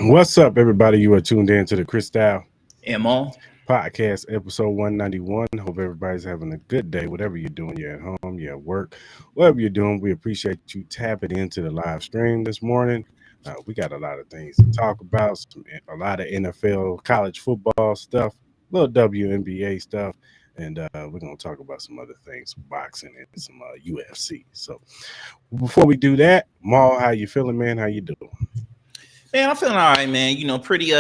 What's up, everybody? You are tuned in to the Cris Mal. Podcast, episode 191. Hope everybody's having a good day, whatever you're doing. You're at home, you're at work, whatever you're doing. We appreciate you tapping into the live stream this morning. We got a lot of things to talk about, a lot of NFL, college football stuff, a little WNBA stuff, and we're going to talk about some other things, boxing and some UFC. So before we do that, Maul, how you feeling, man? How you doing? Man, I'm feeling all right, man. Pretty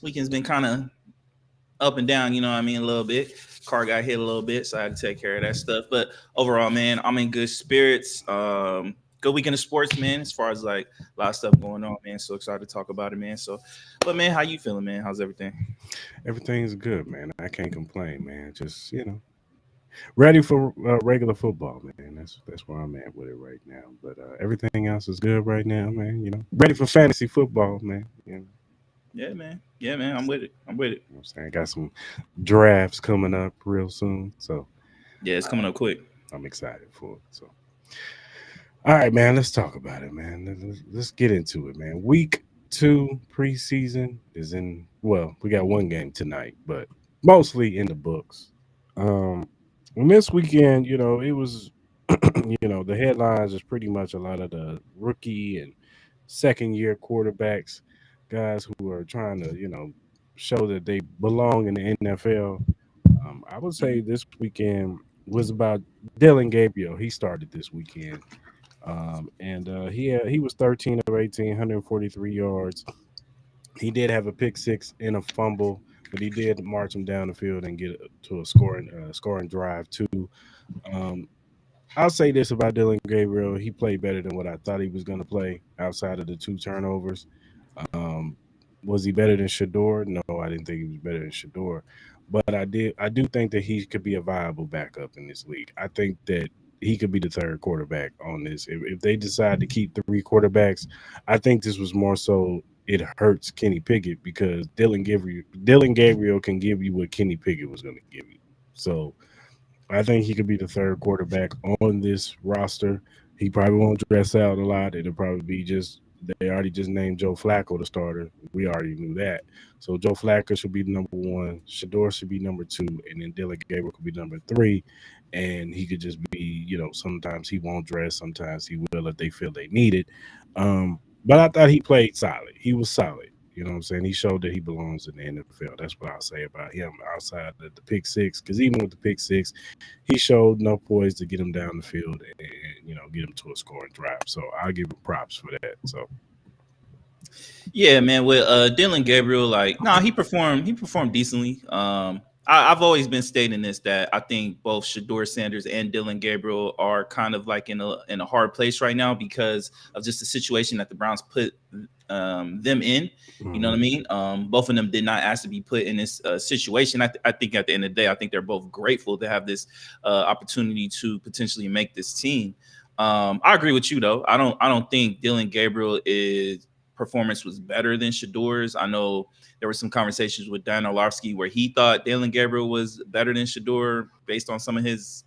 weekend's been kind of up and down, you know what I mean, a little bit. Car got hit a little bit, so I had to take care of that stuff. But overall, man, I'm in good spirits. Good weekend of sports, man, as far as like a lot of stuff going on, man. So excited to talk about it, man. But man, how you feeling, man? How's everything? Everything's good, man. I can't complain, man. Just ready for regular football, man. That's where I'm at with it right now. But everything else is good right now, man. Ready for fantasy football, man. Yeah, man. Yeah, man. I'm with it. I'm with it. You know what I'm saying? Got some drafts coming up real soon, so Yeah, it's coming up quick. I'm excited for it. So, all right, man. Let's talk about it, man. Let's get into it, man. Week 2 preseason is in. Well, we got one game tonight, but mostly in the books. Um, and this weekend, it was, the headlines is pretty much a lot of the rookie and second year quarterbacks, guys who are trying to, show that they belong in the NFL. I would say Mhm. this weekend was about Dylan Gabriel. He started this weekend. And he was 13 of 18, 143 yards. He did have a pick six and a fumble, but he did march him down the field and get to a scoring drive too. Um, I'll say this about Dylan Gabriel: he played better than what I thought he was going to play outside of the two turnovers. Um, was he better than Shador? No, I didn't think he was better than Shador, but I do think that he could be a viable backup in this league. I think that he could be the third quarterback on this. If they decide to keep three quarterbacks, I think this was more so it hurts Kenny Pickett because Dylan Gabriel can give you what Kenny Pickett was going to give you. So I think he could be the third quarterback on this roster. He probably won't dress out a lot. It'll probably be just they already just named Joe Flacco the starter. We already knew that. So Joe Flacco should be number one. Shador should be number two, and then Dylan Gabriel could be number three. And he could just be, sometimes he won't dress, sometimes he will if they feel they need it. But I thought he played solid. He was solid. You know what I'm saying? He showed that he belongs in the NFL. That's what I'll say about him outside of the pick six. Because even with the pick six, he showed enough poise to get him down the field and get him to a scoring drive. So I'll give him props for that. So Yeah, man. With Dylan Gabriel, like, nah, he performed decently. I've always been stating this that I think both Shador Sanders and Dylan Gabriel are kind of like in a hard place right now because of just the situation that the Browns put them in. You know what I mhm. mean? Both of them did not ask to be put in this situation. I think at the end of the day, I think they're both grateful to have this opportunity to potentially make this team. I agree with you though. I don't think Dylan Gabriel is performance was better than Shador's. I know there were some conversations with Dan Orlovsky where he thought Dylan Gabriel was better than Shador based on some of his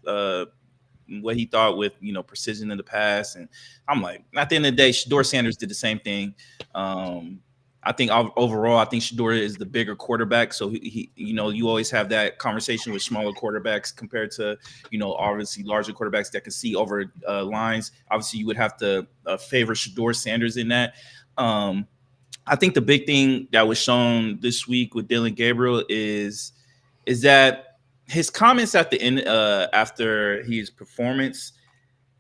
what he thought with precision in the pass. And I'm like, at the end of the day, Shador Sanders did the same thing. I think overall, I think Shador is the bigger quarterback. So you always have that conversation with smaller quarterbacks compared to, obviously larger quarterbacks that can see over lines. Obviously, you would have to favor Shador Sanders in that. Um, I think the big thing that was shown this week with Dylan Gabriel is that his comments at the end after his performance.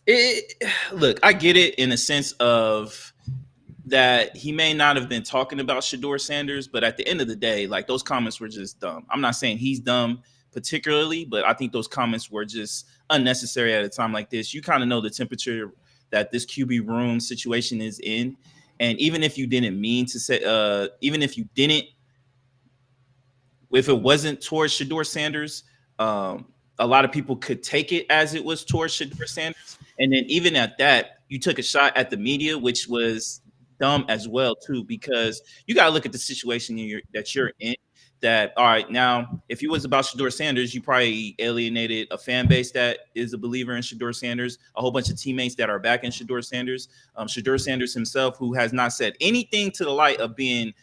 It, look, I get it in a sense of that he may not have been talking about Shador Sanders, but at the end of the day, like those comments were just dumb. I'm not saying he's dumb particularly, but I think those comments were just unnecessary at a time like this. You kind of know the temperature that this QB room situation is in. And even if you didn't mean to say, even if you didn't, if it wasn't towards Shador Sanders, a lot of people could take it as it was towards Shador Sanders. And then even at that, you took a shot at the media, which was dumb as well too, because you got to look at the situation that you're in. that, all right, now, if he was about Shedeur Sanders, you probably alienated a fan base that is a believer in Shedeur Sanders, a whole bunch of teammates that are back in Shedeur Sanders. Shedeur Sanders himself, who has not said anything to the light of being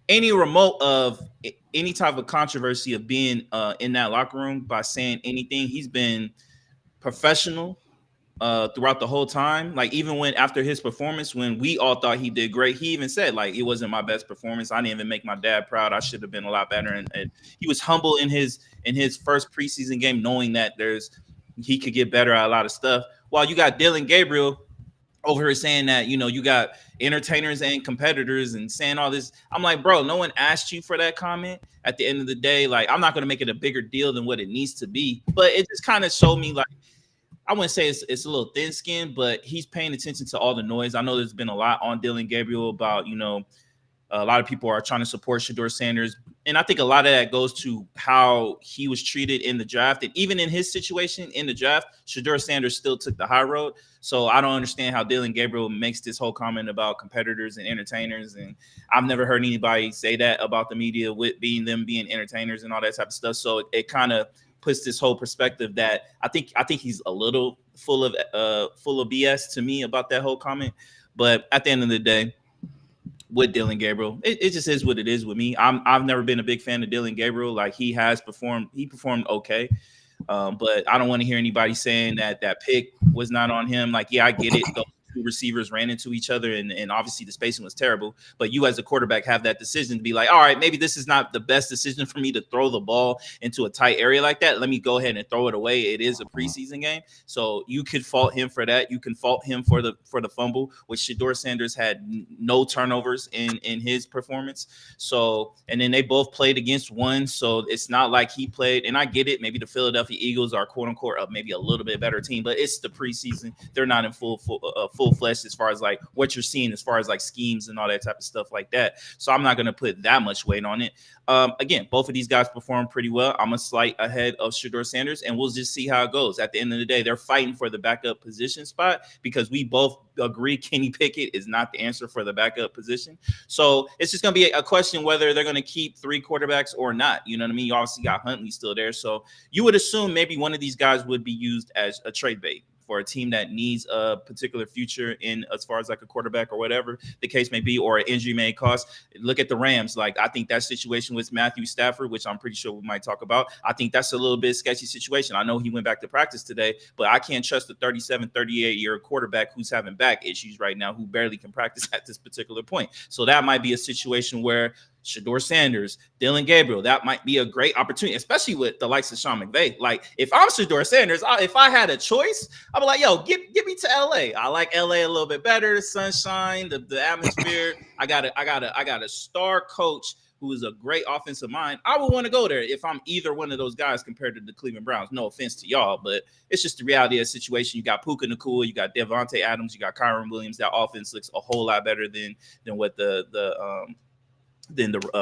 any remote of any type of controversy of being in that locker room by saying anything. He's been professional throughout the whole time. Like, even when after his performance, when we all thought he did great, he even said, like, it wasn't my best performance. I didn't even make my dad proud. I should have been a lot better. And he was humble in his first preseason game, knowing that he could get better at a lot of stuff. While you got Dylan Gabriel over here saying that, you got entertainers and competitors and saying all this. I'm like, bro, no one asked you for that comment. At the end of the day, like, I'm not going to make it a bigger deal than what it needs to be. But it just kind of showed me, like, I wouldn't say it's a little thin-skinned, but he's paying attention to all the noise. I know there's been a lot on Dylan Gabriel about, a lot of people are trying to support Shedeur Sanders. And I think a lot of that goes to how he was treated in the draft. And even in his situation in the draft, Shedeur Sanders still took the high road. So I don't understand how Dylan Gabriel makes this whole comment about competitors and entertainers. And I've never heard anybody say that about the media, with being entertainers and all that type of stuff. So it kind of puts this whole perspective that I think he's a little full of BS to me about that whole comment. But at the end of the day, with Dylan Gabriel, it just is what it is with me. I've never been a big fan of Dylan Gabriel. Like, he performed okay. But I don't want to hear anybody saying that pick was not on him. Like, yeah, I get it. Those two receivers ran into each other, and obviously the spacing was terrible. But you as a quarterback have that decision to be like, all right, maybe this is not the best decision for me to throw the ball into a tight area like that. Let me go ahead and throw it away. It is a preseason game. So you could fault him for that. You can fault him for the fumble, which Shedeur Sanders had no turnovers in his performance. So, and then they both played against one. So it's not like he played, and I get it. Maybe the Philadelphia Eagles are quote unquote maybe a little bit better team, but it's the preseason. They're not in full fledged as far as like what you're seeing as far as like schemes and all that type of stuff like that. So I'm not going to put that much weight on it. Again, both of these guys performed pretty well. I'm a slight ahead of Shedeur Sanders, and we'll just see how it goes. At the end of the day, they're fighting for the backup position spot because we both agree Kenny Pickett is not the answer for the backup position. So it's just going to be a question whether they're going to keep three quarterbacks or not. You know what I mean? You obviously got Huntley still there. So you would assume maybe one of these guys would be used as a trade bait for a team that needs a particular future in as far as like a quarterback or whatever the case may be, or an injury may cost. Look at the Rams. Like, I think that situation with Matthew Stafford, which I'm pretty sure we might talk about, I think that's a little bit sketchy situation. I know he went back to practice today, but I can't trust a 37, 38-year quarterback who's having back issues right now, who barely can practice at this particular point. So that might be a situation where Shedeur Sanders, Dylan Gabriel, that might be a great opportunity, especially with the likes of Sean McVay. Like, if I'm Shedeur Sanders, if I had a choice, I'd be like, yo, get me to LA. I like LA a little bit better. Sunshine, the atmosphere. I got a star coach who is a great offensive mind. I would want to go there if I'm either one of those guys compared to the Cleveland Browns. No offense to y'all, but it's just the reality of the situation. You got Puka Nacua, you got Devontae Adams, you got Kyron Williams. That offense looks a whole lot better than what the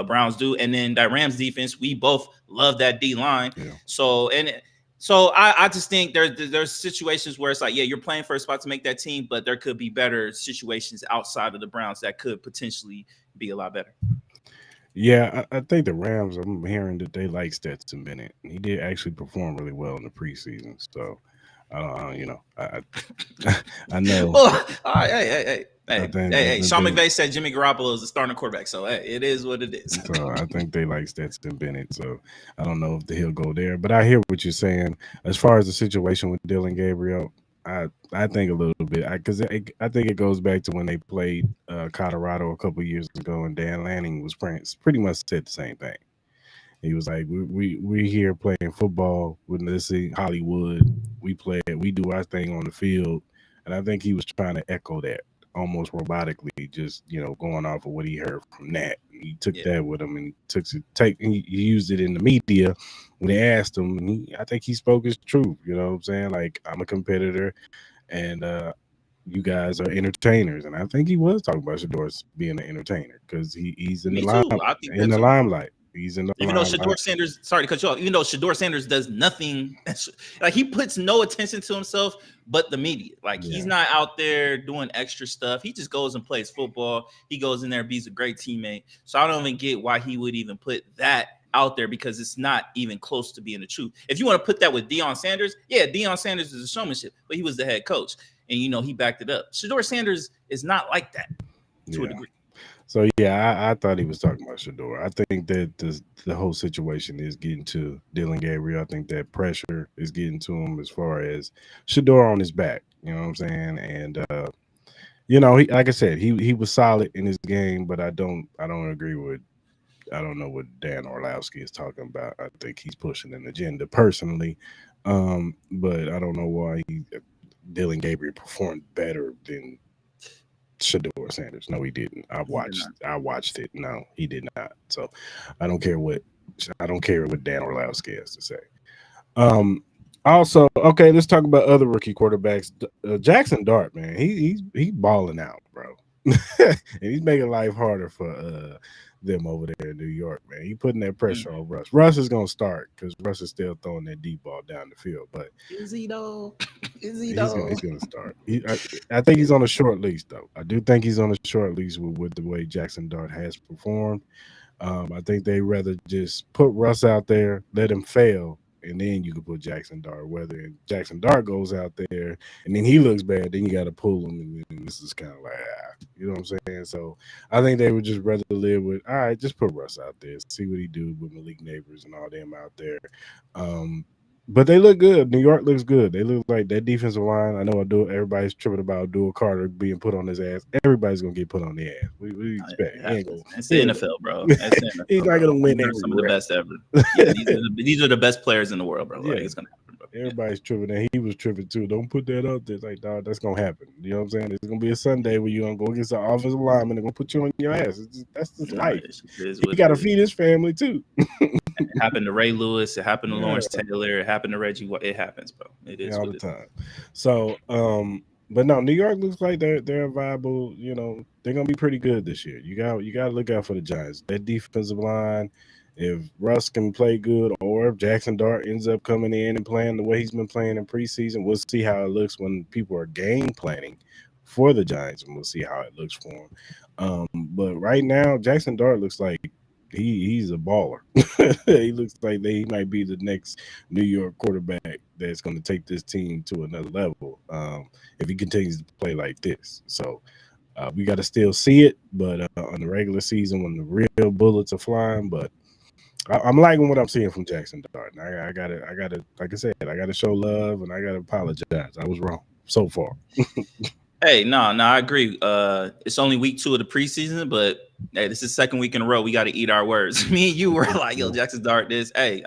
Browns do. And then that Rams defense, we both love that D line. Yeah. So I just think there's situations where it's like, yeah, you're playing for a spot to make that team, but there could be better situations outside of the Browns that could potentially be a lot better. Yeah, I think the Rams, I'm hearing that they like Stetson Bennett. He did actually perform really well in the preseason. So, I know. Well, all right, hey, Sean McVay said Jimmy Garoppolo is a starting quarterback, so hey, it is what it is. So I think they like Stetson Bennett, so I don't know if he'll go there. But I hear what you're saying. As far as the situation with Dylan Gabriel, I think a little bit, because I think it goes back to when they played Colorado a couple years ago, and Dan Lanning was pretty much said the same thing. He was like, we here playing football with this Hollywood. We do our thing on the field. And I think he was trying to echo that almost robotically, just, going off of what he heard from Nat. He took that with him and he used it in the media when they asked him. And I think he spoke his truth. You know what I'm saying? Like, I'm a competitor and you guys are entertainers. And I think he was talking about Shedeur being an entertainer because he's in the limelight. He's in the even though Shedeur Sanders, sorry to cut you off, even though Shedeur Sanders does nothing, like, he puts no attention to himself but the media. Like, he's not out there doing extra stuff. He just goes and plays football. He goes in there, he's a great teammate. So I don't even get why he would even put that out there because it's not even close to being the truth. If you want to put that with Deion Sanders, yeah, Deion Sanders is a showmanship, but he was the head coach, and he backed it up. Shedeur Sanders is not like that to a degree. So yeah, I thought he was talking about Shedeur. I think that the whole situation is getting to Dylan Gabriel. I think that pressure is getting to him as far as Shedeur on his back. You know what I'm saying? And he, like I said, he was solid in his game, but I don't agree with. I don't know what Dan Orlowski is talking about. I think he's pushing an agenda personally, but I don't know why Dylan Gabriel performed better than Shedeur Sanders. No, he didn't. I watched it. No, he did not. So I don't care what Dan Orlowski has to say. Also, okay, let's talk about other rookie quarterbacks. Jackson Dart, man, he's balling out, bro, and he's making life harder for them over there in New York, man. He putting that pressure on Russ. Russ is gonna start because Russ is still throwing that deep ball down the field. But is he though? He's gonna start. I think he's on a short leash though. I do think he's on a short leash with the way Jackson Dart has performed. I think they rather just put Russ out there, let him fail, and then you can put Jackson Dart. Whether Jackson Dart goes out there and then he looks bad, then you got to pull him, and this is kind of like, you know what I'm saying? So I think they would just rather live with, all right, just put Russ out there, see what he do with Malik Neighbors and all them out there. But they look good. New York looks good. They look like that defensive line. I know everybody's tripping about Abdul Carter being put on his ass. Everybody's gonna get put on the ass. We expect. It's the NFL, bro. It's the NFL, he's not gonna win. Some of the best ever. Yeah, these are the best players in the world, bro. Like, it's gonna happen, bro. Everybody's tripping, and he was tripping too. Don't put that out there. It's like, dog, that's gonna happen. You know what I'm saying? It's gonna be a Sunday where you're gonna go against the offensive lineman. They're gonna put you on your ass. That's just life. He got to feed his family too. It happened to Ray Lewis. It happened to Lawrence Taylor. It happened to Reggie. It happens, bro. It is all the time. So, but no, New York looks like they're viable. They're gonna be pretty good this year. You got to look out for the Giants. That defensive line. If Russ can play good, or if Jackson Dart ends up coming in and playing the way he's been playing in preseason, we'll see how it looks when people are game planning for the Giants, and we'll see how it looks for him. But right now, Jackson Dart looks like he's a baller. He looks like he might be the next New York quarterback that's going to take this team to another level if he continues to play like this. So we got to still see it, but on the regular season when the real bullets are flying, but I'm liking what I'm seeing from Jackson Dart. I gotta, like I said, I gotta show love and I gotta apologize. I was wrong so far. Hey, no, I agree. It's only week 2 of the preseason, but hey, this is second week in a row. We got to eat our words. Me and you were like, yo, Jackson Dart this. Hey,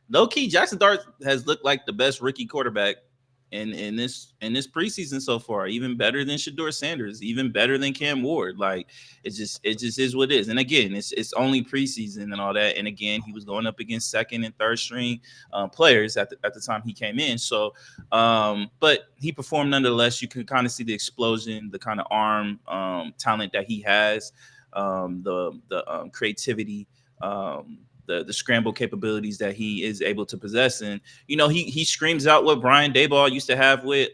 low key, Jackson Dart has looked like the best rookie quarterback in this preseason so far, even better than Shedeur Sanders, even better than Cam Ward. Like it just is what it is. And again, it's only preseason and all that. And again, he was going up against second and third string players at the time he came in. So, but he performed nonetheless. You can kind of see the explosion, the kind of arm talent that he has, the creativity. The scramble capabilities that he is able to possess. And, he screams out what Brian Daboll used to have with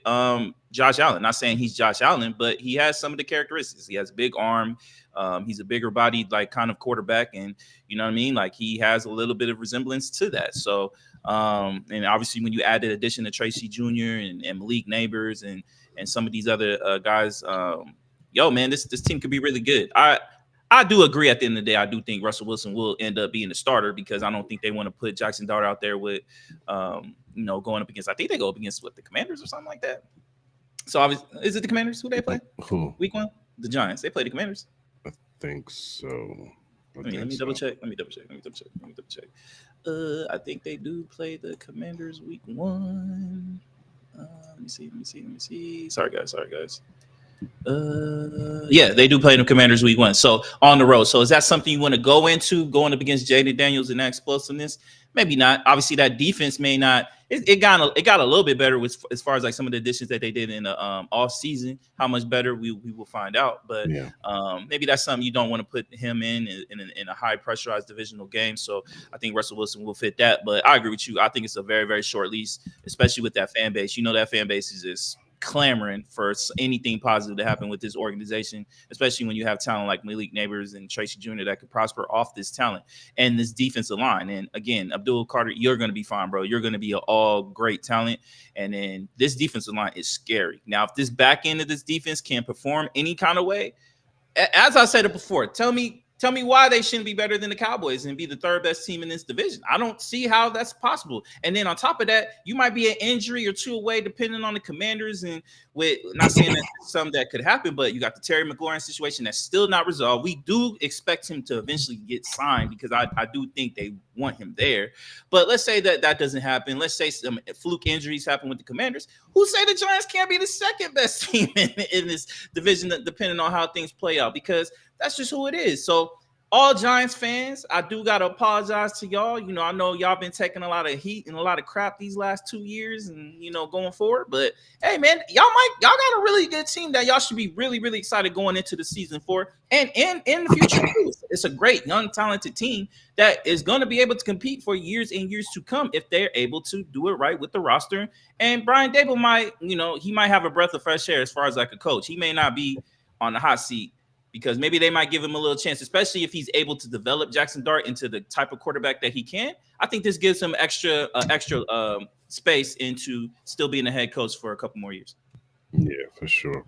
Josh Allen. Not saying he's Josh Allen, but he has some of the characteristics. He has a big arm. He's a bigger bodied, like, kind of quarterback. And, you know what I mean? Like, he has a little bit of resemblance to that. So, and obviously when you add the addition to Tracy Jr. and Malik Neighbors and some of these other guys, man, this team could be really good. I do agree at the end of the day. I do think Russell Wilson will end up being the starter because I don't think they want to put Jackson Dart out there with, going up against, I think they go up against the Commanders or something like that. So obviously, is it the Commanders who they play? Who? Week 1? The Giants. They play the Commanders. I think so. Let me double check. I think they do play the Commanders week 1. Let me see. Sorry, guys. Yeah, they do play the Commanders week 1. So on the road. So is that something you want to go into going up against Jaden Daniels and that explosiveness? Maybe not. Obviously, that defense may not. It got a little bit better with as far as like some of the additions that they did in the off season. How much better we will find out. But maybe that's something you don't want to put him in a high pressurized divisional game. So I think Russell Wilson will fit that. But I agree with you. I think it's a very, very short lease, especially with that fan base. That fan base is just clamoring for anything positive to happen with this organization, especially when you have talent like Malik Neighbors and Tracy Jr. that could prosper off this talent and this defensive line. And again, Abdul Carter, you're going to be fine, bro. You're going to be an all great talent. And then this defensive line is scary. Now, if this back end of this defense can perform any kind of way, as I said it before, tell me why they shouldn't be better than the Cowboys and be the third best team in this division. I don't see how that's possible. And then on top of that, you might be an injury or two away, depending on the Commanders. And with not saying that some that could happen, but you got the Terry McLaurin situation that's still not resolved. We do expect him to eventually get signed because I do think they want him there. But let's say that doesn't happen. Let's say some fluke injuries happen with the Commanders. Who say the Giants can't be the second best team in this division, depending on how things play out? Because that's just who it is. So all Giants fans, I do got to apologize to y'all. You know, I know y'all been taking a lot of heat and a lot of crap these last 2 years and, you know, going forward. But, hey, man, y'all got a really good team that y'all should be really, really excited going into the season for. And in the future, too. It's a great, young, talented team that is going to be able to compete for years and years to come if they're able to do it right with the roster. And Brian Dable might, you know, he might have a breath of fresh air as far as like a coach. He may not be on the hot seat, because maybe they might give him a little chance, especially if he's able to develop Jackson Dart into the type of quarterback that he can. I think this gives him extra space into still being a head coach for a couple more years. Yeah, for sure.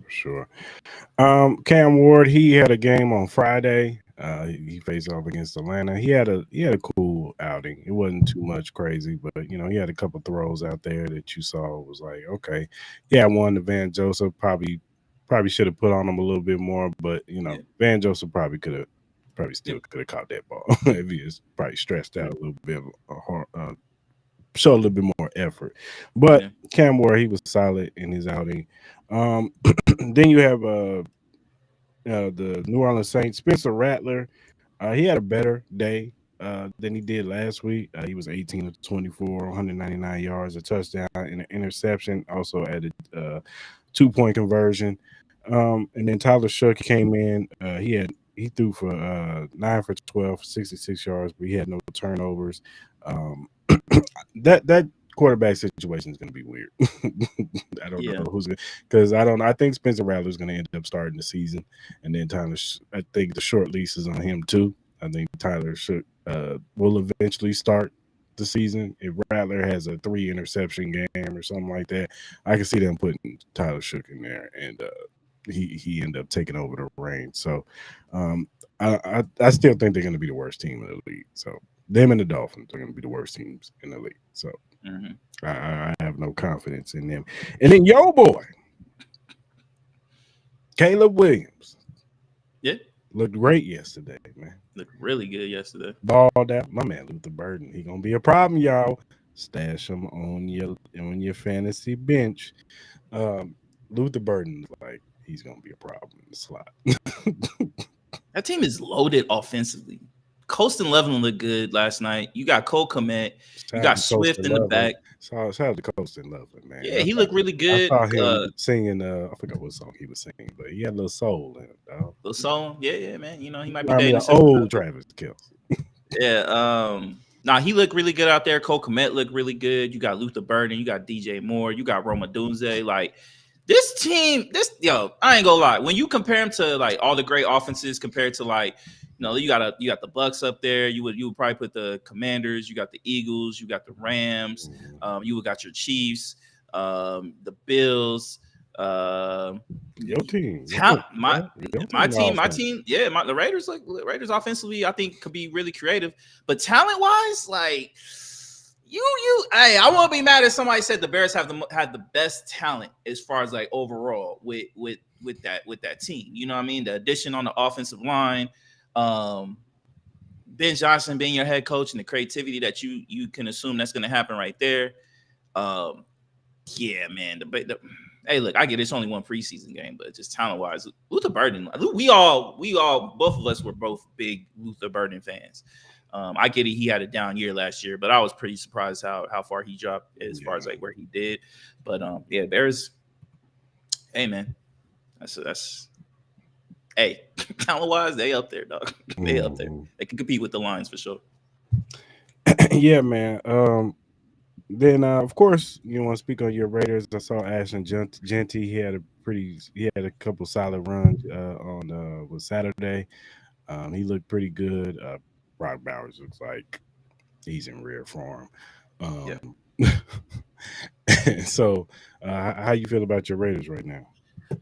Cam Ward, he had a game on Friday. He faced off against Atlanta. He had a cool outing. It wasn't too much crazy, but you know, he had a couple throws out there that you saw was like, okay, yeah, one to Van Joseph probably should have put on him a little bit more, but you know, Van Joseph probably still could have caught that ball if he was probably stretched out a little bit, show a little bit more effort. But Cam Ward, he was solid in his outing. Then you have the New Orleans Saints, Spencer Rattler. He had a better day than he did last week. He was 18 of 24, 199 yards, a touchdown, and an interception. Also added 2-point conversion. And then Tyler Shook came in. He threw for 9 for 12, 66 yards, but he had no turnovers. That quarterback situation is going to be weird. I don't know who's going to, because I think Spencer Rattler is going to end up starting the season, and then I think the short lease is on him too. I think Tyler Shook will eventually start the season. If Rattler has a 3 interception game or something like that, I can see them putting Tyler Shook in there, and he ended up taking over the reins. So I still think they're going to be the worst team in the league. So them and the Dolphins are going to be the worst teams in the league. So I have no confidence in them. And then your boy, Caleb Williams. Yeah. Looked great yesterday, man. Looked really good yesterday. Balled out. My man Luther Burden. He gonna be a problem, y'all. Stash him on your fantasy bench. Luther Burden, like, he's gonna be a problem in the slot. That team is loaded offensively. Colston Leveland looked good last night. You got Cole Kmet. You got Swift in the back. Shout out to Colston Leveland, man. Yeah, he looked really good. I saw him singing. I forgot what song he was singing, but he had a little soul in it. Little soul, yeah, man. You know, he might be dating old Travis Kelce. Yeah. He looked really good out there. Cole Kmet looked really good. You got Luther Burden. You got DJ Moore. You got Roma Dunze. Like, this team, I ain't gonna lie. When you compare them to like all the great offenses compared to like, you know, you got the Bucks up there. You would probably put the Commanders. You got the Eagles. You got the Rams. You got your Chiefs. The Bills. Your team. My team. Yeah, the Raiders. Like Raiders offensively, I think could be really creative. But talent wise, like hey, I won't be mad if somebody said the Bears had the best talent as far as like overall with that team. You know what I mean? The addition on the offensive line. Ben Johnson being your head coach and the creativity that you can assume that's going to happen right there. Yeah, man. Hey, look, I get it's only one preseason game, but just talent wise, Luther Burden. We all, both of us were both big Luther Burden fans. I get it. He had a down year last year, but I was pretty surprised how far he dropped as far as like where he did. But Bears. Hey, man, that's. Hey, talent-wise, they up there, dog. They up there. They can compete with the Lions for sure. Yeah, man. Then, of course, you want to speak on your Raiders. I saw Ashton Genty. He had a couple solid runs on was Saturday. He looked pretty good. Brock Bowers looks like he's in rare form. Yeah. Um, so, how you feel about your Raiders right now?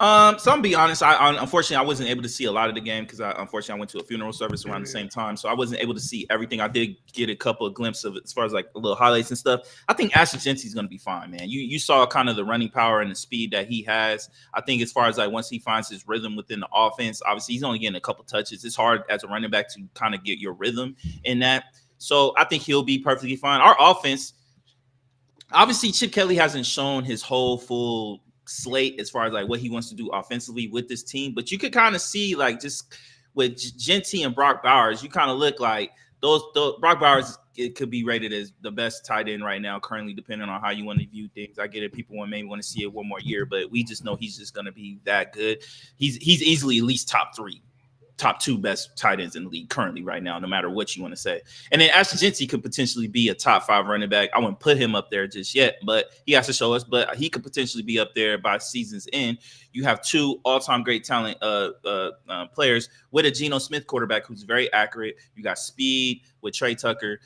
So I'm gonna be honest. Unfortunately I wasn't able to see a lot of the game because unfortunately I went to a funeral service around the Yeah, same time, so I wasn't able to see everything. I did get a couple of glimpses of it as far as like little highlights and stuff. I think Ashton Genty's gonna be fine, man. You saw kind of the running power and the speed that he has. I think as far as like once he finds his rhythm within the offense, obviously he's only getting a couple touches. It's hard as a running back to kind of get your rhythm in that. So I think he'll be perfectly fine. Our offense, obviously Chip Kelly hasn't shown his whole full slate as far as like what he wants to do offensively with this team, but you could kind of see like just with Genty and Brock Bowers, you kind of look like those Brock Bowers, it could be rated as the best tight end right now currently, depending on how you want to view things. I get it, people maybe want to see it one more year, but we just know he's just going to be that good. He's easily at least top 3, top 2 best tight ends in the league currently right now, no matter what you want to say. And then Ashton Genty could potentially be a top 5 running back. I wouldn't put him up there just yet, but he has to show us. But he could potentially be up there by season's end. You have 2 all-time great talent players with a Geno Smith quarterback who's very accurate. You got speed with Trey Tucker.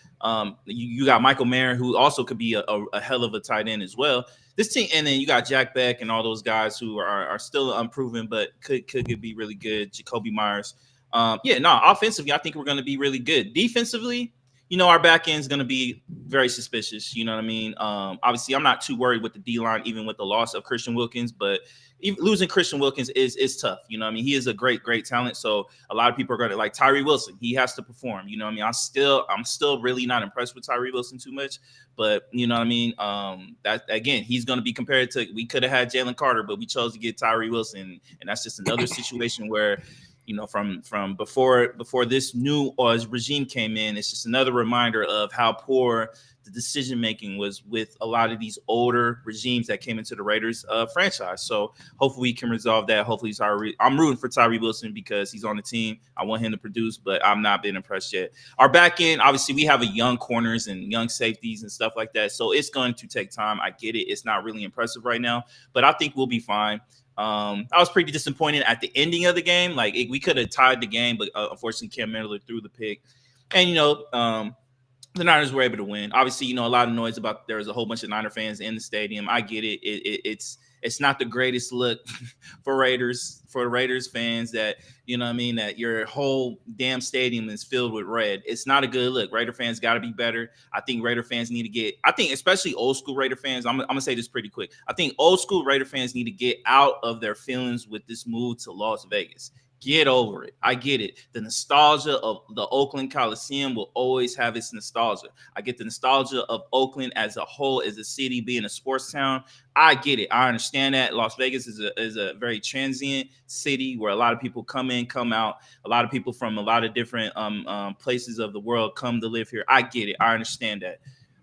You got Michael Mayer, who also could be a hell of a tight end as well. This team, and then you got Jack Beck and all those guys who are still unproven, but could be really good. Jacoby Myers. Offensively, I think we're going to be really good. Defensively, our back end is going to be very suspicious. You know what I mean? Obviously, I'm not too worried with the D line, even with the loss of Christian Wilkins, but losing Christian Wilkins is tough. You know what I mean? He is a great talent. So a lot of people are going to like Tyree Wilson. He has to perform. You know what I mean? I'm still really not impressed with Tyree Wilson too much, but you know what I mean? That again, he's going to be compared to, we could have had Jalen Carter, but we chose to get Tyree Wilson. And that's just another situation where, from before this new regime came in, it's just another reminder of how poor the decision making was with a lot of these older regimes that came into the Raiders franchise. So hopefully we can resolve that. Hopefully I'm rooting for Tyree Wilson because he's on the team. I want him to produce, but I'm not been impressed yet. Our back end, obviously, we have a young corners and young safeties and stuff like that. So it's going to take time. I get it. It's not really impressive right now, but I think we'll be fine. I was pretty disappointed at the ending of the game. Like we could have tied the game, but unfortunately, Cam Miller threw the pick. And the Niners were able to win. Obviously, a lot of noise about there was a whole bunch of Niner fans in the stadium. I get it. It's not the greatest look for the Raiders fans that, that your whole damn stadium is filled with red. It's not a good look. Raider fans got to be better. I think Raider fans need to especially old school Raider fans, I'm going to say this pretty quick. I think old school Raider fans need to get out of their feelings with this move to Las Vegas. Get over it. I get it. The nostalgia of the Oakland Coliseum will always have its nostalgia. I get the nostalgia of Oakland as a whole, as a city being a sports town. I get it. I understand that. Las Vegas is a very transient city where a lot of people come in, come out. A lot of people from a lot of different places of the world come to live here. I get it. I understand that.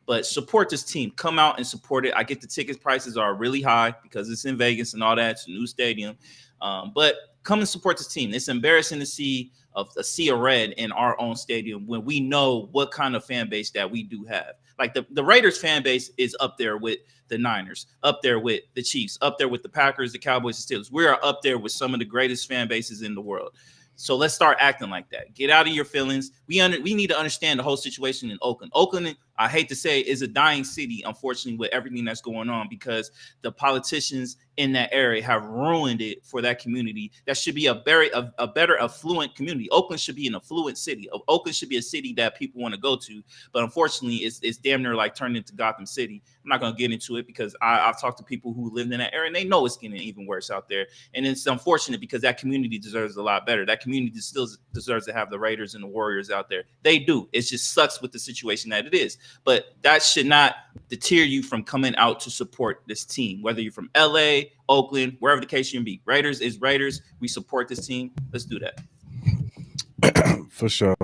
But support this team. Come out and support it. I get the ticket prices are really high because it's in Vegas and all that. It's a new stadium. But come and support this team. It's embarrassing to see a sea of red in our own stadium when we know what kind of fan base that we do have. Like the Raiders fan base is up there with the Niners, up there with the Chiefs, up there with the Packers, the Cowboys, the Steelers. We are up there with some of the greatest fan bases in the world. So let's start acting like that. Get out of your feelings. We need to understand the whole situation in Oakland. Oakland, I hate to say, is a dying city, unfortunately, with everything that's going on because the politicians in that area have ruined it for that community. That should be a better affluent community. Oakland should be an affluent city. Oakland should be a city that people want to go to. But unfortunately, it's damn near like turned into Gotham City. I'm not going to get into it because I've talked to people who lived in that area and they know it's getting even worse out there. And it's unfortunate because that community deserves a lot better. That community still deserves to have the Raiders and the Warriors out there. They do. It just sucks with the situation that it is. But that should not deter you from coming out to support this team, whether you're from LA, Oakland, wherever the case you can be. Raiders is Raiders. We support this team. Let's do that. For sure.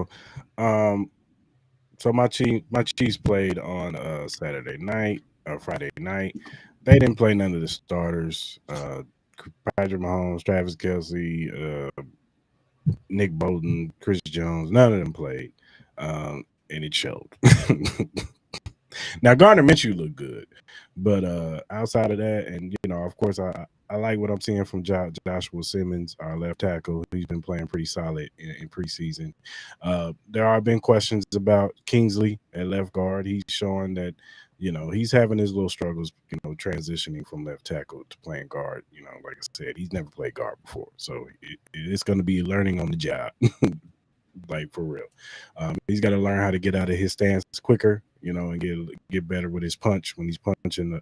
So my Chiefs played on Saturday night or Friday night. They didn't play none of the starters. Patrick Mahomes, Travis Kelce, Nick Bolton, Chris Jones, none of them played. And it showed. Now Gardner Minshew looked good, but outside of that, and of course, I like what I'm seeing from Joshua Simmons, our left tackle. He's been playing pretty solid in preseason. There have been questions about Kingsley at left guard. He's showing that he's having his little struggles, transitioning from left tackle to playing guard. Like I said, he's never played guard before, so it's going to be learning on the job. Like for real. He's got to learn how to get out of his stance quicker, and get better with his punch when he's punching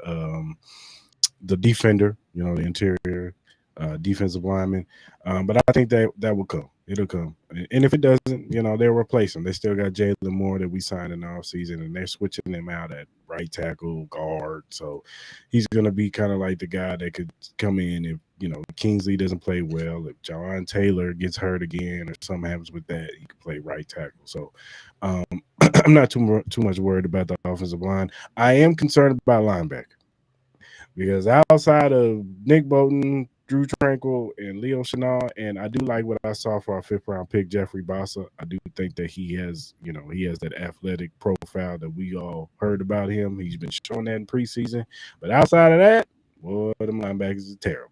the defender, the interior defensive lineman. But I think that will come. It'll come. And if it doesn't, they'll replace him. They still got Jalen Moore that we signed in the offseason, and they're switching him out at right tackle, guard. So he's going to be kind of like the guy that could come in if, Kingsley doesn't play well. If John Taylor gets hurt again or something happens with that, he can play right tackle. So I'm not too much worried about the offensive line. I am concerned about linebacker because outside of Nick Bolton, Drew Tranquil, and Leo Chenal, and I do like what I saw for our 5th round pick, Jeffrey Bossa. I do think that he has that athletic profile that we all heard about him. He's been showing that in preseason. But outside of that, boy, them linebackers are terrible.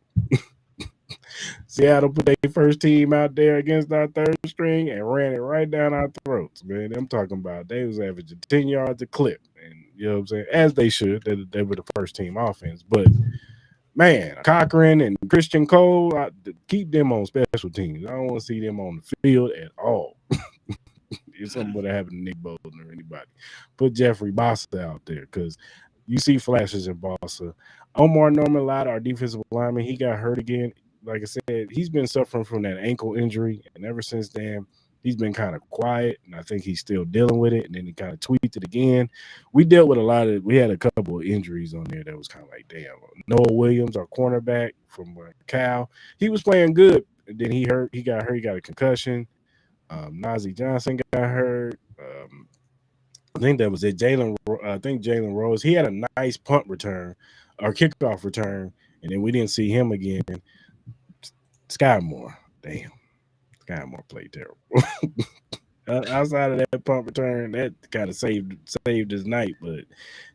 Seattle put their first team out there against our 3rd string and ran it right down our throats, man. I'm talking about they was averaging 10 yards a clip. And you know what I'm saying? As they should. They were the first team offense. But man, Cochran and Christian Cole, keep them on special teams. I don't want to see them on the field at all. If something would have happened to Nick Bolton or anybody, put Jeffrey Bossa out there because you see flashes in Bossa. Omar Norman-Lott, our defensive lineman, he got hurt again. Like I said, he's been suffering from that ankle injury, and ever since then, he's been kind of quiet, and I think he's still dealing with it. And then he kind of tweaked it again. We dealt with we had a couple of injuries on there that was kind of like, damn. Noah Williams, our cornerback from Cal, he was playing good, and then he got hurt, he got a concussion. Najee Johnson got hurt. I think that was it. Jalen Rose, he had a nice punt return or kickoff return, and then we didn't see him again. Sky Moore, damn. Sky Moore played terrible. Outside of that punt return, that kind of saved his night. But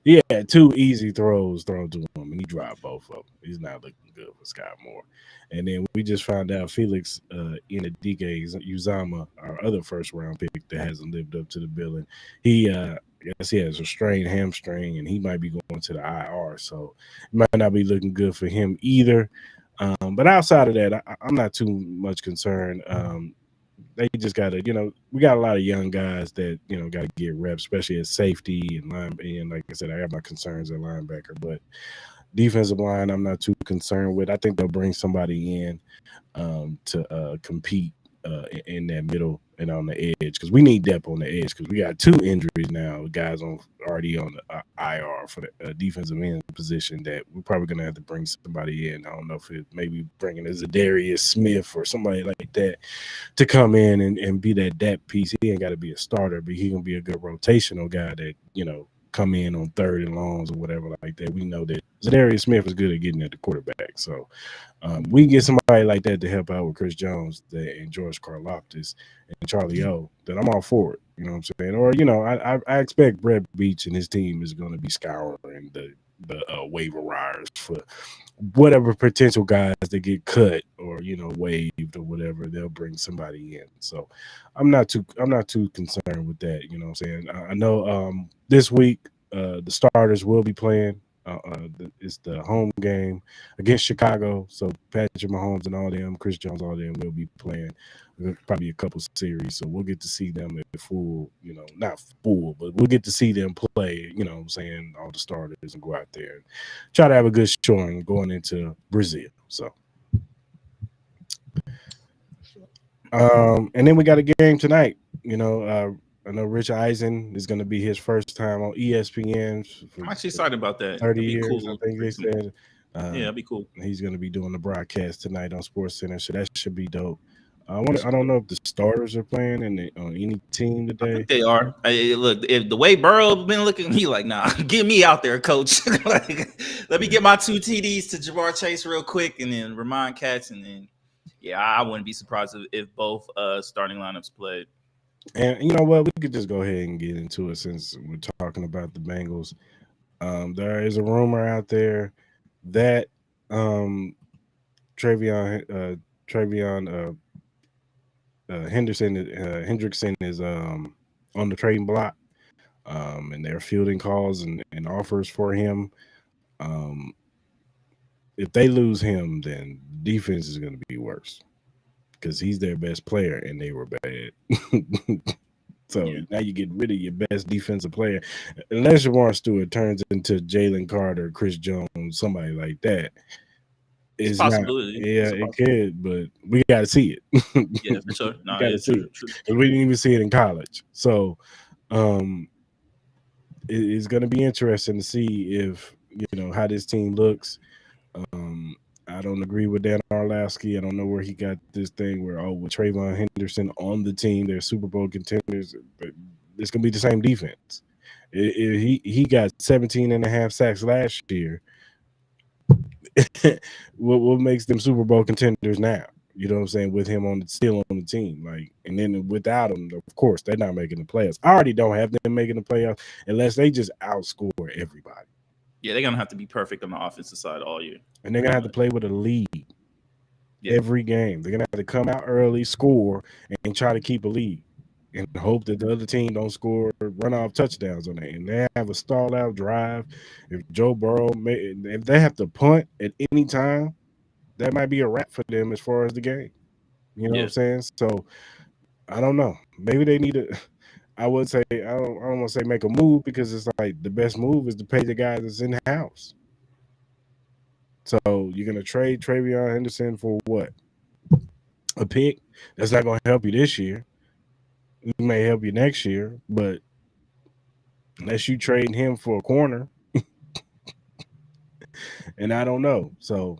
he had 2 easy throws thrown to him, and he dropped both of them. He's not looking good for Sky Moore. And then we just found out Felix Inadike Uzama, our other 1st round pick that hasn't lived up to the billing. He guess he has a strained hamstring, and he might be going to the IR. So it might not be looking good for him either. But outside of that, I'm not too much concerned. They just got to, we got a lot of young guys that, got to get reps, especially at safety and line. And like I said, I got my concerns at linebacker, but defensive line, I'm not too concerned with. I think they'll bring somebody in to compete in that middle and on the edge because we need depth on the edge because we got 2 injuries now. Guys already on the IR for the defensive end position that we're probably going to have to bring somebody in. I don't know if it maybe bringing a Zadarius Smith or somebody like that to come in and be that depth piece. He ain't got to be a starter, but he going to be a good rotational guy that, come in on 3rd and longs or whatever like that. We know that Zadarius Smith is good at getting at the quarterback. So we get somebody like that to help out with Chris Jones and George Karlaftis and Charlie O, then I'm all for it. You know what I'm saying? Or, I expect Brett Beach and his team is going to be scouring the waiver wires for whatever potential guys that get cut or waived or whatever. They'll bring somebody in. So I'm not too concerned with that. You know what I'm saying? I know this week the starters will be playing. It's the home game against Chicago. So Patrick Mahomes and all them, Chris Jones, all them will be playing probably a couple series. So we'll get to see them at full, not full, but we'll get to see them play, what I'm saying, all the starters and go out there and try to have a good showing going into Brazil. So and then we got a game tonight, I know Rich Eisen is going to be his first time on ESPN. I'm actually excited about that. 30 years, cool. I think they said. Yeah, that'd be cool. He's going to be doing the broadcast tonight on SportsCenter, so that should be dope. I don't know if the starters are playing on any team today. I think they are. Look, if the way Burrow been looking, he like, nah, get me out there, coach. Like, let me get my 2 TDs to Jamar Chase real quick, and then Ramon Katz, and then I wouldn't be surprised if both starting lineups played. And you know what? We could just go ahead and get into it since we're talking about the Bengals. There is a rumor out there that um, Travion Travion Hendrickson is on the trading block, and they're fielding calls and offers for him. Um, if they lose him, then defense is going to be worse because he's their best player and they were bad. So Yeah, now you get rid of your best defensive player, unless Jamar Stewart turns into Jalen Carter, Chris Jones, somebody like that. it's a It's not. possibility. Yeah, It's a it possibility. could, but we got to see it. Yeah, for sure. We No, got yeah, to see true, it, true, and true. we didn't even see it in college. So um, it's going to be interesting to see if how this team looks. Um, I don't agree with Dan Orlovsky. I don't know where he got this thing where with Trayvon Henderson on the team, they're Super Bowl contenders. But it's gonna be the same defense. He got 17 and a half sacks last year. what makes them Super Bowl contenders now? You know what I'm saying? With him still on the team, like, and then without him, of course, they're not making the playoffs. I already don't have them making the playoffs unless they just outscore everybody, Yeah, they're gonna have to be perfect on the offensive side all year. and they're gonna have to play with a lead Yeah, every game. They're gonna have to come out early, score, and try to keep a lead, and hope that the other team don't score runoff touchdowns on it. And they have a stall out drive. If Joe Burrow, if they have to punt at any time, that might be a wrap for them as far as the game. You know what I'm yeah, saying? So I don't know. Maybe they need to. I would say I don't want to say make a move because it's like the best move is to pay the guys that's in the house. So you're gonna trade Travion Henderson for what? A pick that's not gonna help you this year. It may help you next year, but unless you trade him for a corner, and I don't know. So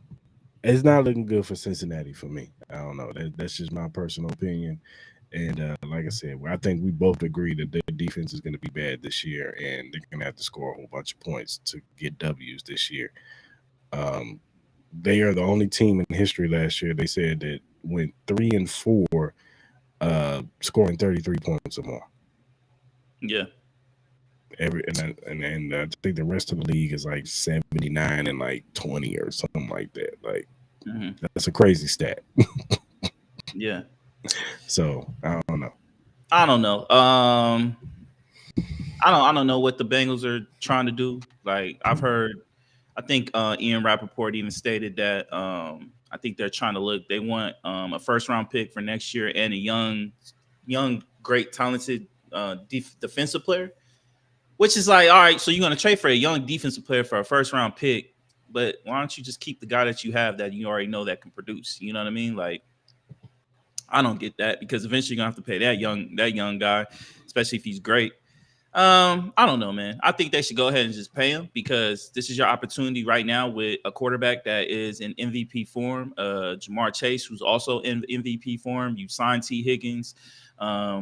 it's not looking good for Cincinnati for me. I don't know. That's just my personal opinion. And like I said, I think we both agree that their defense is going to be bad this year, and they're going to have to score a whole bunch of points to get W's this year. Um, they are the only team in history last year. They said that went 3-4, scoring 33 points or more. yeah. And I think the rest of the league is like 79 and like 20 or something like that. Like Hmm. that's a crazy stat. Yeah. So I don't know. I don't know. I don't know what the Bengals are trying to do. Like I've heard, I think Ian Rappaport even stated that I think they're trying to look. They want a first round pick for next year and a young, great, talented defensive player. Which is like, all right, so you're gonna trade for a young defensive player for a first round pick, but why don't you just keep the guy that you have that you already know that can produce? You know what I mean? Like, I don't get that because eventually you're gonna have to pay that young guy, especially if he's great. I don't know, man. I think they should go ahead and just pay him because this is your opportunity right now with a quarterback that is in MVP form. Jamar Chase, who's also in MVP form. You signed T. Higgins,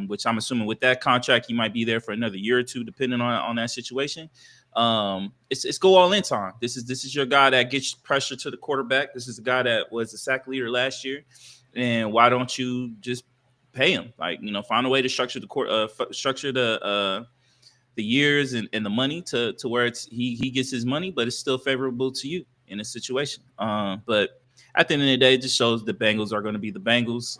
which I'm assuming with that contract he might be there for another year or two, depending on that situation. It's go all in time. This is your guy that gets pressure to the quarterback. This is the guy that was the sack leader last year, and why don't you just pay him? Like, find a way to structure the court, structure the years and the money to where he gets his money, but it's still favorable to you in this situation. But at the end of the day, it just shows the Bengals are going to be the Bengals.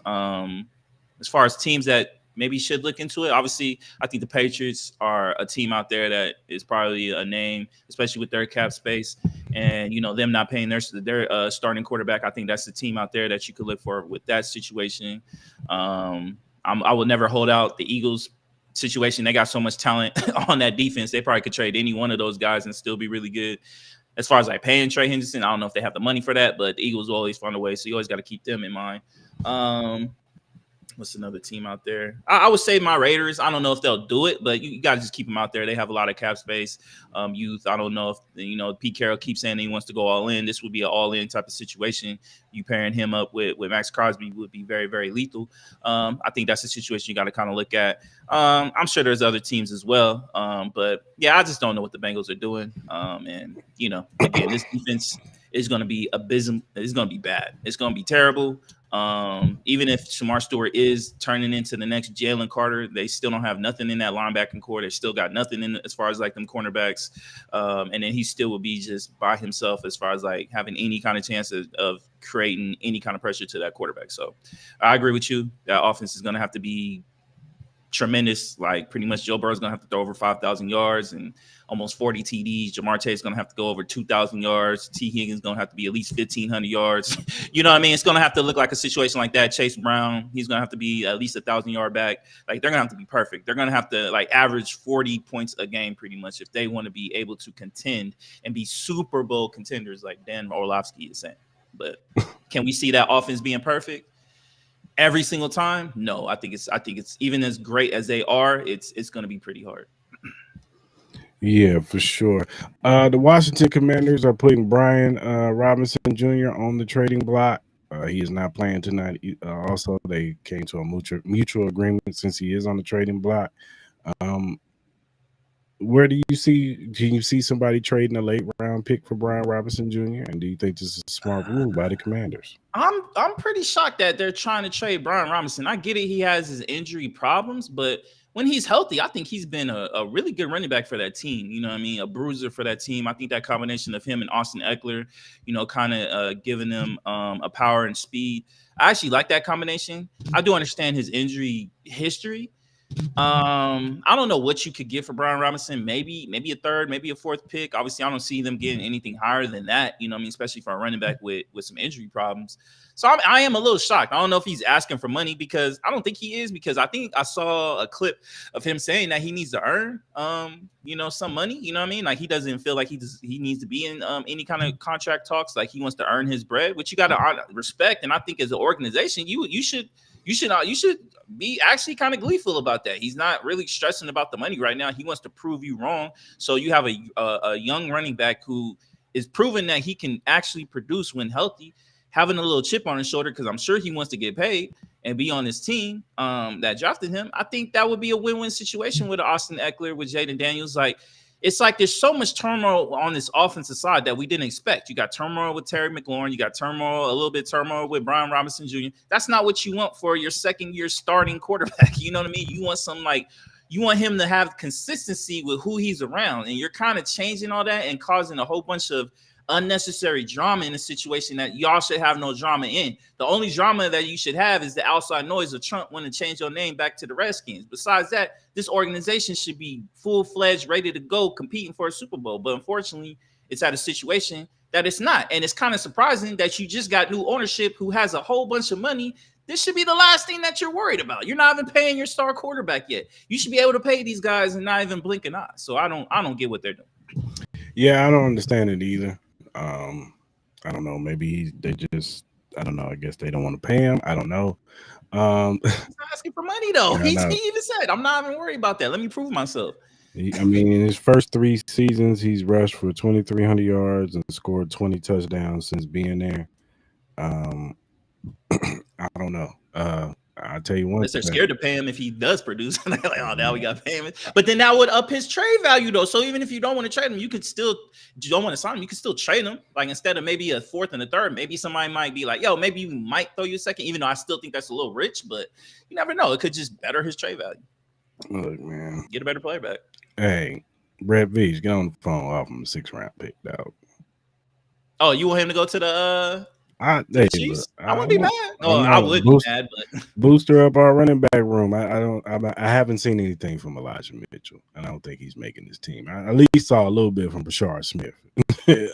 As far as teams that maybe should look into it, obviously, I think the Patriots are a team out there that is probably a name, especially with their cap space and them not paying their starting quarterback. I think that's the team out there that you could look for with that situation. I would never hold out the Eagles situation. They got so much talent on that defense. They probably could trade any one of those guys and still be really good. As far as like paying Trey Henderson, I don't know if they have the money for that, but the Eagles will always find a way. So you always got to keep them in mind. What's another team out there? I would say my Raiders. I don't know if they'll do it, but you got to just keep them out there. They have a lot of cap space, youth. I don't know if Pete Carroll keeps saying he wants to go all in. This would be an all in type of situation. You pairing him up with Max Crosby would be very, very lethal. I think that's a situation you got to kind of look at. I'm sure there's other teams as well, but yeah, I just don't know what the Bengals are doing. And again, this defense is going to be abysmal. It's going to be bad. It's going to be terrible. Even if Shamar Stewart is turning into the next Jalen Carter, they still don't have nothing in that linebacking core. They still got nothing in as far as like them cornerbacks. And then he still will be just by himself as far as like having any kind of chance of creating any kind of pressure to that quarterback. So I agree with you. That offense is going to have to be tremendous. Like pretty much Joe Burrow's going to have to throw over 5,000 yards and almost 40 TDs. Jamar Chase's going to have to go over 2,000 yards. T. Higgins going to have to be at least 1,500 yards. You know what I mean? It's going to have to look like a situation like that. Chase Brown, he's going to have to be at least 1,000-yard back. Like they're going to have to be perfect. They're going to have to like average 40 points a game pretty much if they want to be able to contend and be Super Bowl contenders like Dan Orlovsky is saying. But can we see that offense being perfect every single time? No, I think it's even as great as they are, it's going to be pretty hard. Yeah, for sure. The Washington Commanders are putting Brian Robinson Jr. on the trading block. He is not playing tonight. Also, they came to a mutual agreement since he is on the trading block. Where do you see? Can you see somebody trading a late round pick for Brian Robinson Jr.? And do you think this is a smart move by the Commanders? I'm pretty shocked that they're trying to trade Brian Robinson. I get it; he has his injury problems, but when he's healthy, I think he's been a really good running back for that team. You know what I mean? A bruiser for that team. I think that combination of him and Austin Eckler, you know, kind of giving them a power and speed. I actually like that combination. I do understand his injury history. I don't know what you could get for Brian Robinson. Maybe a third, maybe a fourth pick. Obviously, I don't see them getting anything higher than that. You know what I mean? Especially for a running back with some injury problems. So I am a little shocked. I don't know if he's asking for money because I don't think he is, because I think I saw a clip of him saying that he needs to earn, you know, some money. You know what I mean? Like he doesn't feel like he needs to be in any kind of contract talks. Like he wants to earn his bread, which you got to respect. And I think as an organization, you should be actually kind of gleeful about that. He's not really stressing about the money right now. He wants to prove you wrong. So you have a young running back who is proving that he can actually produce when healthy, having a little chip on his shoulder because I'm sure he wants to get paid and be on his team that drafted him. I think that would be a win-win situation with Austin Eckler, with Jaden Daniels. Like, it's like there's so much turmoil on this offensive side that we didn't expect. You got turmoil with Terry McLaurin. You got turmoil, a little bit turmoil with Brian Robinson Jr. That's not what you want for your second-year starting quarterback. You know what I mean? You want him to have consistency with who he's around, and you're kind of changing all that and causing a whole bunch of unnecessary drama in a situation that y'all should have no drama in. The only drama that you should have is the outside noise of Trump wanting to change your name back to the Redskins. Besides that, this organization should be full-fledged, ready to go, competing for a Super Bowl. But unfortunately, it's at a situation that it's not. And it's kind of surprising that you just got new ownership who has a whole bunch of money. This should be the last thing that you're worried about. You're not even paying your star quarterback yet. You should be able to pay these guys and not even blink an eye. So I don't get what they're doing. Yeah, I don't understand it either. I don't know. Maybe they just, I don't know. I guess they don't want to pay him. I don't know. He's not asking for money though. Yeah, He even said, "I'm not even worried about that. Let me prove myself." I mean, in his first 3 seasons, he's rushed for 2,300 yards and scored 20 touchdowns since being there. I don't know. I'll tell you one Unless they're thing. scared to pay him if he does produce. They're like, oh, now we got to pay him. But then that would up his trade value, though. So even if you don't want to trade him, you don't want to sign him, you can still trade him. Like instead of maybe a fourth and a third, maybe somebody might be like, yo, maybe you might throw you a second, even though I still think that's a little rich, but you never know. It could just better his trade value. Look, man. Get a better player back. Hey, Brett Veach, get on the phone, off him a 6th-round pick, dog. Oh, you want him to go to the I wouldn't be mad. No, I would be mad, but booster up our running back room. I haven't seen anything from Elijah Mitchell, and I don't think he's making this team. I at least saw a little bit from Bashard Smith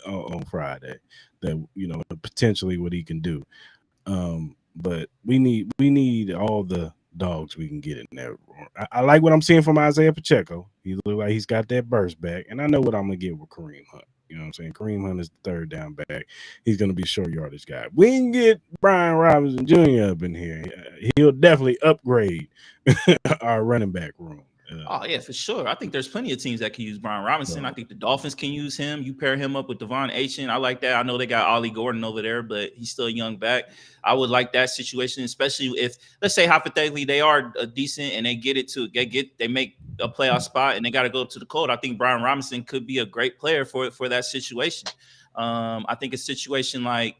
on Friday, that potentially what he can do. But we need all the dogs we can get in there. I like what I'm seeing from Isaiah Pacheco. He look like he's got that burst back, and I know what I'm gonna get with Kareem Hunt. You know what I'm saying? Kareem Hunt is the 3rd down back. He's going to be short yardage guy. We can get Brian Robinson Jr. up in here. He'll definitely upgrade our running back room. Oh, yeah, for sure. I think there's plenty of teams that can use Brian Robinson. I think the Dolphins can use him. You pair him up with Devon Achane. I like that. I know they got Ollie Gordon over there, but he's still a young back. I would like that situation, especially if, let's say, hypothetically, they are decent and they get it to they make a playoff spot and they got to go to the cold. I think Brian Robinson could be a great player for that situation. I think a situation like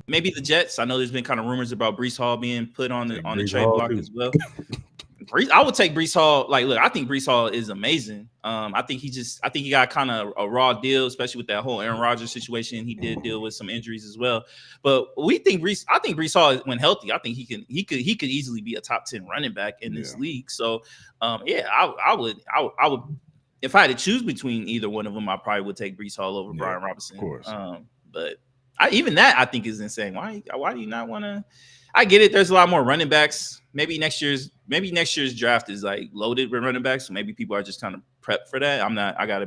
maybe the Jets. I know there's been kind of rumors about Breece Hall being put on the Breece trade Hall block too. as well. I would take Breece Hall. Like, look, I think Breece Hall is amazing. I think he got kind of a raw deal, especially with that whole Aaron Rodgers situation. He did deal with some injuries as well. But I think Breece Hall, when healthy, I think he could easily be a top 10 running back in this league. So, I would. If I had to choose between either one of them, I probably would take Breece Hall over Brian Robinson. Of course. But even that I think is insane. Why do you not want to? I get it. There's a lot more running backs. Maybe next year's draft is like loaded with running backs. So maybe people are just kind of prepped for that. I'm not. I gotta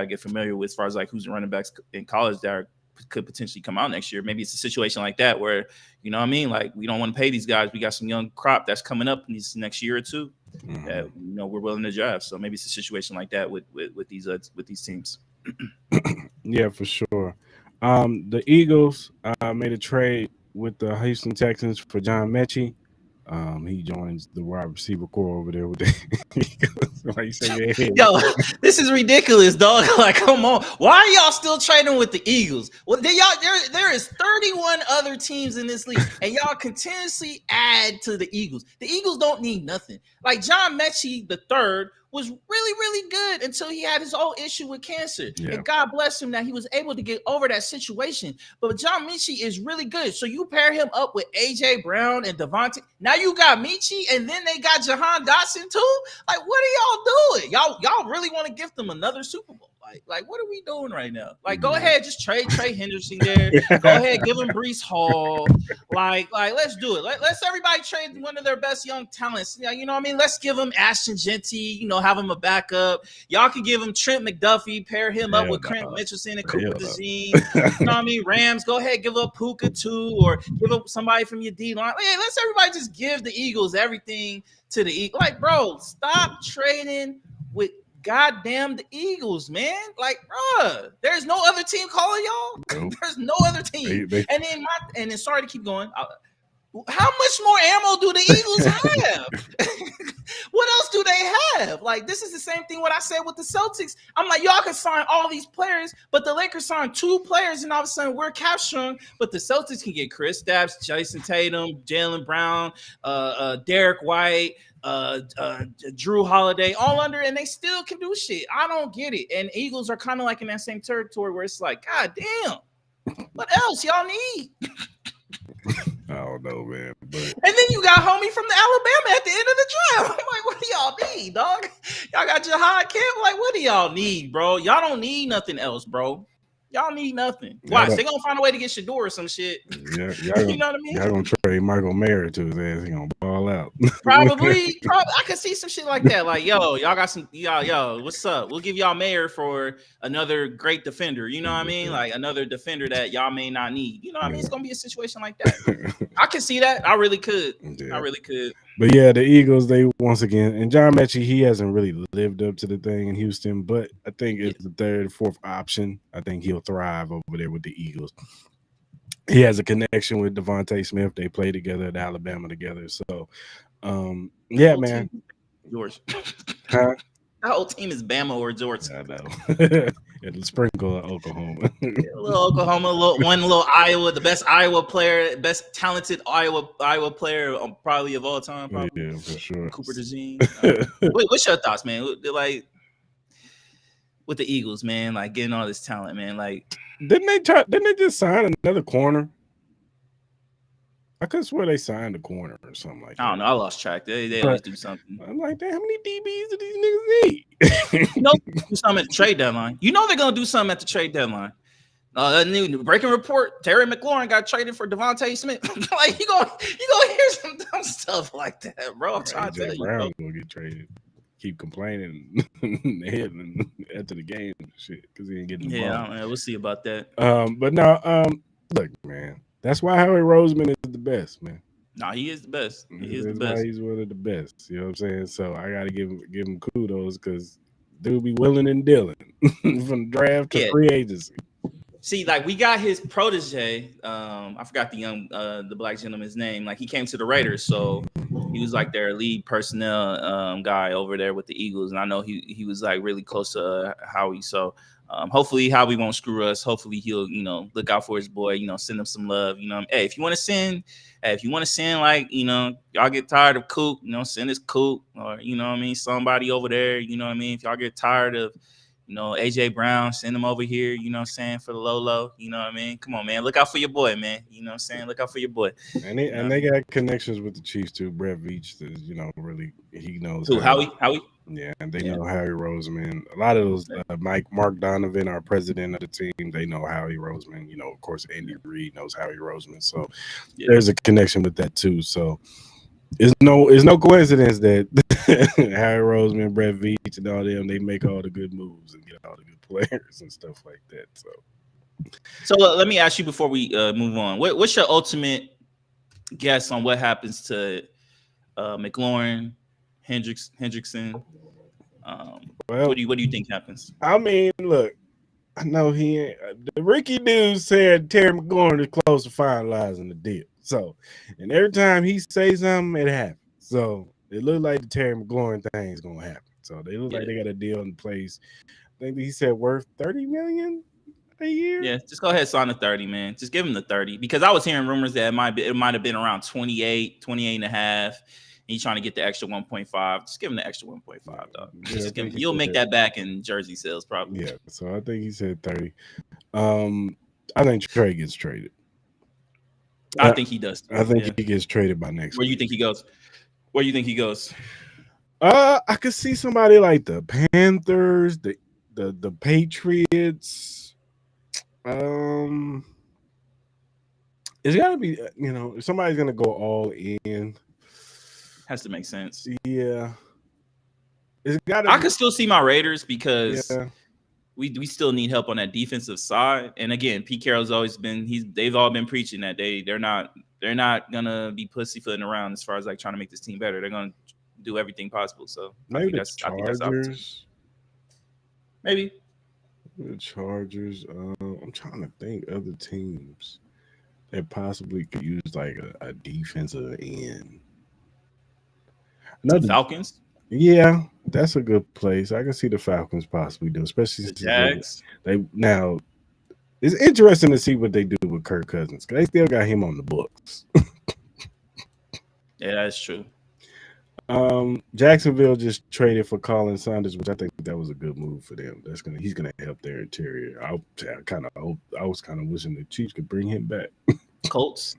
get familiar with as far as like who's the running backs in college that could potentially come out next year. Maybe it's a situation like that where, you know what I mean? Like, we don't want to pay these guys. We got some young crop that's coming up in this next year or two that, you know, we're willing to draft. So maybe it's a situation like that with these teams. Yeah, for sure. The Eagles made a trade with the Houston Texans for John Mechie. He joins the wide receiver core over there with the Why you say your head? Yo, this is ridiculous, dog. Like, come on. Why are y'all still trading with the Eagles? Well, there is 31 other teams in this league, and y'all continuously add to the Eagles. The Eagles don't need nothing. Like, John Mechie the third was really, really good until he had his own issue with cancer. Yeah. And God bless him that he was able to get over that situation. But John Mechie is really good. So you pair him up with A.J. Brown and Devontae. Now you got Mechie, and then they got Jahan Dotson too. Like, what are y'all doing? Y'all really want to give them another Super Bowl? Like, what are we doing right now? Like, go ahead, just trade Trey Henderson there. Go ahead, give him Breece Hall. Like, let's do it. Let's everybody trade one of their best young talents. You know what I mean? Let's give him Ashton Genty. You know, have him a backup. Y'all can give him Trent McDuffie. Pair him up with Trent Mitchelson and Cooper DeJean. You know what I mean? Rams, go ahead, give up Puka too, or give up somebody from your D line. Hey, let's everybody just give the Eagles everything to the Eagles. Like, bro, stop trading with goddamn the Eagles, man. Like, bruh, there's no other team calling y'all. Nope. There's no other team. And then sorry to keep going. How much more ammo do the Eagles have? What else do they have? Like, this is the same thing what I said with the Celtics. I'm like, y'all can sign all these players, but the Lakers signed 2 players, and all of a sudden we're cap strung. But the Celtics can get Chris Stapps, Jason Tatum, Jaylen Brown, Derek White, Drew Holiday, all under, and they still can do shit. I don't get it. And Eagles are kind of like in that same territory where it's like, God damn, what else y'all need? I don't know, man. But... And then you got homie from the Alabama at the end of the draft. I'm like, what do y'all need, dog? Y'all got Jahad Camp. Like, what do y'all need, bro? Y'all don't need nothing else, bro. Y'all need nothing. Watch, they're gonna find a way to get Shador or some shit. Yeah, you know what I mean? Y'all gonna trade Michael Mayer to his ass. He gonna ball out. Probably. I could see some shit like that. Like, y'all got some. Yo, what's up? We'll give y'all Mayer for another great defender. You know what I mean? Like another defender that y'all may not need. You know what I mean? It's gonna be a situation like that. I can see that. I really could. Yeah. I really could. But yeah, the Eagles, they once again, and John Mechie, he hasn't really lived up to the thing in Houston, but I think it's the third, fourth option. I think he'll thrive over there with the Eagles. He has a connection with Devontae Smith. They play together at Alabama together. So, yeah, man. George. Huh? Our whole team is Bama or Georgia. I know. It'll sprinkle Oklahoma. A little Oklahoma, one little Iowa, the best Iowa player, best talented Iowa player probably of all time. Probably. Yeah, for sure. Cooper DeJean. What's your thoughts, man? Like with the Eagles, man, like getting all this talent, man. Like, didn't they just sign another corner? I could swear they signed a corner or something like that. I don't know. I lost track. They always do something. I'm like, damn, how many DBs do these niggas need? You know, do something at the trade deadline. You know they're gonna do something at the trade deadline. That new breaking report: Terry McLaurin got traded for Devontae Smith. Like you gonna hear some dumb stuff like that, bro. I'm trying to tell you. Brown's gonna get traded. Keep complaining and after the game and shit because he ain't getting the ball. Yeah, we'll see about that. But no, look, man. That's why Howie Roseman is the best, man. No, he is the best. He is the best. best. He's one of the best. You know what I'm saying? So I got to give him kudos because dude be willing and dealing from draft to free agency. See, like we got his protege. I forgot the black gentleman's name. Like he came to the Raiders, so he was like their lead personnel guy over there with the Eagles, and I know he was like really close to Howie. So Hopefully Howie won't screw us. Hopefully he'll, look out for his boy, send him some love. Hey, if you want to send, like, y'all get tired of Coop, send us Coop, or, somebody over there, if y'all get tired of, AJ Brown, send him over here, for the low, come on, man, look out for your boy, man, look out for your boy. And they got connections with the Chiefs too. Brett Veach is, really, he knows Who, Howie? Yeah, and they know Howie Roseman. A lot of those, Mark Donovan, our president of the team, they know Howie Roseman. Of course, Andy Reid knows Howie Roseman. So there's a connection with that too. So it's no coincidence that Howie Roseman, Brett Veach, and all them, they make all the good moves and get all the good players and stuff like that. So let me ask you before we move on. What's your ultimate guess on what happens to McLaurin, Hendrickson? Well, what do you think happens? I mean, look, I know the Ricky dude said Terry McLaurin is close to finalizing the deal. So, and every time he says something, it happens. So it looked like the Terry McLaurin thing is gonna happen. So they look like they got a deal in place. I think he said worth $30 million a year. Yeah, just go ahead, sign the 30, man. Just give him the 30, because I was hearing rumors that it might have been around 28 and a half. He's trying to get the extra 1.5. Just give him the extra 1.5, dog. Yeah, you'll make that back in jersey sales, probably. Yeah, so I think he said 30. I think Trey gets traded. I think he does. I think he gets traded by next. Where do you think he goes? Where do you think he goes? I could see somebody like the Panthers, the Patriots. It's gotta be, if somebody's gonna go all in. Has to make sense. Yeah. I could still see my Raiders, because we still need help on that defensive side. And again, Pete Carroll's always been they've all been preaching that they're not gonna be pussyfooting around as far as like trying to make this team better. They're gonna do everything possible. So maybe the Chargers. Maybe the Chargers. I'm trying to think other teams that possibly could use like a defensive end. The Falcons. Yeah, that's a good place. I can see the Falcons possibly do, especially the Jags. Now it's interesting to see what they do with Kirk Cousins, because they still got him on the books. Yeah, that's true. Jacksonville just traded for Colin Sanders, which I think that was a good move for them. He's gonna help their interior. I was kind of wishing the Chiefs could bring him back. Colts.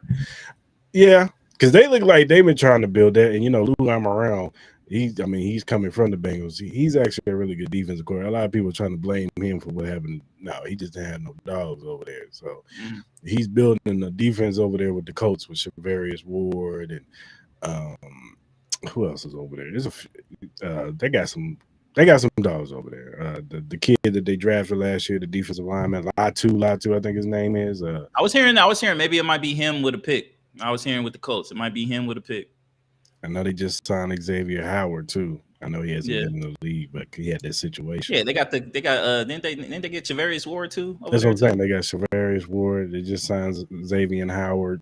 Yeah, because they look like they've been trying to build that, and Lou Lamoriello, he's coming from the Bengals. He's actually a really good defensive coordinator. A lot of people are trying to blame him for what happened. No, he just didn't have no dogs over there. So he's building the defense over there with the Colts with Charvarius Ward and who else is over there? They got some dogs over there. The kid that they drafted last year, the defensive lineman, Latu, I think his name is. I was hearing maybe it might be him with a pick. I was hearing with the Colts, it might be him with a pick. I know they just signed Xavier Howard too. I know he hasn't been in the league, but he had that situation. Yeah, they got didn't they get Charvarius Ward too? That's what I'm saying. They got Charvarius Ward. They just signed Xavier Howard.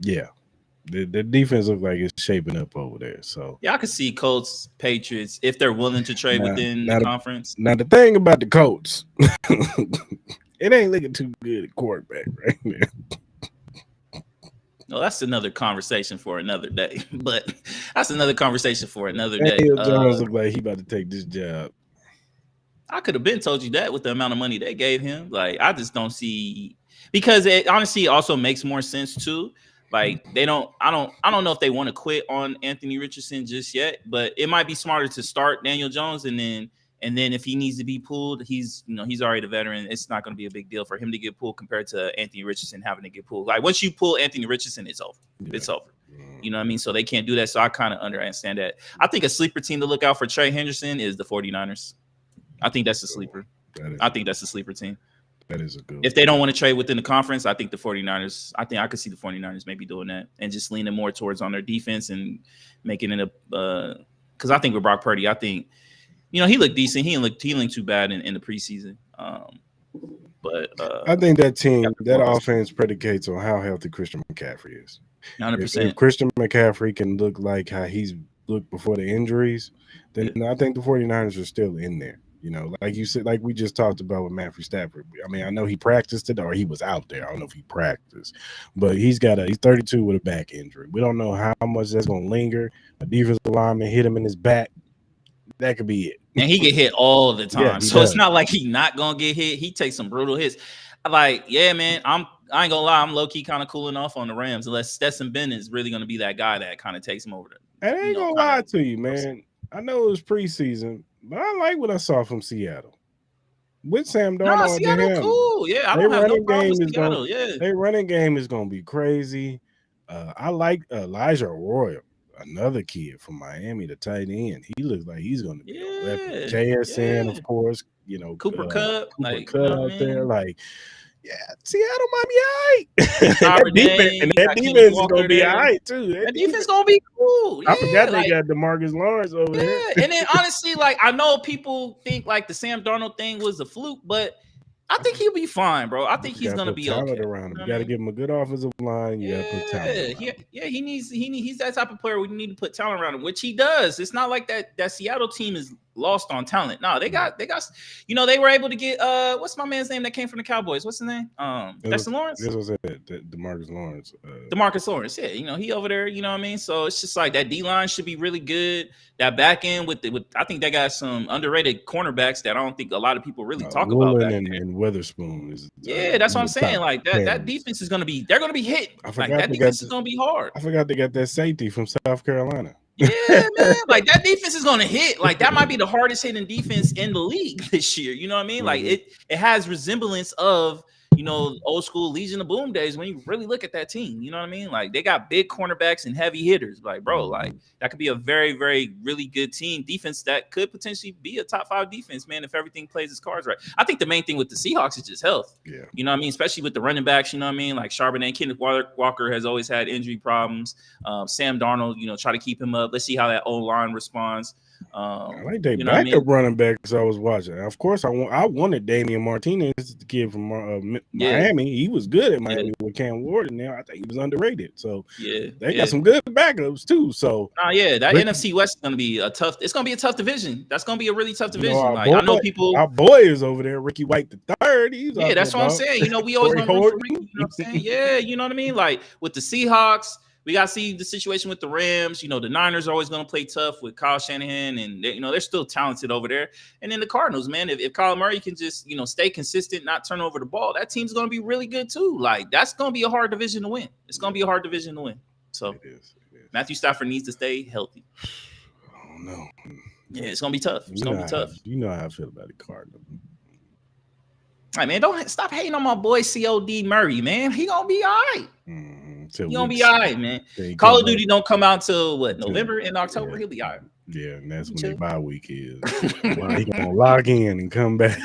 Yeah. The defense looks like it's shaping up over there. So yeah, I could see Colts, Patriots, if they're willing to trade within the conference. Now the thing about the Colts, it ain't looking too good at quarterback right now. No, that's another conversation for another day. But that's another conversation for another day. Daniel Jones look like he about to take this job. I could have been told you that with the amount of money they gave him. Like, I just don't see, because it honestly also makes more sense too. Like, I don't know if they want to quit on Anthony Richardson just yet, but it might be smarter to start Daniel Jones, and then if he needs to be pulled, he's already the veteran. It's not going to be a big deal for him to get pulled compared to Anthony Richardson having to get pulled. Like, once you pull Anthony Richardson, it's over. Yeah. It's over. You know what I mean? So they can't do that. So I kind of understand that. I think a sleeper team to look out for Trey Henderson is the 49ers. I think that's a sleeper. I think that's a sleeper team. That is a good. If they don't want to trade within the conference, I think the 49ers, I could see the 49ers maybe doing that and just leaning more towards on their defense and making it because I think with Brock Purdy, I think, he looked decent. He didn't look too bad in the preseason. But I think that team, that offense predicates on how healthy Christian McCaffrey is. 100%. If Christian McCaffrey can look like how he's looked before the injuries, then I think the 49ers are still in there. You know, like you said, like we just talked about with Matthew Stafford. I mean, I know he practiced it or he was out there. I don't know if he practiced, but he's 32 with a back injury. We don't know how much that's going to linger. A defensive lineman hit him in his back. That could be it. And he get hit all the time. Yeah, So it's not like he not gonna get hit. He takes some brutal hits. Like, yeah, man, I ain't gonna lie, I'm low-key kind of cooling off on the Rams, unless Stetson Bennett is really gonna be that guy that kind of takes him over there. I ain't gonna lie to you, man. I know it was preseason, but I like what I saw from Seattle. With Sam Darnold. No, Seattle cool. Yeah, I don't have no problem with Seattle. Their running game is gonna be crazy. I like Elijah Royal, another kid from Miami, the tight end. He looks like he's going to be a weapon. JSN, of course, you know, Cooper Kupp, like, out there. Like, yeah, Seattle might be all right. that defense is going to be all right, too. That defense is going to be cool. Yeah, I forgot they got DeMarcus Lawrence over there. And then, honestly, like, I know people think, like, the Sam Darnold thing was a fluke, but I think he'll be fine, bro. I think he's gonna be okay. Around him. You got to give him a good offensive line. You got to put talent. He's that type of player. We need to put talent around him, which he does. It's not like that Seattle team is lost on talent. No, they got. You know, they were able to get what's my man's name that came from the Cowboys? What's his name? Dexter Lawrence. This was it. DeMarcus Lawrence. DeMarcus Lawrence. Yeah, you know he over there. You know what I mean? So it's just like that D line should be really good. That back end with I think they got some underrated cornerbacks that I don't think a lot of people really talk about. And Witherspoon is. That's what I'm saying. Like that defense is gonna be. They're gonna be hit. Like that defense is gonna be hard. I forgot they got that safety from South Carolina. Yeah, man. Like that defense is gonna hit. Like that might be the hardest hitting defense in the league this year. You know what I mean? Like it has resemblance of, you know, old school Legion of Boom days when you really look at that team. You know what I mean? Like they got big cornerbacks and heavy hitters. Like, bro, like that could be a very, very, really good team defense that could potentially be a top 5 defense, man, if everything plays its cards right. I think the main thing with the Seahawks is just health. Yeah. You know what I mean? Especially with the running backs, you know what I mean? Like Charbonnet, Kenneth Walker has always had injury problems. Sam Darnold, you know, try to keep him up. Let's see how that O-line responds. I like they backup running backs I was watching. Of course, I wanted Damian Martinez, the kid from Miami. He was good at Miami with Cam Ward, and now I think he was underrated. So they got some good backups too. So that NFC West is gonna be a tough. It's gonna be a tough division. That's gonna be a really tough division. I know people. Our boy is over there, Ricky White the third. That's what I'm saying. You know, we always gonna root for Ricky. You know what I'm saying? Yeah, you know what I mean. Like with the Seahawks. We got to see the situation with the Rams. You know, the Niners are always going to play tough with Kyle Shanahan, and they're still talented over there. And then the Cardinals, man, if Kyler Murray can just, you know, stay consistent, not turn over the ball, that team's going to be really good too. Like, that's going to be a hard division to win. It's going to be a hard division to win. So it is. Matthew Stafford needs to stay healthy. I don't know. Yeah, it's going to be tough. It's going to be tough. You know how I feel about the Cardinals. All right, man, don't stop hating on my boy COD Murray, man. He going to be all right. He gonna be all right, man. Call of Duty don't come out till November and October. Yeah. He'll be all right. Yeah, and that's when their bye week is. He gonna log in and come back.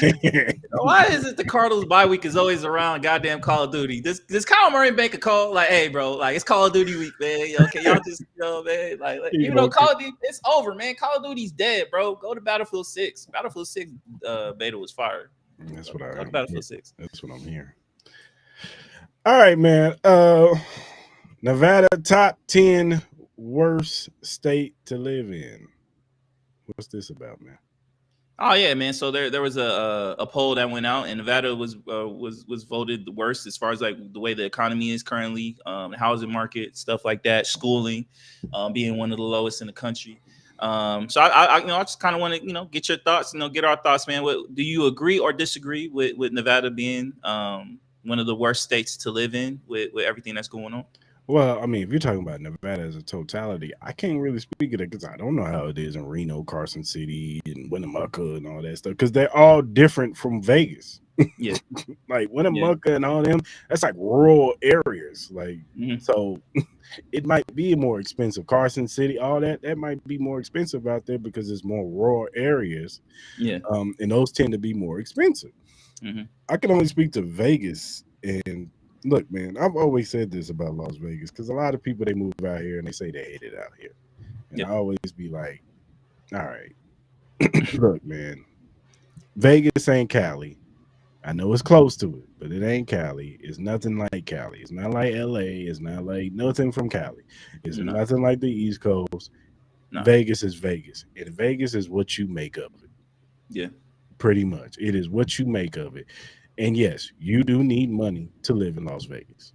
Why is it the Cardinals bye week is always around goddamn Call of Duty? Does Kyle Murray make a call like, hey, bro, like it's Call of Duty week, man? Okay, y'all just man, like you know, Call of Duty, it's over, man. Call of Duty's dead, bro. Go to Battlefield 6. Battlefield 6 beta was fired. That's what I heard. Battlefield 6. That's what I'm hearing. All right, man. Nevada top 10 worst state to live in. What's this about, man? Oh yeah, man. So there was a poll that went out, and Nevada was voted the worst as far as like the way the economy is currently, the housing market, stuff like that, schooling, being one of the lowest in the country. So I just kind of want to get your thoughts, get our thoughts, man. Do you agree or disagree with Nevada being one of the worst states to live in with everything that's going on? Well, I mean, if you're talking about Nevada as a totality, I can't really speak of it because I don't know how it is in Reno, Carson City, and Winnemucca and all that stuff because they're all different from Vegas. Yeah, like Winnemucca and all them, that's like rural areas. Like, so it might be more expensive. Carson City, all that might be more expensive out there because it's more rural areas. Yeah, and those tend to be more expensive. I can only speak to Vegas and. Look, man, I've always said this about Las Vegas because a lot of people, they move out here and they say they hate it out here. And I always be like, all right, look, man, Vegas ain't Cali. I know it's close to it, but it ain't Cali. It's nothing like Cali. It's not like LA. It's not like nothing from Cali. It's nothing like the East Coast. No. Vegas is Vegas. And Vegas is what you make of it. Yeah. Pretty much, it is what you make of it. And yes, you do need money to live in Las Vegas.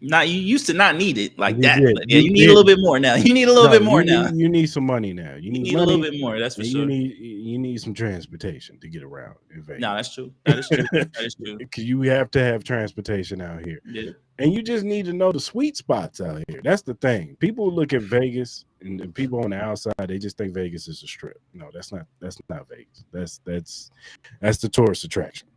Not you used to not need it like You that, did. but yeah, You you need a did. little bit more now. You need a little No, bit more now. you need some money now. You You need need a little money, bit more. That's for and sure. you need some transportation to get around in No, Vegas. that's true. That is true. That is true. Because you have to have transportation out here, Yeah. and you just need to know the sweet spots out here. That's the thing. People look at Vegas, and people on the outside, they just think Vegas is a strip. No, that's not. That's not Vegas. That's the tourist attraction.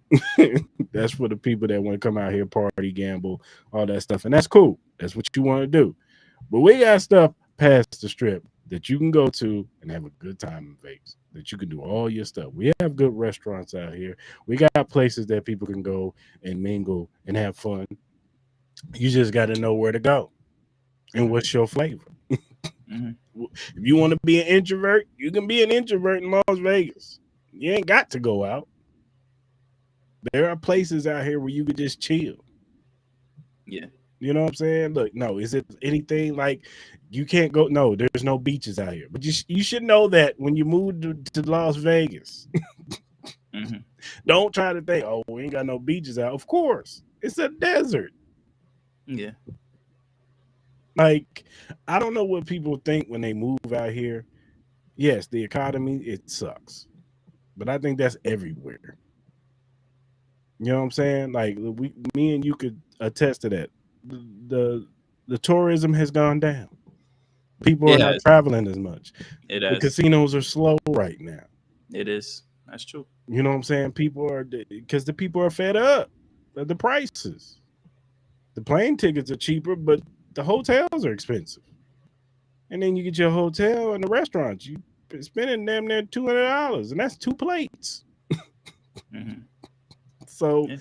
That's for the people that want to come out here, party, gamble, all that stuff, and that's cool. That's what you want to do. But we got stuff past the strip that you can go to and have a good time in Vegas. That you can do all your stuff. We have good restaurants out here. We got places that people can go and mingle and have fun. You just got to know where to go and what's your flavor. Mm-hmm. If you want to be an introvert, you can be an introvert in Las Vegas. You ain't got to go out. There are places out here where you could just chill. Yeah. You know what I'm saying? Look, no, is it anything like you can't go? No, there's no beaches out here. But you should know that when you move to Las Vegas, Mm-hmm. don't try to think, oh, we ain't got no beaches out. Of course, it's a desert. Yeah. Like, I don't know what people think when they move out here. Yes, the economy, it sucks. But I think that's everywhere. You know what I'm saying? Like me and you could attest to that. The the tourism has gone down. People are It not has. traveling as much. It The has. casinos are slow right now. It is. That's true. You know what I'm saying? People are because the people are fed up of the prices. The plane tickets are cheaper, but the hotels are expensive. And then you get your hotel and the restaurants. You spending damn near $200, and that's two plates. Mm-hmm. So Yeah.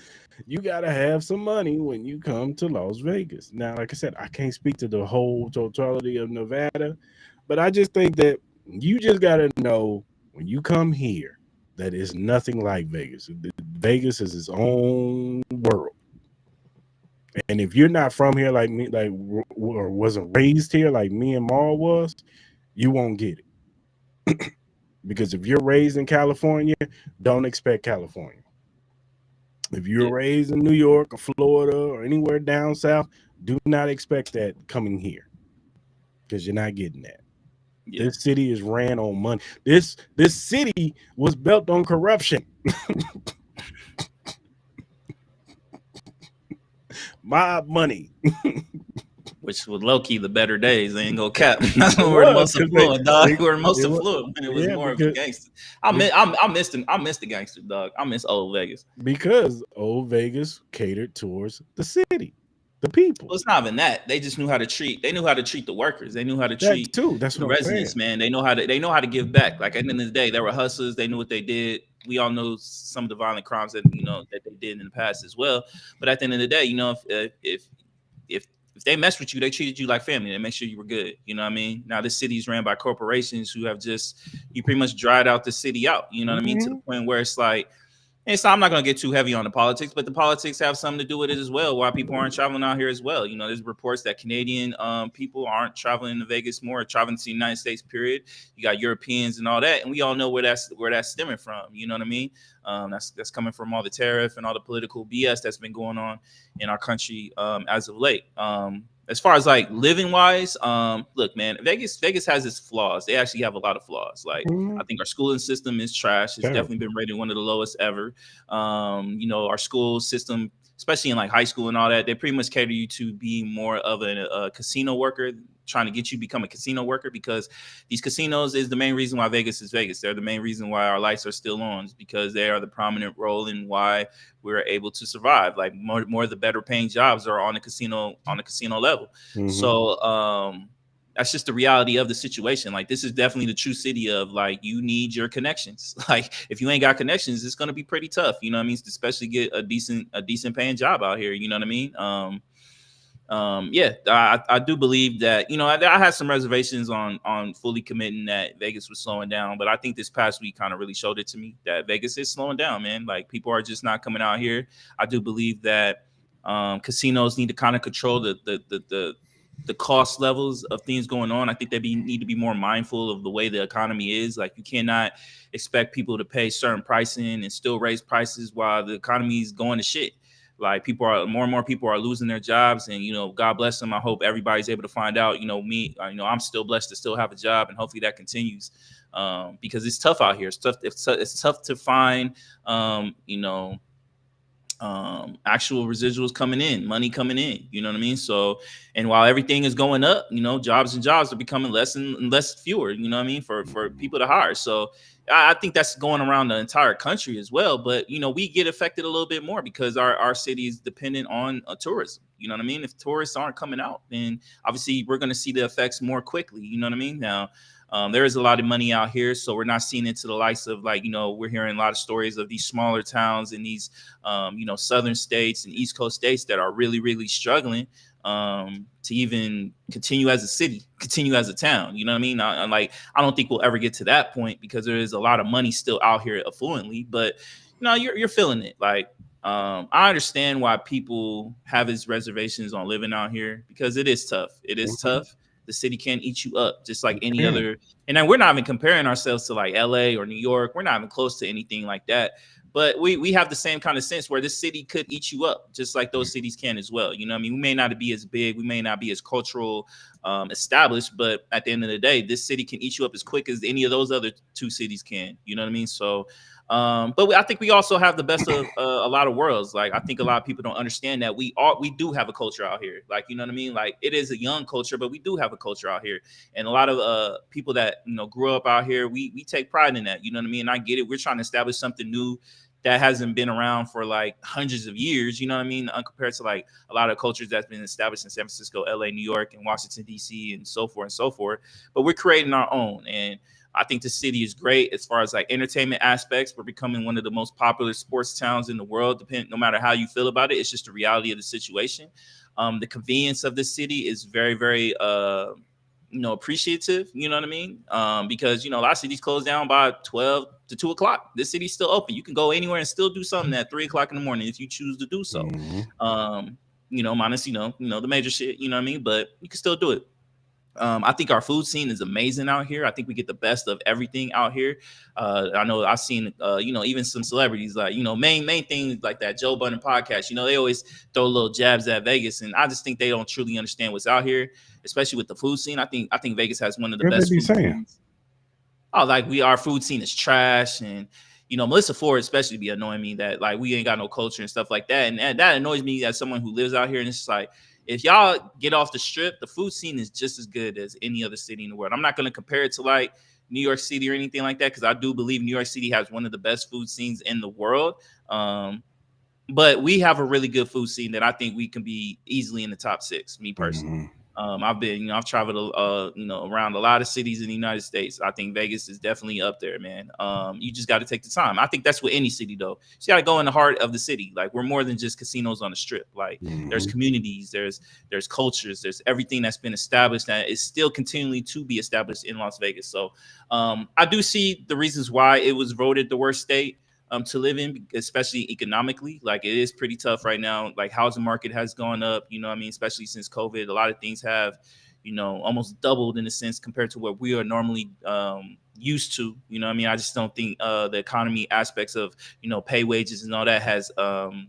you gotta have some money when you come to Las Vegas. Now, like I said, I can't speak to the whole totality of Nevada, but I just think that you just gotta know when you come here that it's nothing like Vegas. Vegas is its own world. And if you're not from here like me, like or wasn't raised here like me and Maul was, you won't get it. Because if you're raised in California, don't expect California. If you're Yeah. raised in New York or Florida or anywhere down south, do not expect that coming here because you're not getting that. Yeah. This city is ran on money. This city was built on corruption. Mob money. Which was low key the better days. They ain't go cap. That's when It we were the was most because affluent, dog. We were the most it was, affluent when it was yeah, more of a because gangster. I missed him. I missed the gangster, dog. I miss old Vegas. because old Vegas catered towards the city, the people. Well, it's not even that. They just knew how to treat. They knew how to treat the workers. They knew how to That treat too. That's the what I'm saying. residents. Man, they know how to. They know how to give back. Like at the end of the day, they were hustlers. They knew what they did. We all know some of the violent crimes that that they did in the past as well. But at the end of the day, if if they mess with you, they treated you like family. They make sure you were good. You know what I mean? Now this city is ran by corporations who have just you pretty much dried out the city out. You know what I mean? To the Mhm. point where it's like. And so I'm not going to get too heavy on the politics, but the politics have something to do with it as well. Why people aren't traveling out here as well. There's reports that Canadian people aren't traveling to Vegas more, or traveling to the United States. Period. You got Europeans and all that, and we all know where that's stemming from. You know what I mean? That's coming from all the tariff and all the political BS that's been going on in our country as of late. As far as like living wise, look, man, Vegas has its flaws. They actually have a lot of flaws. Like Mhm. I think our schooling system is trash. It's Terrible. definitely been rated one of the lowest ever. Our school system, especially in like high school and all that, they pretty much cater you to be more of a casino worker, trying to get you to become a casino worker because these casinos is the main reason why Vegas is Vegas. They're the main reason why our lights are still on, is because they are the prominent role in why we're able to survive. Like more of the better paying jobs are on the casino level. Mhm. So that's just the reality of the situation. Like this is definitely the true city of like you need your connections. Like if you ain't got connections, it's gonna be pretty tough. You know what I mean? Especially get a decent paying job out here. You know what I mean? Yeah, I do believe that I had some reservations on fully committing that Vegas was slowing down, but I think this past week kind of really showed it to me that Vegas is slowing down, man. Like people are just not coming out here. I do believe that casinos need to kind of control the cost levels of things going on. I think they need to be more mindful of the way the economy is. Like, you cannot expect people to pay certain pricing and still raise prices while the economy is going to shit. Like, more and more people are losing their jobs, and God bless them. I hope everybody's able to find out. I'm still blessed to still have a job, and hopefully that continues, because it's tough out here. It's tough. It's tough to find, actual residuals coming in, money coming in, you know what I mean? So, and while everything is going up, jobs are becoming less and less fewer, you know what I mean, for people to hire. So I think that's going around the entire country as well. But we get affected a little bit more because our city is dependent on tourism. You know what I mean? If tourists aren't coming out, then obviously we're going to see the effects more quickly. You know what I mean? Now, there is a lot of money out here, so we're not seeing it to the likes of, like, we're hearing a lot of stories of these smaller towns in these, southern states and East Coast states that are really, really struggling to even continue as a city, continue as a town. You know what I mean? I don't think we'll ever get to that point because there is a lot of money still out here affluently, but you're feeling it. Like, I understand why people have his reservations on living out here because it is tough. It is tough. The city can't eat you up just like any other. And then we're not even comparing ourselves to like LA or New York. We're not even close to anything like that. But we have the same kind of sense where this city could eat you up just like those cities can as well. You know what I mean? We may not be as big. We may not be as cultural established. But at the end of the day, this city can eat you up as quick as any of those other two cities can. You know what I mean? So but I think we also have the best of a lot of worlds. Like, I think a lot of people don't understand that we do have a culture out here. Like, you know what I mean? Like, it is a young culture, but we do have a culture out here. And a lot of people that grew up out here, we take pride in that. You know what I mean? And I get it. We're trying to establish something new that hasn't been around for like hundreds of years. You know what I mean? Compared to like a lot of cultures that's been established in San Francisco, LA, New York, and Washington, D.C., and so forth and so forth. But we're creating our own. And I think the city is great as far as like entertainment aspects. We're becoming one of the most popular sports towns in the world. No matter how you feel about it, it's just the reality of the situation. The convenience of the city is very, very, appreciative. You know what I mean? Because a lot of cities close down by 12 to 2 o'clock. This city's still open. You can go anywhere and still do something at 3 o'clock in the morning if you choose to do so. Minus the major shit. You know what I mean? But you can still do it. I think our food scene is amazing out here. I think we get the best of everything out here. I know I've seen, even some celebrities like, main things like that Joe Budden podcast, they always throw little jabs at Vegas. And I just think they don't truly understand what's out here, especially with the food scene. I think Vegas has one of the best food scenes. Oh, like our food scene is trash. And, Melissa Ford especially be annoying me that like we ain't got no culture and stuff like that. And that annoys me as someone who lives out here. And it's just like, if y'all get off the strip, the food scene is just as good as any other city in the world. I'm not going to compare it to like New York City or anything like that because I do believe New York City has one of the best food scenes in the world. But we have a really good food scene that I think we can be easily in the top 6, me personally. I've traveled, around a lot of cities in the United States. I think Vegas is definitely up there, man. You just got to take the time. I think that's with any city, though. You got to go in the heart of the city. Like, we're more than just casinos on the strip. Like, there's communities, there's cultures, there's everything that's been established that is still continually to be established in Las Vegas. So I do see the reasons why it was voted the worst state to live in, especially economically. Like, it is pretty tough right now. Like, housing market has gone up, especially since COVID. A lot of things have, almost doubled in a sense compared to what we are normally used to. I just don't think the economy aspects of, pay wages and all that has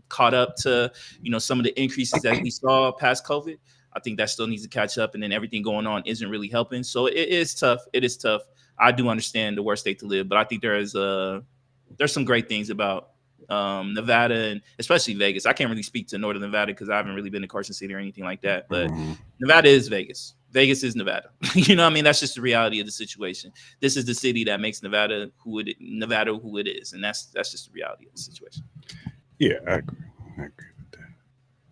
caught up to, some of the increases that we saw past COVID. I think that still needs to catch up, and then everything going on isn't really helping. So it is tough. It is tough. I do understand the worst state to live, but I think there's some great things about Nevada and especially Vegas. I can't really speak to Northern Nevada because I haven't really been to Carson City or anything like that. But Nevada is Vegas. Vegas is Nevada. That's just the reality of the situation. This is the city that makes Nevada who it is, and that's just the reality of the situation. Yeah, I agree with that.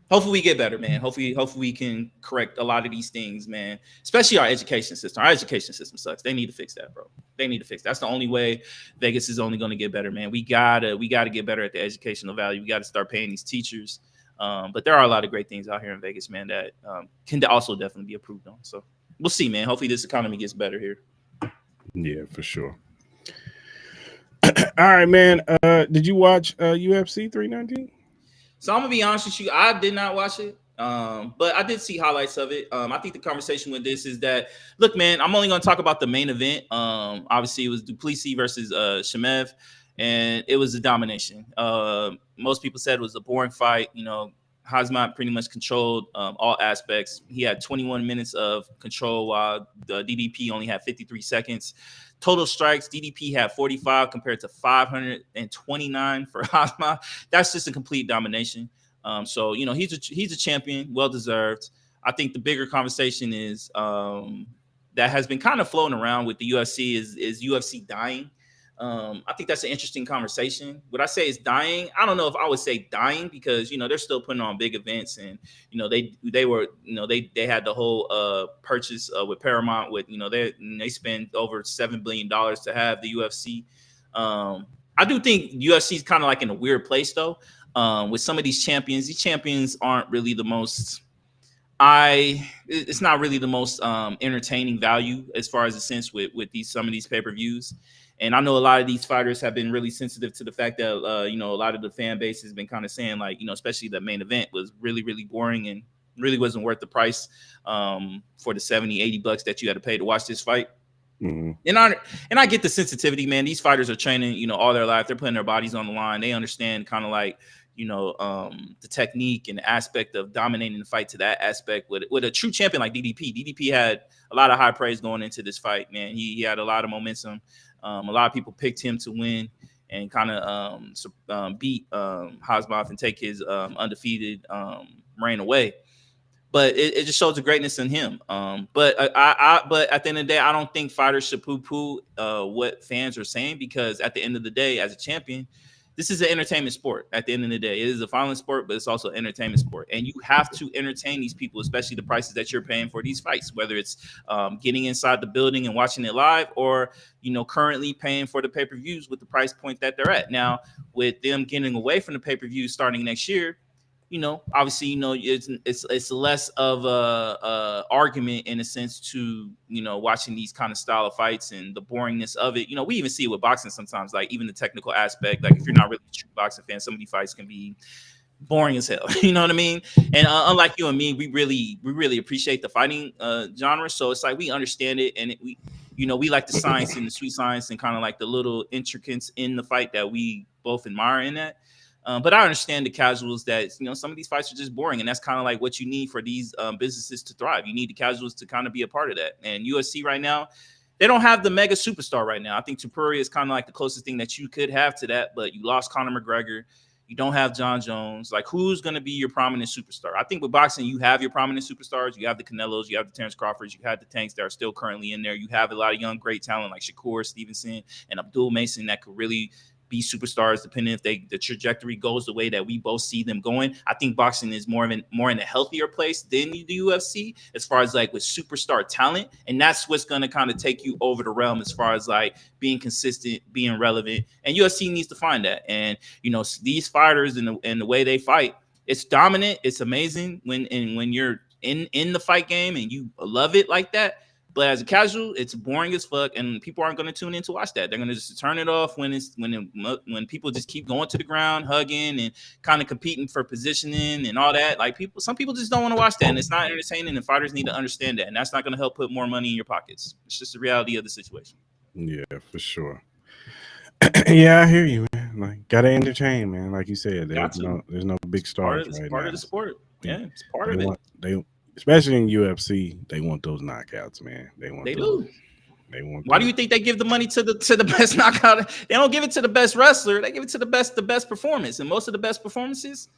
Hopefully we get better, man. Hopefully we can correct a lot of these things, man. Especially our education system. Our education system sucks. They need to fix that, bro. They need to fix that. That's the only way Vegas is only going to get better, man. We gotta get better at the educational value. We got to start paying these teachers. But there are a lot of great things out here in Vegas, man, that can also definitely be improved on. So we'll see, man. Hopefully this economy gets better here. Yeah, for sure. All right, man. Did you watch UFC 319? So I'm gonna be honest with you. I did not watch it. But I did see highlights of it. I think the conversation with this is that, look, man, I'm only going to talk about the main event. Obviously, it was Duplessis versus Shemev, and it was a domination. Most people said it was a boring fight. You know, Hazmat pretty much controlled all aspects. He had 21 minutes of control while the DDP only had 53 seconds. Total strikes, DDP had 45 compared to 529 for Hazmat. That's just a complete domination. So, you know, he's a champion, well deserved. I think the bigger conversation is that has been kind of floating around with the UFC is UFC dying. I think that's an interesting conversation. Would I say it's dying? I don't know if I would say dying because, you know, they're still putting on big events and, you know, they were, you know, they had the whole purchase with Paramount with, you know, they spent over $7 billion to have the UFC. I do think UFC is kind of like in a weird place though. With some of these champions aren't really the most it's not really the most entertaining value as far as the sense with some of these pay-per-views. And I know a lot of these fighters have been really sensitive to the fact that you know, a lot of the fan base has been kind of saying like, you know, especially the main event was really, really boring and really wasn't worth the price for the $70-$80 that you had to pay to watch this fight. Mm-hmm. And I get the sensitivity, man. These fighters are training, you know, all their life. They're putting their bodies on the line. They understand kind of like, you know, the technique and the aspect of dominating the fight to that aspect with a true champion like DDP. DDP had a lot of high praise going into this fight, man. He had a lot of momentum. A lot of people picked him to win and kind of beat Hazmat and take his undefeated reign away. But it just shows the greatness in him. But at the end of the day, I don't think fighters should poo-poo what fans are saying because at the end of the day, as a champion, this is an entertainment sport. At the end of the day, it is a violent sport, but it's also an entertainment sport. And you have to entertain these people, especially the prices that you're paying for these fights, whether it's getting inside the building and watching it live or, you know, currently paying for the pay-per-views with the price point that they're at. Now, with them getting away from the pay-per-views starting next year, you know, obviously, you know, it's less of a argument in a sense to, you know, watching these kind of style of fights and the boringness of it. You know, we even see it with boxing sometimes, like even the technical aspect. Like if you're not really a true boxing fan, some of these fights can be boring as hell. You know what I mean? And unlike you and me, we really appreciate the fighting genre. So it's like we understand it, and we like the science and the sweet science and kind of like the little intricacies in the fight that we both admire in that. But I understand the casuals that, you know, some of these fights are just boring. And that's kind of like what you need for these businesses to thrive. You need the casuals to kind of be a part of that. And UFC right now, they don't have the mega superstar right now. I think Topuria is kind of like the closest thing that you could have to that. But you lost Conor McGregor. You don't have John Jones. Like, who's going to be your prominent superstar? I think with boxing, you have your prominent superstars. You have the Canelos. You have the Terrence Crawfords. You have the Tanks that are still currently in there. You have a lot of young, great talent like Shakur Stevenson and Abdul Mason that could really be superstars depending if the trajectory goes the way that we both see them going. I think boxing is more in a healthier place than the UFC as far as like with superstar talent. And that's what's going to kind of take you over the realm as far as like being consistent, being relevant. And UFC needs to find that. And, you know, these fighters and the way they fight, it's dominant. It's amazing when you're in the fight game and you love it like that. But as a casual, it's boring as fuck, and people aren't going to tune in to watch that. They're going to just turn it off when people just keep going to the ground, hugging, and kind of competing for positioning and all that. Like some people just don't want to watch that, and it's not entertaining. And fighters need to understand that, and that's not going to help put more money in your pockets. It's just the reality of the situation. Yeah, for sure. Yeah, I hear you, man. Like, gotta entertain, man. Like you said, there's no big stars right now. Part of the sport. Yeah, it's part of it. Especially in UFC, they want those knockouts, man. They do. Why do you think they give the money to the best knockout? They don't give it to the best wrestler. They give it to the best performance. And most of the best performances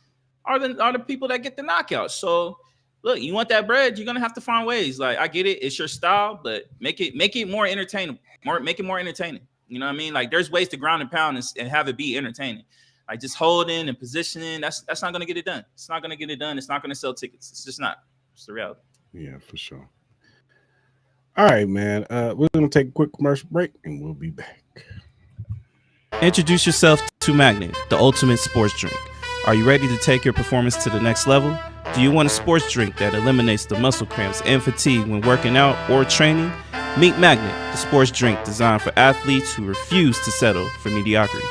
are the people that get the knockouts. So look, you want that bread, you're gonna have to find ways. Like, I get it, it's your style, but make it more entertaining. Make it more entertaining. You know what I mean? Like, there's ways to ground and pound and have it be entertaining. Like, just holding and positioning, that's not gonna get it done. It's not gonna get it done. It's not gonna sell tickets. It's just not. It's the reality. Yeah, for sure. All right, man. We're going to take a quick commercial break, and we'll be back. Introduce yourself to Magnet, the ultimate sports drink. Are you ready to take your performance to the next level? Do you want a sports drink that eliminates the muscle cramps and fatigue when working out or training? Meet Magnet, the sports drink designed for athletes who refuse to settle for mediocrity.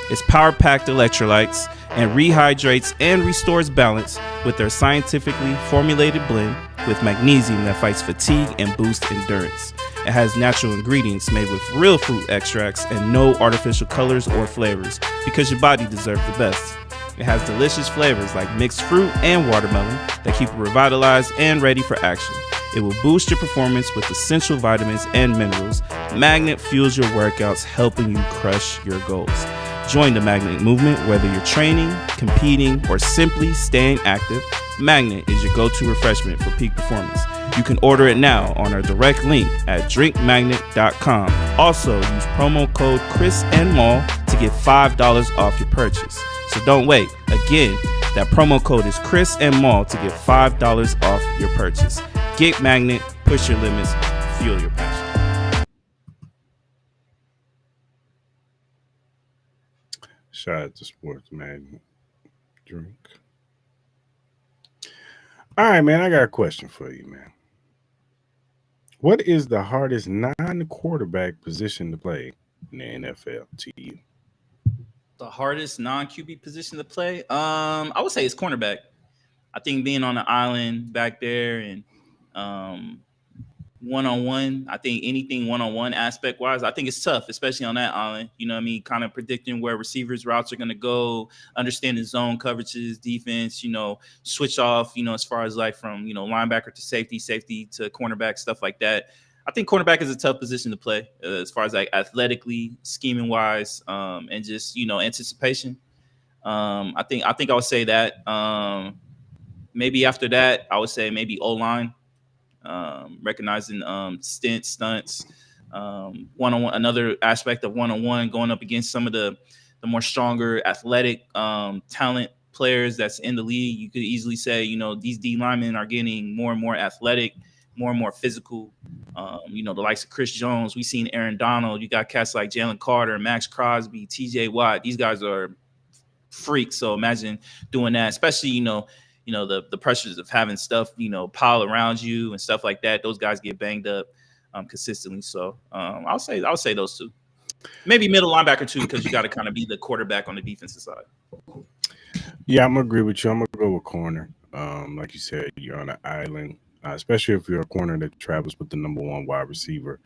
It's power-packed electrolytes and rehydrates and restores balance with their scientifically formulated blend with magnesium that fights fatigue and boosts endurance. It has natural ingredients made with real fruit extracts and no artificial colors or flavors because your body deserves the best. It has delicious flavors like mixed fruit and watermelon that keep you revitalized and ready for action. It will boost your performance with essential vitamins and minerals. Magnet fuels your workouts, helping you crush your goals. Join the Magnet movement whether you're training, competing, or simply staying active. Magnet is your go-to refreshment for peak performance. You can order it now on our direct link at drinkmagnet.com. Also, use promo code Cris Mal to get $5 off your purchase. So don't wait. Again, that promo code is Cris Mal to get $5 off your purchase. Get Magnet, push your limits, fuel your passion. Shout out to Sports Magnet Drink. All right, man, I got a question for you, man. What is the hardest non-quarterback position to play in the NFL to you? The hardest non-QB position to play? I would say it's cornerback. I think being on the island back there and one-on-one, I think anything one-on-one aspect-wise, I think it's tough, especially on that island. You know what I mean? Kind of predicting where receivers' routes are going to go, understanding zone coverages, defense, switch off, as far as like from, linebacker to safety to cornerback, stuff like that. I think cornerback is a tough position to play as far as like athletically, scheming-wise, and just, anticipation. I think I would say that. Maybe after that, I would say maybe O-line. Recognizing stunts, one-on-one, another aspect of one-on-one, going up against some of the more stronger athletic talent players that's in the league. You could easily say, these D linemen are getting more and more athletic, more and more physical. The likes of Chris Jones, we've seen Aaron Donald. You got cats like Jalen Carter, Max Crosby, TJ Watt. These guys are freaks. So imagine doing that, especially, the pressures of having stuff, pile around you and stuff like that. Those guys get banged up consistently. So I'll say those two. Maybe middle linebacker too, because you got to kind of be the quarterback on the defensive side. Yeah, I'm gonna agree with you. I'm gonna go with corner. Like you said, you're on an island, especially if you're a corner that travels with the number one wide receiver.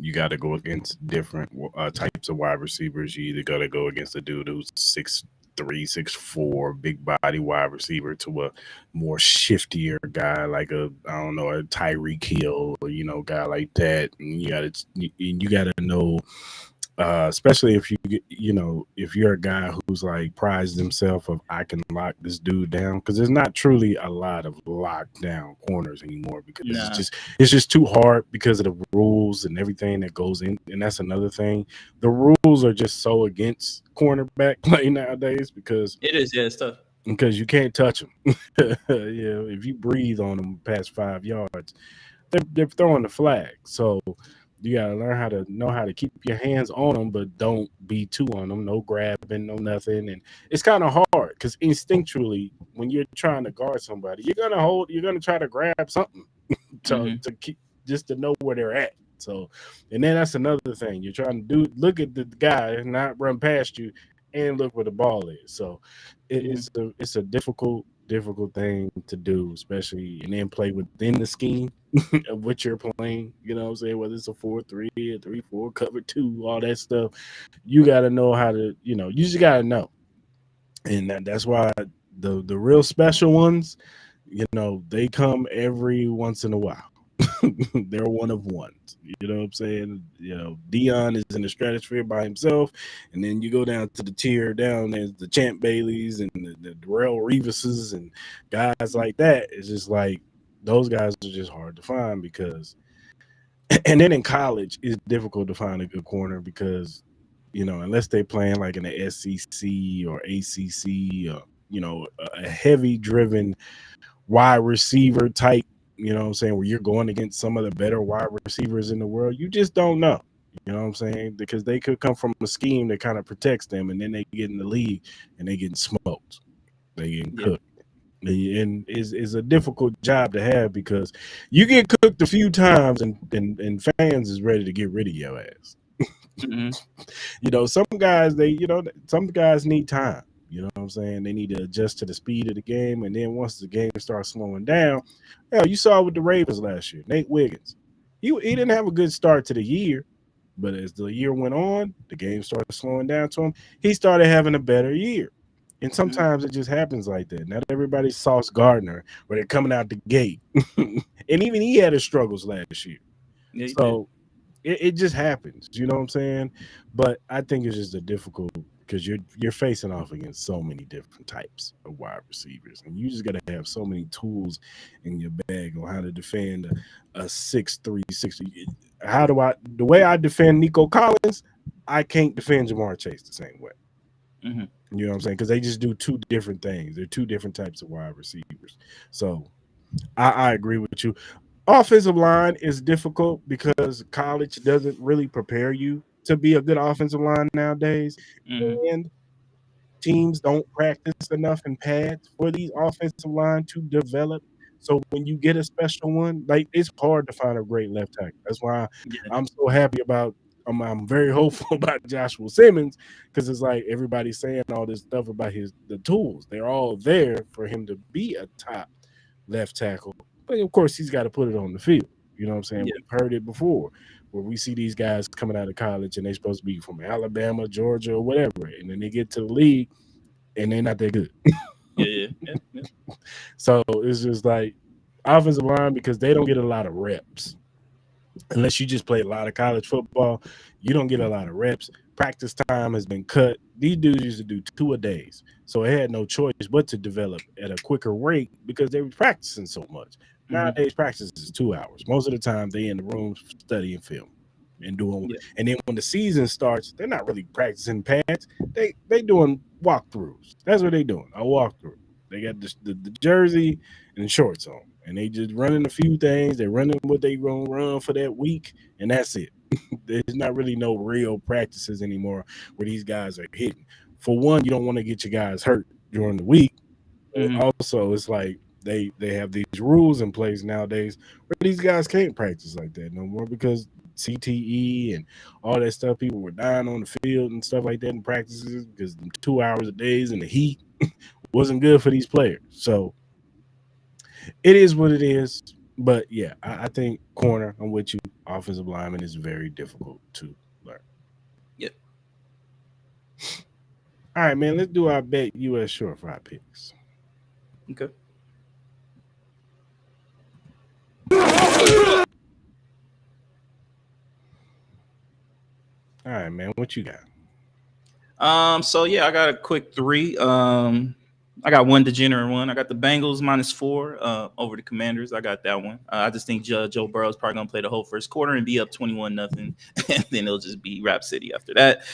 You got to go against different types of wide receivers. You either got to go against a dude who's 6'3", 6'4", big body wide receiver to a more shiftier guy like a Tyreek Hill or guy like that. And you gotta know, especially if if you're a guy who's like prides himself of I can lock this dude down, because there's not truly a lot of lockdown corners anymore because it's just too hard because of the rules and everything that goes in. And that's another thing. The rules are just so against cornerback play nowadays because it's tough. Because you can't touch them. If you breathe on them past 5 yards, they're throwing the flag. So you got to know how to keep your hands on them, but don't be too on them. No grabbing, no nothing. And it's kind of hard because instinctually, when you're trying to guard somebody, you're going to try to grab something to keep, just to know where they're at. So, and then that's another thing. You're trying to look at the guy and not run past you and look where the ball is. So it's a difficult thing to do, especially, and then play within the scheme of what you're playing. You know what I'm saying? Whether it's a 4-3, a 3-4, cover 2, all that stuff. You got to know how to, you just got to know. And that's why the real special ones, they come every once in a while. They're one of ones. You know what I'm saying? Dion is in the stratosphere by himself, and then you go down to the tier down. There's the Champ Baileys and the Darrell Revises and guys like that. It's just like those guys are just hard to find because. And then in college, it's difficult to find a good corner because, unless they're playing like in the SEC or ACC or a heavy driven wide receiver type. You know what I'm saying? Where you're going against some of the better wide receivers in the world, you just don't know. You know what I'm saying? Because they could come from a scheme that kind of protects them, and then they get in the league and they getting smoked. They getting cooked. And it's a difficult job to have because you get cooked a few times and fans is ready to get rid of your ass. Some guys need time. You know what I'm saying? They need to adjust to the speed of the game, and then once the game starts slowing down, you saw it with the Ravens last year. Nate Wiggins, he didn't have a good start to the year, but as the year went on, the game started slowing down to him. He started having a better year. And sometimes it just happens like that. Not everybody's Sauce Gardner, where they're coming out the gate. And even he had his struggles last year. Yeah, so it just happens. You know what I'm saying? But I think it's just a difficult because you're facing off against so many different types of wide receivers. And you just got to have so many tools in your bag on how to defend a 6'3", 60. The way I defend Nico Collins, I can't defend Jamar Chase the same way. You know what I'm saying? Because they just do two different things. They're two different types of wide receivers. So I agree with you. Offensive line is difficult because college doesn't really prepare you to be a good offensive line nowadays. And teams don't practice enough in pads for these offensive line to develop. So when you get a special one, like, it's hard to find a great left tackle. That's why I'm so happy about I'm very hopeful about Joshua Simmons, because it's like everybody's saying all this stuff about the tools. They're all there for him to be a top left tackle. But of course, he's got to put it on the field. You know what I'm saying? Yeah. We've heard it before, where we see these guys coming out of college and they're supposed to be from Alabama, Georgia, or whatever, and then they get to the league and they're not that good. Yeah. So it's just like offensive line, because they don't get a lot of reps. Unless you just play a lot of college football, you don't get a lot of reps. Practice time has been cut. These dudes used to do 2 a days, so they had no choice but to develop at a quicker rate because they were practicing so much. Nowadays, practice is 2 hours. Most of the time, they in the rooms studying film and doing. And then when the season starts, they're not really practicing pads. They doing walkthroughs. That's what they doing. A walkthrough. They got the jersey and the shorts on, and they just running a few things. They're running what they gonna run for that week, and that's it. There's not really no real practices anymore where these guys are hitting. For one, you don't want to get your guys hurt during the week. Also, it's like they have these rules in place nowadays where these guys can't practice like that no more because CTE and all that stuff. People were dying on the field and stuff like that in practices because the 2 hours a days in the heat wasn't good for these players. So it is what it is. But yeah, I think corner, I'm with you. Offensive lineman is very difficult to learn. Yep. All right, man. Let's do our bet U.S. short 5 picks. Okay. All right, man. What you got? So yeah, I got a quick 3. I got one degenerate one. I got the Bengals -4 over the Commanders. I got that one. I just think Joe Burrow's probably gonna play the whole first quarter and be up 21-0, and then it'll just be Rap City after that.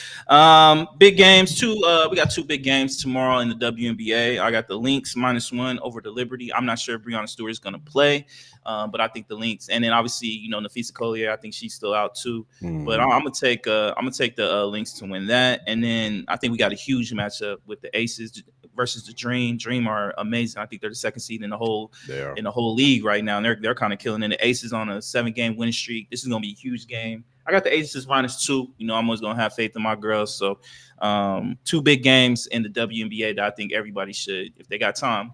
Big games too. We got 2 big games tomorrow in the WNBA. I got the Lynx -1 over the Liberty. I'm not sure if Breonna Stewart is gonna play, but I think the Lynx, and then obviously Nafisa Collier, I think she's still out too. But I'm gonna take the Lynx to win that, and then I think we got a huge matchup with the Aces versus the Dream. Dream are amazing. I think they're the 2nd seed in the whole league right now, and they're kind of killing it. The Aces on a 7-game winning streak. This is gonna be a huge game. I got the Aces -2. I'm always gonna have faith in my girls. So 2 big games in the WNBA that I think everybody should, if they got time,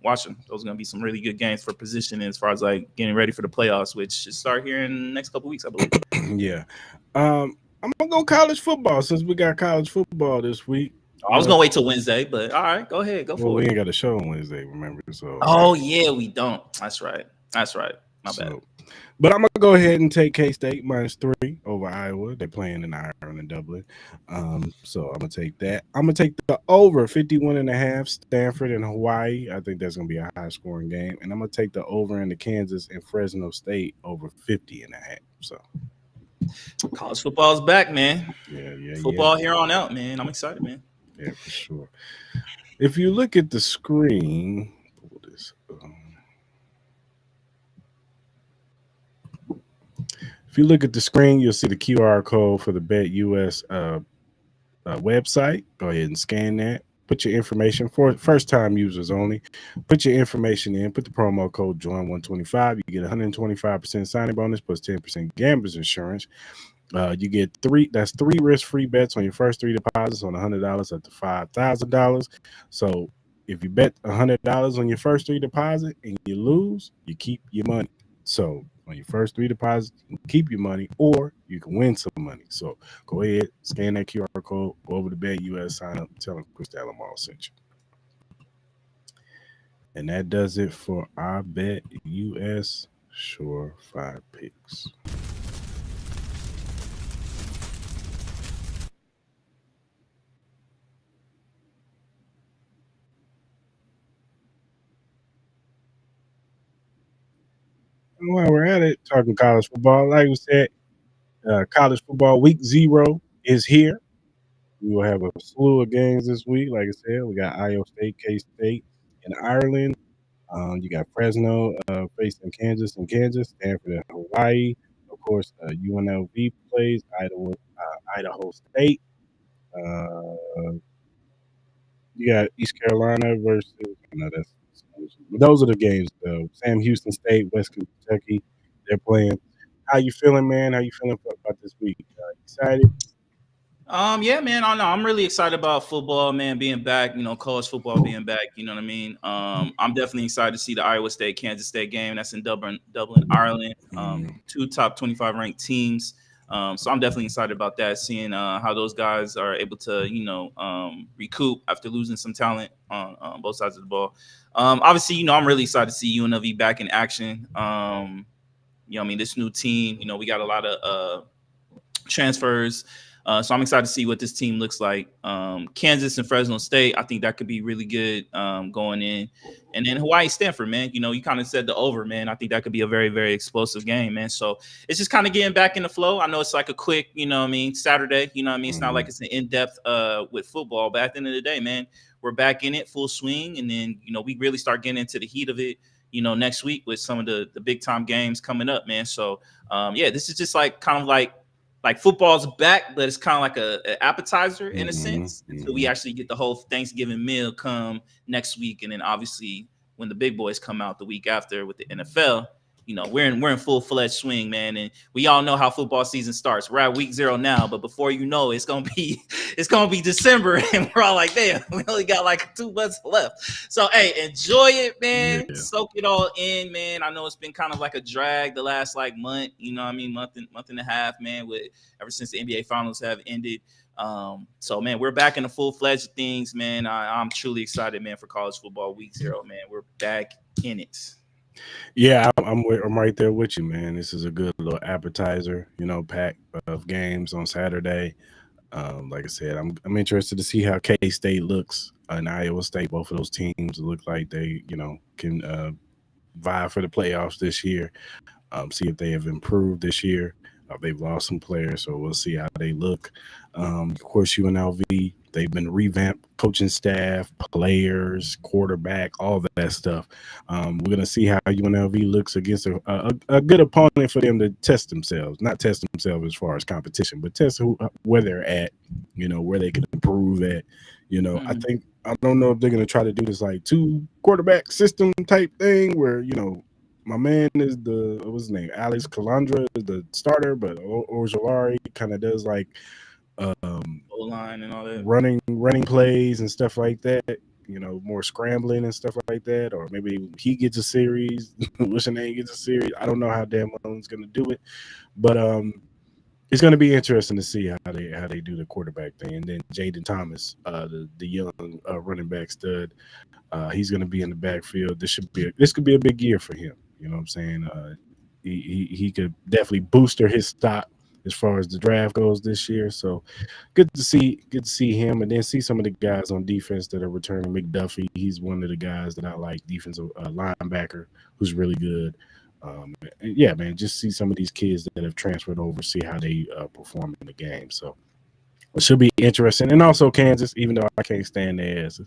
watch them. Those are gonna be some really good games for positioning as far as like getting ready for the playoffs, which should start here in the next couple weeks, I believe. Yeah. I'm gonna go college football since we got college football this week. I was gonna wait till Wednesday, but all right, go ahead, go for it. We ain't got a show on Wednesday, remember? So. Oh yeah, we don't. That's right. My bad. But I'm gonna go ahead and take K-State -3 over Iowa. They're playing in Ireland and Dublin. So I'm gonna take that. I'm gonna take the over 51.5 Stanford and Hawaii. I think that's gonna be a high scoring game. And I'm gonna take the over in the Kansas and Fresno State over 50.5. So college football's back, man. Yeah. Football here on out, man. I'm excited, man. Yeah, for sure. If you look at the screen, pull this. If you look at the screen, you'll see the QR code for the Bet US website. Go ahead and scan that. Put your information for first-time users only. Put your information in. Put the promo code JOIN125. You get 125% signing bonus plus 10% gamblers insurance. You get three risk-free bets on your first three deposits on $100 up to $5,000. So if you bet $100 on your first three deposit and you lose, you keep your money. So on your first three deposits, you can keep your money or you can win some money. So go ahead, scan that QR code, go over to BetUS, sign up, tell them Cris Mal sent you. And that does it for our BetUS Surefire picks. And while we're at it, talking college football, like we said, college football week 0 is here. We will have a slew of games this week. Like I said, we got Iowa State, K State, and Ireland. You got Fresno facing Kansas and Kansas, Stanford and Hawaii. Of course, UNLV plays Idaho State. Uh, you got East Carolina versus. No, that's those are the games. Sam Houston State, West Kentucky, they're playing. How you feeling, man? How you feeling about this week? Excited? Yeah, man. I know. I'm really excited about football, man, being back. College football being back. You know what I mean? I'm definitely excited to see the Iowa State Kansas State game. That's in Dublin, Ireland. Two top 25 ranked teams. So I'm definitely excited about that. Seeing how those guys are able to, recoup after losing some talent on both sides of the ball. Obviously, I'm really excited to see UNLV back in action. This new team. We got a lot of transfers. So I'm excited to see what this team looks like. Kansas and Fresno State, I think that could be really good going in. And then Hawaii, Stanford, man. You kind of said the over, man. I think that could be a very, very explosive game, man. So it's just kind of getting back in the flow. I know it's like a quick, Saturday. It's not like it's an in-depth with football. But at the end of the day, man, we're back in it full swing. And then, we really start getting into the heat of it, next week with some of the big-time games coming up, man. So, this is just kind of like football's back, but it's kind of like an appetizer in a sense until we actually get the whole Thanksgiving meal come next week. And then obviously when the big boys come out the week after with the NFL, we're in full-fledged swing, man. And we all know how football season starts. We're at week 0 now, but before you know it's gonna be December, and we're all like, damn, we only got like 2 months left. So hey, enjoy it, man. Yeah. Soak it all in, man. I know it's been kind of like a drag the last month, month and a half, man, with ever since the NBA finals have ended. So man, we're back in the full-fledged things, man. I'm truly excited, man, for college football week 0, man. We're back in it. Yeah, I'm right there with you, man. This is a good little appetizer, pack of games on Saturday. Like I said, I'm interested to see how K State looks and Iowa State. Both of those teams look like they, can vie for the playoffs this year. See if they have improved this year. They've lost some players, so we'll see how they look. Of course, UNLV, they've been revamped, coaching staff, players, quarterback, all that stuff. We're going to see how UNLV looks against a good opponent for them to test themselves. Not test themselves as far as competition, but test where they're at, where they can improve at. I don't know if they're going to try to do this 2 quarterback system type thing where, my man is what's his name? Alex Calandra is the starter, but Ojolari kind of does O-line and all that, running plays and stuff like that. More scrambling and stuff like that, or maybe he gets a series. Wishing he gets a series. I don't know how Dan Mullen's going to do it, but it's going to be interesting to see how they do the quarterback thing. And then Jaden Thomas, the young running back stud, he's going to be in the backfield. This could be a big year for him. You know what I'm saying? He could definitely booster his stock as far as the draft goes this year. So good to see him, and then see some of the guys on defense that are returning. McDuffie, he's one of the guys that I like, defensive linebacker, who's really good. Yeah, man, just see some of these kids that have transferred over, see how they perform in the game. So it should be interesting. And also Kansas, even though I can't stand their asses,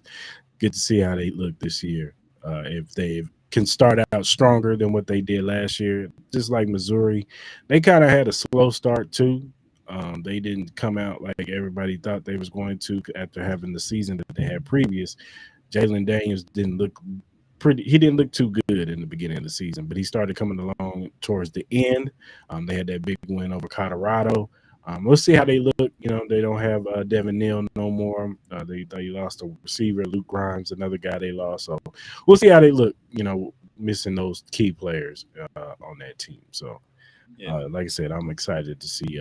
good to see how they look this year. If they can start out stronger than what they did last year, just like Missouri, they kind of had a slow start too. They didn't come out like everybody thought they was going to after having the season that they had previous. Jalen Daniels didn't look too good in the beginning of the season, but he started coming along towards the end. They had that big win over Colorado. We'll see how they look. They don't have Devin Neal no more. They lost a receiver, Luke Grimes, another guy they lost. So we'll see how they look. Missing those key players on that team. So. Yeah. Like I said, I'm excited to see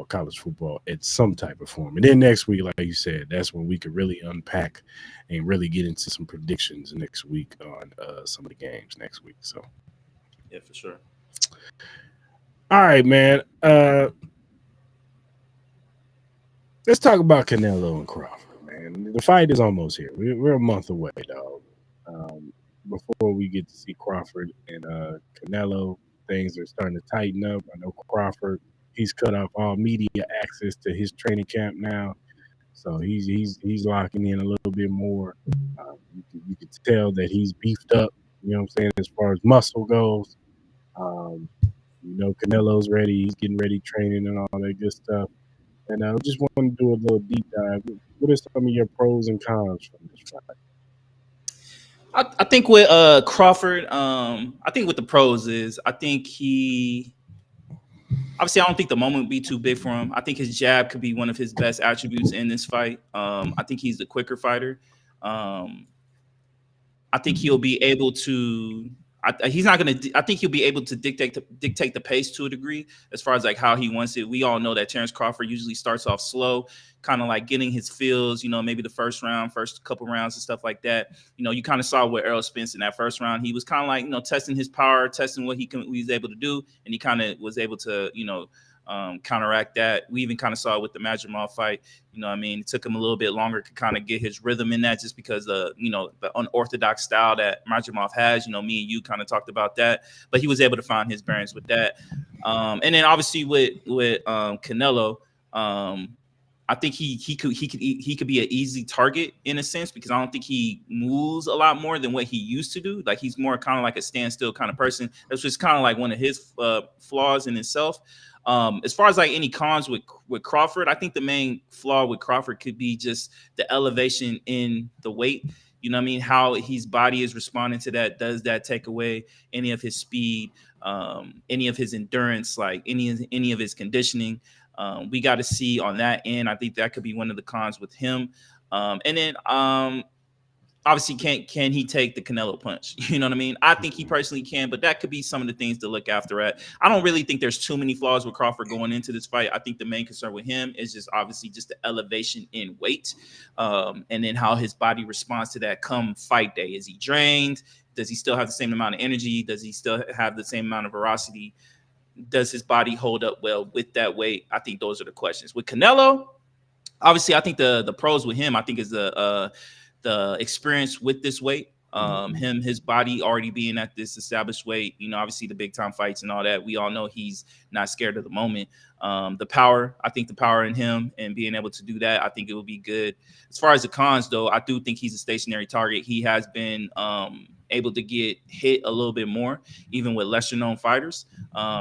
college football at some type of form. And then next week, like you said, that's when we could really unpack and really get into some predictions next week on some of the games next week. So, yeah, for sure. All right, man. Let's talk about Canelo and Crawford, man. The fight is almost here. We're a month away, dog. Before we get to see Crawford and Canelo, things are starting to tighten up. I know Crawford, he's cut off all media access to his training camp now, so he's locking in a little bit more. You can tell that he's beefed up. You know what I'm saying, as far as muscle goes. Canelo's ready. He's getting ready, training and all that good stuff. And I just want to do a little deep dive. What are some of your pros and cons from this fight? I think with Crawford, I think what the pros is, I think obviously I don't think the moment would be too big for him. I think his jab could be one of his best attributes in this fight. I think he's the quicker fighter. I think he'll be able to. He's not going to. I think he'll be able to dictate the pace to a degree as far as like how he wants it. We all know that Terrence Crawford usually starts off slow, kind of like getting his feels. Maybe the first couple rounds and stuff like that. You kind of saw with Errol Spence in that first round. He was kind of like testing his power, testing what he's able to do, and he kind of was able to counteract that. We even kind of saw it with the Madrimal fight. It took him a little bit longer to kind of get his rhythm in that, just because the unorthodox style that Madrimal has. Me and you kind of talked about that, but he was able to find his bearings with that. And then obviously with Canelo, I think he could be an easy target in a sense, because I don't think he moves a lot more than what he used to do. Like, he's more kind of like a standstill kind of person. That's just kind of like one of his flaws in itself. As far as like any cons with Crawford, I think the main flaw with Crawford could be just the elevation in the weight. How his body is responding to that. Does that take away any of his speed, any of his endurance, like any of his conditioning? We got to see on that end. I think that could be one of the cons with him. And then obviously, can he take the Canelo punch? You know what I mean? I think he personally can, but that could be some of the things to look after at. I don't really think there's too many flaws with Crawford going into this fight. I think the main concern with him is just obviously just the elevation in weight, and then how his body responds to that come fight day. Is he drained? Does he still have the same amount of energy? Does he still have the same amount of veracity? Does his body hold up well with that weight? I think those are the questions. With Canelo, obviously, I think the pros with him, I think, is the experience with this weight. His body already being at this established weight, obviously the big time fights and all that. We all know he's not scared of the moment. The power, I think the power in him and being able to do that, I think it will be good. As far as the cons, though, I do think he's a stationary target. He has been able to get hit a little bit more, even with lesser known fighters.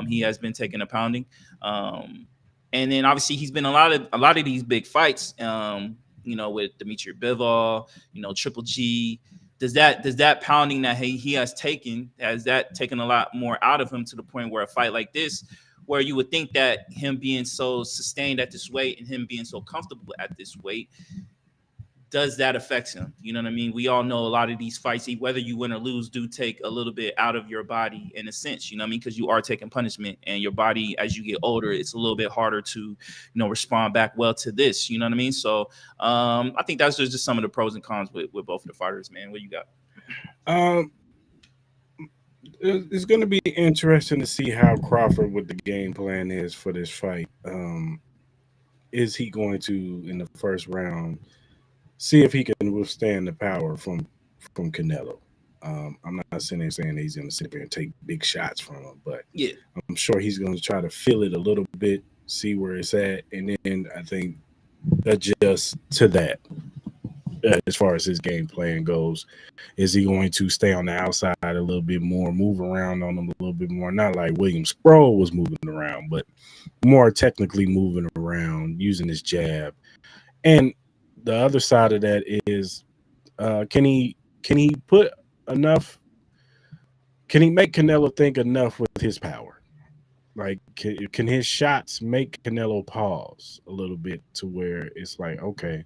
He has been taking a pounding. And then obviously he's been a lot of these big fights, with Dimitri Bivol, Triple G. Does that pounding that he has taken a lot more out of him, to the point where a fight like this, where you would think that him being so sustained at this weight and him being so comfortable at this weight, does that affect him? You know what I mean? We all know a lot of these fights, whether you win or lose, do take a little bit out of your body in a sense, you know what I mean? Because you are taking punishment, and your body, as you get older, it's a little bit harder to, respond back well to this, you know what I mean? So I think that's just some of the pros and cons with both of the fighters, man. What you got? It's going to be interesting to see how Crawford, what the game plan is for this fight. Is he going to, in the first round, see if he can withstand the power from Canelo? I'm not saying he's going to sit there and take big shots from him, but yeah, I'm sure he's going to try to feel it a little bit, see where it's at, and then I think adjust to that. As far as his game plan goes, is he going to stay on the outside a little bit more, move around on him a little bit more? Not like William Sproul was moving around, but more technically moving around, using his jab. And the other side of that is, can he put enough? Can he make Canelo think enough with his power? Like, can his shots make Canelo pause a little bit to where it's like, okay,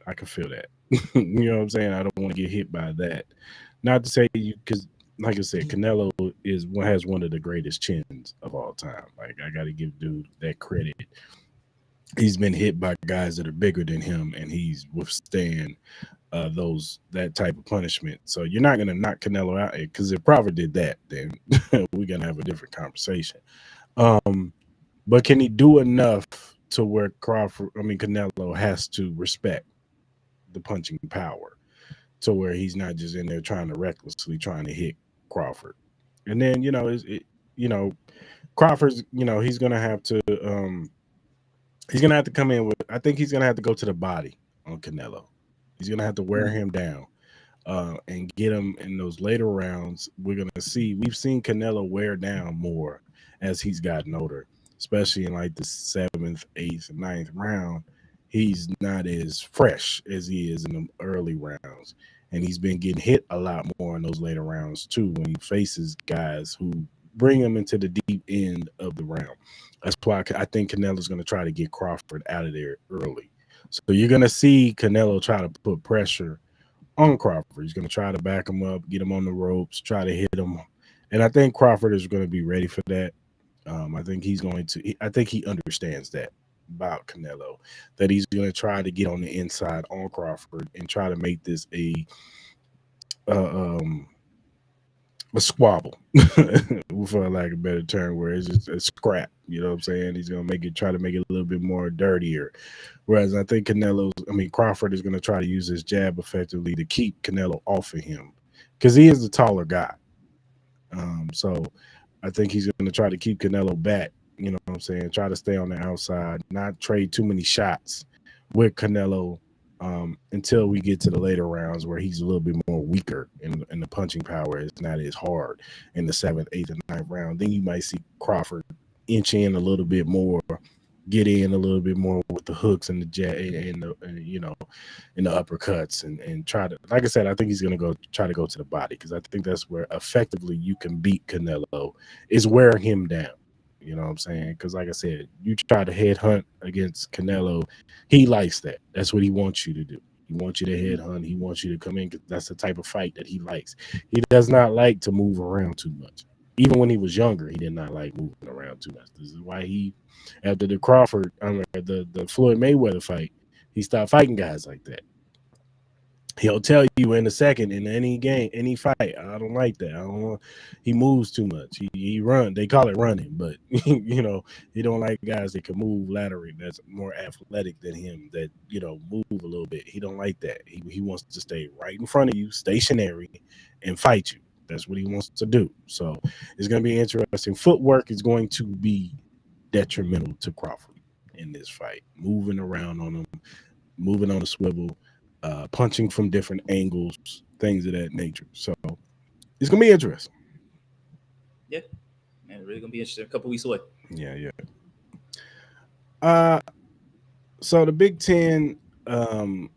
I can feel that. You know what I'm saying? I don't want to get hit by that. Not to say you, because like I said, Canelo has one of the greatest chins of all time. Like, I got to give dude that credit. He's been hit by guys that are bigger than him, and he's withstand that type of punishment. So you're not gonna knock Canelo out, because if Crawford did that, then we're gonna have a different conversation. Um, but can he do enough to where Canelo has to respect the punching power, to where he's not just in there trying to recklessly trying to hit Crawford? And then you know Crawford's, he's gonna have to come in with. I think he's gonna have to go to the body on Canelo. He's gonna have to wear him down, and get him in those later rounds. We've seen Canelo wear down more as he's gotten older, especially in like the 7th, 8th, and 9th round. He's not as fresh as he is in the early rounds, and he's been getting hit a lot more in those later rounds too when he faces guys who bring him into the deep end of the round. That's why I think Canelo's going to try to get Crawford out of there early. So you're going to see Canelo try to put pressure on Crawford. He's going to try to back him up, get him on the ropes, try to hit him. And I think Crawford is going to be ready for that. I think he understands that about Canelo, that he's going to try to get on the inside on Crawford and try to make this a squabble, for lack of a better term, where it's just a scrap. You know what I'm saying? He's gonna try to make it a little bit more dirtier. Whereas I think Crawford is gonna try to use his jab effectively to keep Canelo off of him, because he is the taller guy. So I think he's gonna try to keep Canelo back. You know what I'm saying? Try to stay on the outside, not trade too many shots with Canelo, until we get to the later rounds where he's a little bit more weaker and the punching power is not as hard in the 7th, 8th, and 9th round. Then you might see Crawford inch in a little bit more, get in a little bit more with the hooks and the jab and the uppercuts, and try to, like I said, I think he's going to try to go to the body, because I think that's where effectively you can beat Canelo, is wearing him down. You know what I'm saying? Because like I said, you try to headhunt against Canelo, he likes that. That's what he wants you to do. He wants you to headhunt. He wants you to come in, because that's the type of fight that he likes. He does not like to move around too much. Even when he was younger, he did not like moving around too much. This is why after the the Floyd Mayweather fight, he stopped fighting guys like that. He'll tell you in a second, in any game, any fight, I don't like that. I don't want. He moves too much. He run. They call it running, but he don't like guys that can move laterally. That's more athletic than him. That move a little bit. He don't like that. He wants to stay right in front of you, stationary, and fight you. That's what he wants to do. So it's going to be interesting. Footwork is going to be detrimental to Crawford in this fight. Moving around on him, moving on a swivel. Punching from different angles, things of that nature. So it's gonna be interesting. Yeah, man, really gonna be interesting. A couple weeks away. Yeah. So the Big Ten, the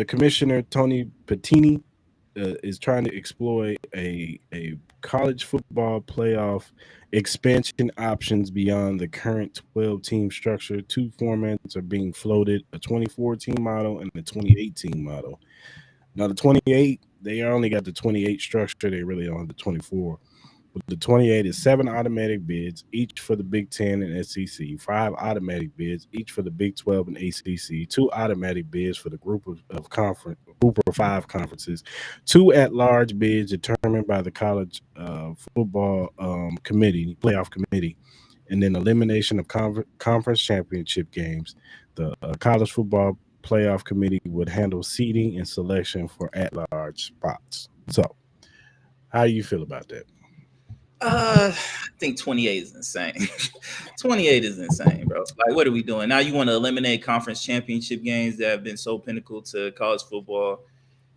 commissioner Tony Pettini is trying to exploit a college football playoff expansion options beyond the current 12-team structure. 2 formats are being floated: a 24-team model and the 28-team model. Now, the 28, they only got the 28 structure. They really don't have the 24. But the 28 is 7 automatic bids, each for the Big Ten and SEC, 5 automatic bids, each for the Big 12 and ACC, 2 automatic bids for the group of 5 conferences, 2 at-large bids determined by the college football playoff committee, and then elimination of conference championship games. The college football playoff committee would handle seeding and selection for at-large spots. So, how do you feel about that? I think 28 is insane. 28 is insane, bro. Like, what are we doing now? You want to eliminate conference championship games that have been so pinnacle to college football?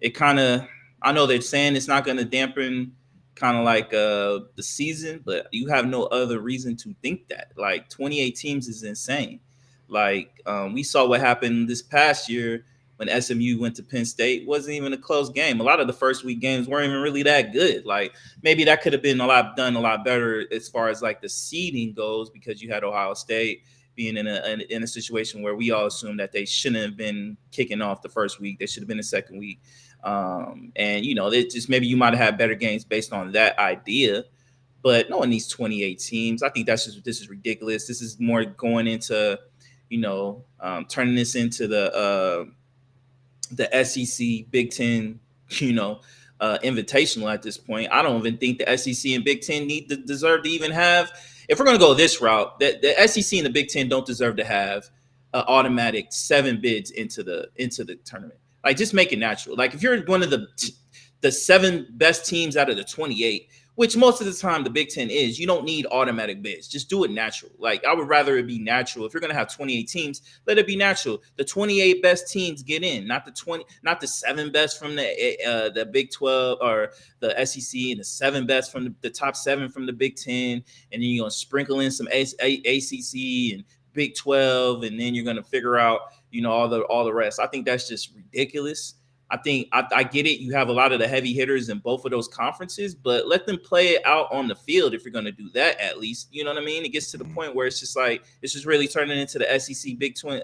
It kind of, I know they're saying it's not going to dampen kind of like the season, but you have no other reason to think that. Like, 28 teams is insane. Like, we saw what happened this past year when SMU went to Penn State wasn't even a close game. A lot of the first week games weren't even really that good. Like maybe that could have been done a lot better as far as like the seeding goes, because you had Ohio State being in a situation where we all assumed that they shouldn't have been kicking off the first week. They should have been the second week. And it just maybe you might have had better games based on that idea. But no one needs 28 teams. I think this is ridiculous. This is more going into, turning this into the SEC Big Ten, invitational at this point. I don't even think the SEC and Big Ten deserve to even have. If we're going to go this route, the SEC and the Big Ten don't deserve to have an automatic 7 bids into the tournament. Like, just make it natural. Like, if you're one of the 7 best teams out of the 28, which most of the time the Big Ten is, you don't need automatic bids. Just do it natural. Like, I would rather it be natural. If you're going to have 28 teams, let it be natural. The 28 best teams get in, not the 7 best from the Big 12 or the SEC, and the 7 best from the top 7 from the Big 10, and then you're going to sprinkle in some ACC and Big 12, and then you're going to figure out, all the rest. I think that's just ridiculous. I think I get it. You have a lot of the heavy hitters in both of those conferences, but let them play it out on the field if you're going to do that, at least. You know what I mean? It gets to the point where it's just like, it's just really turning into the SEC Big 10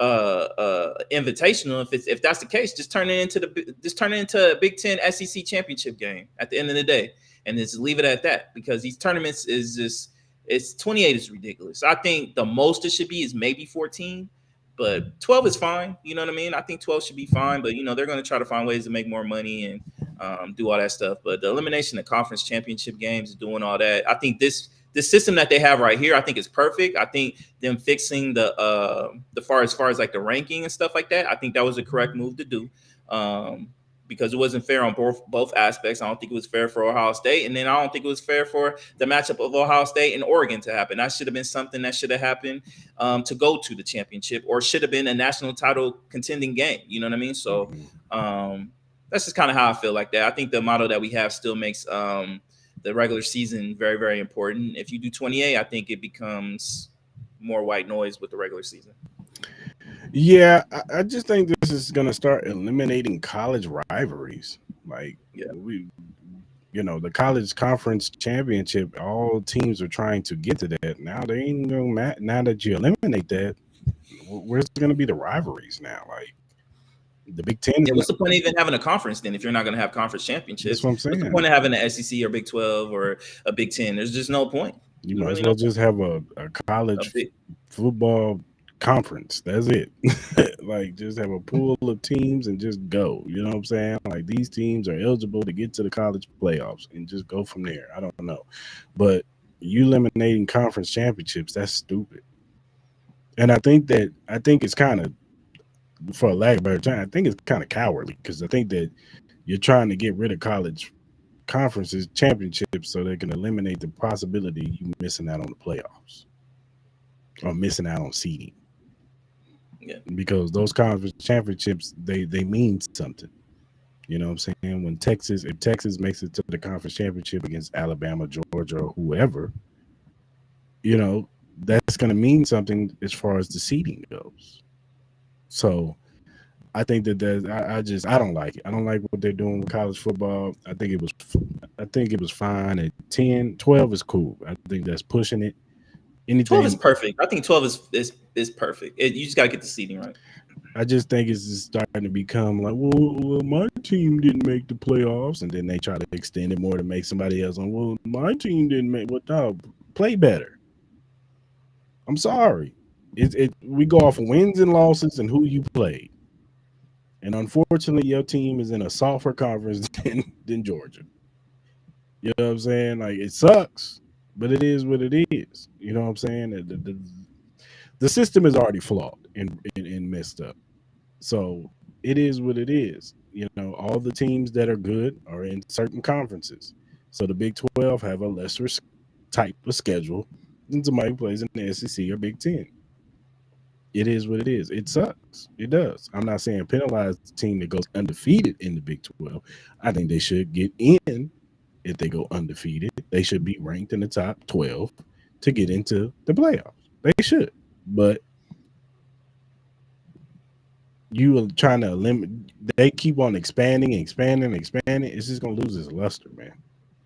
invitational. If that's the case, just turn it into a Big 10 SEC championship game at the end of the day, and just leave it at that, because these tournaments it's 28 is ridiculous. I think the most it should be is maybe 14. But 12 is fine. You know what I mean? I think 12 should be fine. But, they're going to try to find ways to make more money and do all that stuff. But the elimination of conference championship games, doing all that, I think this system that they have right here, I think is perfect. I think them fixing the as far as like the ranking and stuff like that, I think that was the correct move to do. Because it wasn't fair on both aspects. I don't think it was fair for Ohio State. And then I don't think it was fair for the matchup of Ohio State and Oregon to happen. That should have been something that should have happened to go to the championship, or should have been a national title contending game. You know what I mean? So that's just kind of how I feel like that. I think the model that we have still makes the regular season very, very important. If you do 28, I think it becomes more white noise with the regular season. Yeah, I just think this is going to start eliminating college rivalries. Like, the college conference championship, all teams are trying to get to that. Now they ain't going to, now that you eliminate that, where's going to be the rivalries now? Like, the Big Ten. Yeah, what's the point of even having a conference then if you're not going to have conference championships? That's what I'm saying. What's the point of having an SEC or Big 12 or a Big 10? There's just no point. You might as well just have a college football conference. That's it. Like, just have a pool of teams and just go. You know what I'm saying? Like, these teams are eligible to get to the college playoffs and just go from there. I don't know. But you eliminating conference championships, that's stupid. And I think it's kind of, for a lack of a better term, I think it's kind of cowardly, because I think that you're trying to get rid of college conferences championships so they can eliminate the possibility you missing out on the playoffs or missing out on seeding. Yeah. Because those conference championships, they mean something. You know what I'm saying? If Texas makes it to the conference championship against Alabama, Georgia, or whoever, that's going to mean something as far as the seeding goes. So I think that I don't like it. I don't like what they're doing with college football. I think it was fine at 10. 12 is cool. I think that's pushing it. 12 is perfect. I think 12 is perfect. You just got to get the seeding right. I just think it's just starting to become like, well, my team didn't make the playoffs, and then they try to extend it more to make somebody else on. Well, my team didn't make. Well, no, play better. I'm sorry. We go off of wins and losses and who you played. And unfortunately, your team is in a softer conference than Georgia. You know what I'm saying? Like, it sucks, but it is what it is. You know what I'm saying? The system is already flawed and messed up. So it is what it is. All the teams that are good are in certain conferences. So the Big 12 have a lesser type of schedule than somebody who plays in the SEC or Big 10. It is what it is. It sucks. It does. I'm not saying penalize the team that goes undefeated in the Big 12. I think they should get in if they go undefeated. They should be ranked in the top 12 to get into the playoffs. They should. But you are trying to limit. They keep on expanding, expanding, expanding. It's just gonna lose its luster, man.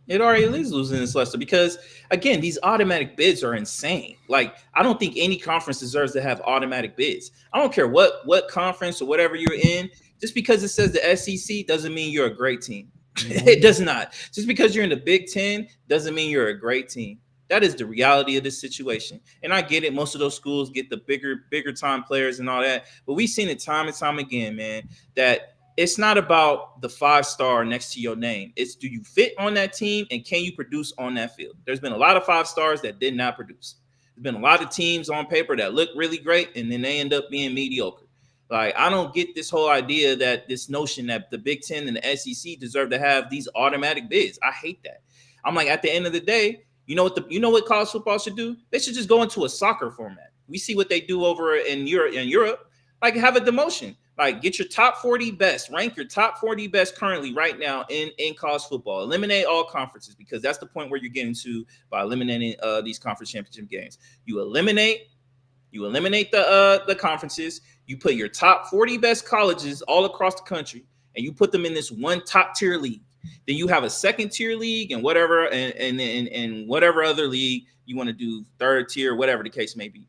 It already is losing its luster because, again, these automatic bids are insane. Like, I don't think any conference deserves to have automatic bids. I don't care what conference or whatever you're in. Just because it says the SEC doesn't mean you're a great team. It does not. Just because you're in the Big Ten doesn't mean you're a great team. That is the reality of this situation. And I get it. Most of those schools get the bigger time players and all that. But we've seen it time and time again, man, that it's not about the 5-star next to your name. It's, do you fit on that team and can you produce on that field? There's been a lot of 5-stars that did not produce. There's been a lot of teams on paper that look really great and then they end up being mediocre. Like, I don't get this whole idea that this notion that the Big Ten and the SEC deserve to have these automatic bids. I hate that. I'm like, at the end of the day, you know what college football should do? They should just go into a soccer format. We see what they do over in Europe. Like, have a demotion. Like, get your top 40 best, rank your top 40 best currently right now in college football. Eliminate all conferences, because that's the point where you're getting to by eliminating these conference championship games. You eliminate the conferences. You put your top 40 best colleges all across the country, and you put them in this one top tier league. Then you have a second tier league and whatever, and whatever other league you want to do, third tier, whatever the case may be.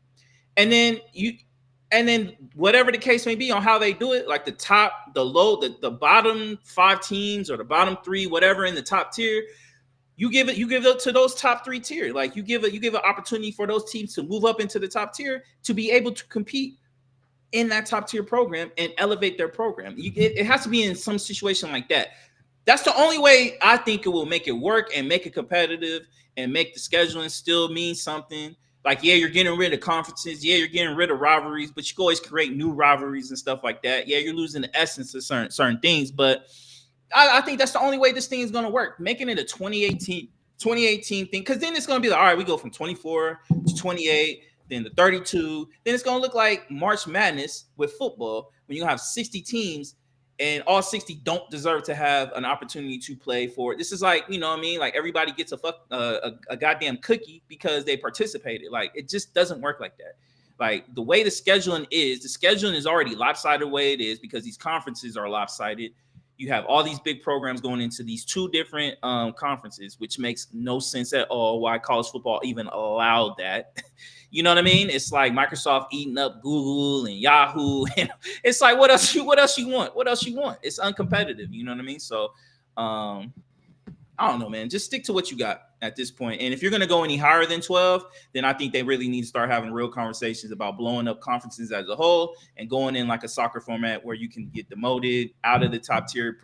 And then whatever the case may be on how they do it, like the top, the low, the bottom 5 teams or the bottom 3, whatever in the top tier, you give it to those top 3 tier. Like, you give an opportunity for those teams to move up into the top tier to be able to compete in that top tier program and elevate their program. It has to be in some situation like that. That's the only way I think it will make it work and make it competitive and make the scheduling still mean something. Like, yeah, you're getting rid of conferences. Yeah, you're getting rid of rivalries, but you can always create new rivalries and stuff like that. Yeah, you're losing the essence of certain things, but I think that's the only way this thing is going to work. Making it a 2018 thing, because then it's going to be like, all right, we go from 24 to 28, then to 32. Then it's going to look like March Madness with football when you have 60 teams and all 60 don't deserve to have an opportunity to play for it. This is like, you know what I mean? Like, everybody gets a goddamn cookie because they participated. Like, it just doesn't work like that. Like, the way the scheduling is already lopsided the way it is because these conferences are lopsided. You have all these big programs going into these 2 different conferences, which makes no sense at all why college football even allowed that. You know what I mean? It's like Microsoft eating up Google and Yahoo. And it's like, what else you want? What else you want? It's uncompetitive. You know what I mean? So I don't know, man. Just stick to what you got at this point. And if you're going to go any higher than 12, then I think they really need to start having real conversations about blowing up conferences as a whole and going in like a soccer format where you can get demoted out of the top tier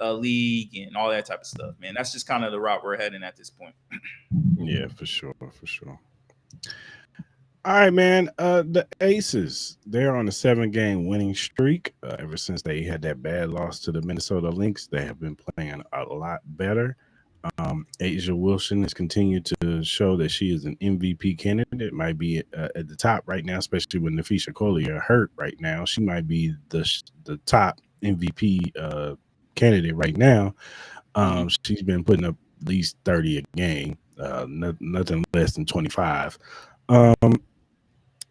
league and all that type of stuff, man. That's just kind of the route we're heading at this point. Yeah, for sure. All right, man. The Aces, they're on a 7-game winning streak. Ever since they had that bad loss to the Minnesota Lynx, they have been playing a lot better. Asia Wilson has continued to show that she is an MVP candidate. Might be at the top right now, especially with Nafisha Collier hurt right now. She might be the top MVP candidate right now. She's been putting up at least 30 a game, nothing less than 25.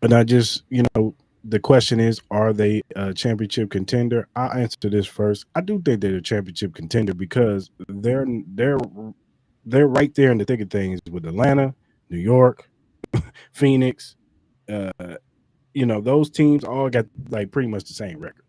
And I just, the question is, are they a championship contender? I'll answer this first. I do think they're a championship contender because they're right there in the thick of things with Atlanta, New York, Phoenix. Those teams all got like pretty much the same record.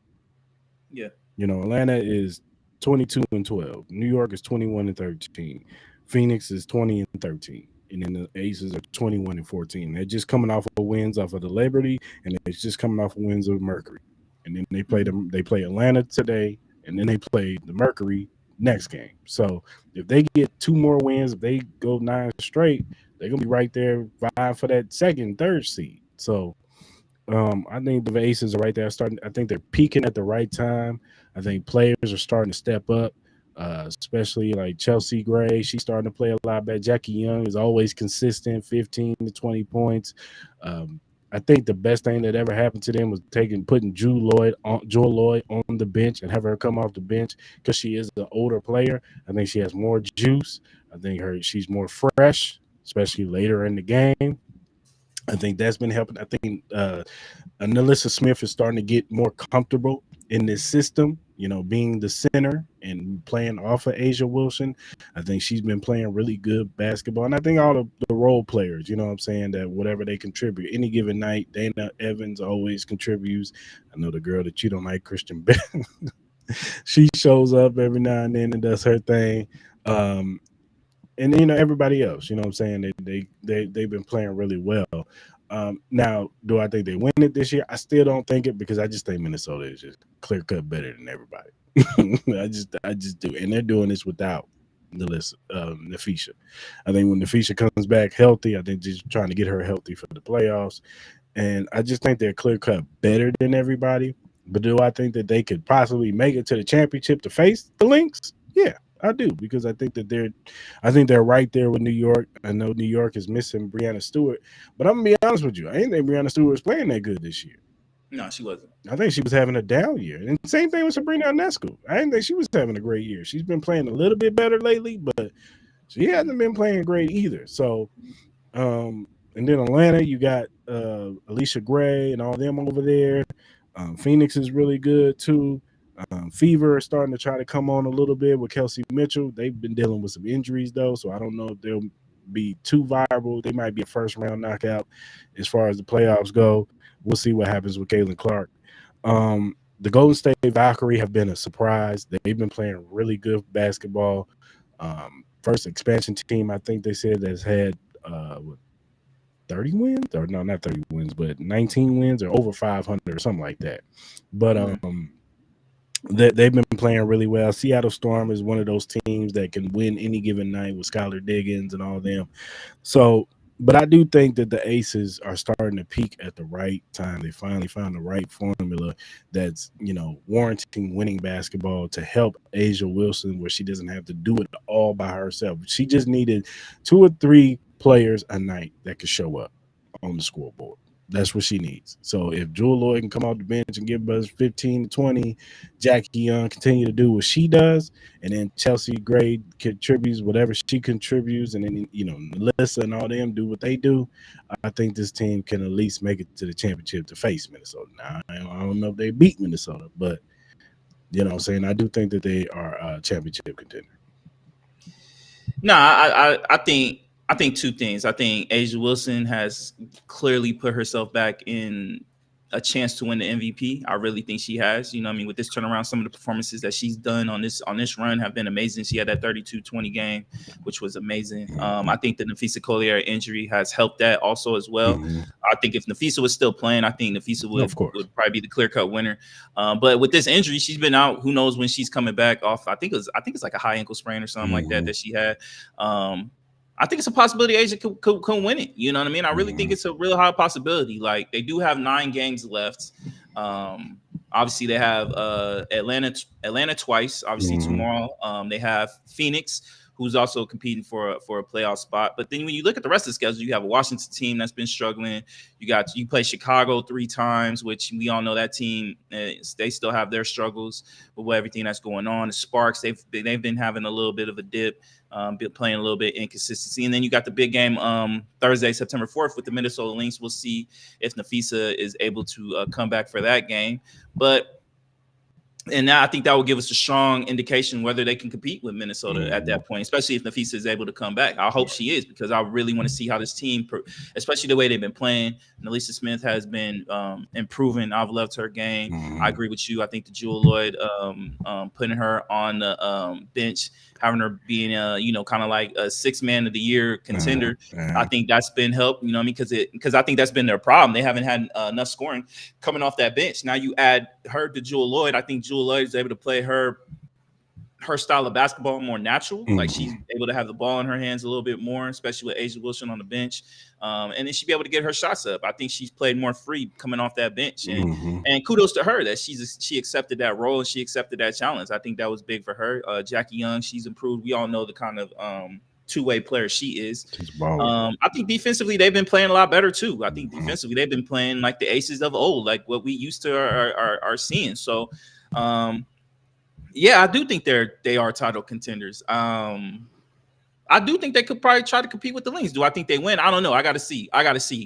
Yeah. Atlanta is 22-12. New York is 21-13. Phoenix is 20-13. And then the Aces are 21-14. They're just coming off of wins off of the Liberty, and it's just coming off of wins of Mercury. And then they play Atlanta today, and then they play the Mercury next game. So if they get 2 more wins, if they go 9 straight, they're gonna be right there vying for that second, third seed. So I think the Aces are right there starting. I think they're peaking at the right time. I think players are starting to step up. Especially like Chelsea Gray, she's starting to play a lot better. Jackie Young is always consistent, 15 to 20 points. I think the best thing that ever happened to them was putting Jewel Lloyd on the bench and have her come off the bench because she is the older player. I think she has more juice. I think she's more fresh, especially later in the game. I think that's been helping. I think Nalissa Smith is starting to get more comfortable in this system, being the center and playing off of Asia Wilson. I think she's been playing really good basketball. And I think all the role players, you know what I'm saying, that whatever they contribute, any given night, Dana Evans always contributes. I know the girl that you don't like, Christian Bell, she shows up every now and then and does her thing. Um, and everybody else, what I'm saying, they've been playing really well. Now, do I think they win it this year? I still don't think it, because I just think Minnesota is just clear cut better than everybody. I just do, and they're doing this without Nafisha. I think when Nafisha comes back healthy, I think just trying to get her healthy for the playoffs, and I just think they're clear cut better than everybody. But do I think that they could possibly make it to the championship to face the Lynx? Yeah, I do, because I think they're right there with New York. I know New York is missing Breanna Stewart, but I'm gonna be honest with you. I didn't think Breanna Stewart was playing that good this year. No, she wasn't. I think she was having a down year. And same thing with Sabrina Ionescu. I didn't think she was having a great year. She's been playing a little bit better lately, but she hasn't been playing great either. So, and then Atlanta, you got Alicia Gray and all them over there. Phoenix is really good too. Fever is starting to try to come on a little bit with Kelsey Mitchell. They've been dealing with some injuries though, so I don't know if they'll be too viable. They might be a first round knockout as far as the playoffs go. We'll see what happens with Caitlin Clark. The Golden State Valkyrie have been a surprise. They've been playing really good basketball. First expansion team, I think they said, that's had 30 wins, or no, not 30 wins, but 19 wins or over 500 or something like that. But they've been playing really well. Seattle Storm is one of those teams that can win any given night with Skylar Diggins and all them. So, but I do think that the Aces are starting to peak at the right time. They finally found the right formula that's, warranting winning basketball to help Asia Wilson, where she doesn't have to do it all by herself. She just needed 2 or 3 players a night that could show up on the scoreboard. That's what she needs. So if Jewel Lloyd can come off the bench and give us 15 to 20, Jackie Young continue to do what she does, and then Chelsea Gray contributes whatever she contributes, and then Melissa and all them do what they do, I think this team can at least make it to the championship to face Minnesota. Now, I don't know if they beat Minnesota, but what I'm saying, I do think that they are a championship contender. No, I think 2 things. I think Asia Wilson has clearly put herself back in a chance to win the MVP. I really think she has. With this turnaround, some of the performances that she's done on this run have been amazing. She had that 32-20 game, which was amazing. I think the Nafisa Collier injury has helped that also as well. Mm-hmm. I think if Nafisa was still playing, I think Nafisa would probably be the clear-cut winner. But with this injury, she's been out. Who knows when she's coming back off? I think it's like a high ankle sprain or something like that she had. I think it's a possibility Asia could win it. You know what I mean? I really think it's a real high possibility. Like, they do have 9 games left. Obviously, they have Atlanta twice. Obviously, tomorrow. They have Phoenix, who's also competing for a playoff spot. But then when you look at the rest of the schedule, you have a Washington team that's been struggling. You play Chicago 3 times, which we all know that team, they still have their struggles with everything that's going on. The Sparks, they've been having a little bit of a dip. Been playing a little bit inconsistency. And then you got the big game Thursday, September 4th with the Minnesota Lynx. We'll see if Nafisa is able to come back for that game. And now I think that will give us a strong indication whether they can compete with Minnesota at that point, especially if Nafisa is able to come back. I hope she is, because I really want to see how this team, especially the way they've been playing. Nalisa Smith has been improving. I've loved her game. I agree with you. I think the Jewel Lloyd putting her on the bench, having her being kind of like a 6th man of the year contender. I think that's been helped, because I think that's been their problem. They haven't had enough scoring coming off that bench. Now you add her to Jewel Lloyd. I think Jewel Lloyd is able to play her style of basketball more natural. Like, she's able to have the ball in her hands a little bit more, especially with Asia Wilson on the bench. And then she'll be able to get her shots up. I think she's played more free coming off that bench. And kudos to her that she accepted that role and she accepted that challenge. I think that was big for her. Jackie Young, she's improved. We all know the kind of two-way player she is. I think defensively they've been playing a lot better too. I think defensively they've been playing like the Aces of old, like what we used to are seeing. So yeah, I do think they are title contenders. I do think they could probably try to compete with the Lynx. Do I think they win? I don't know. I gotta see.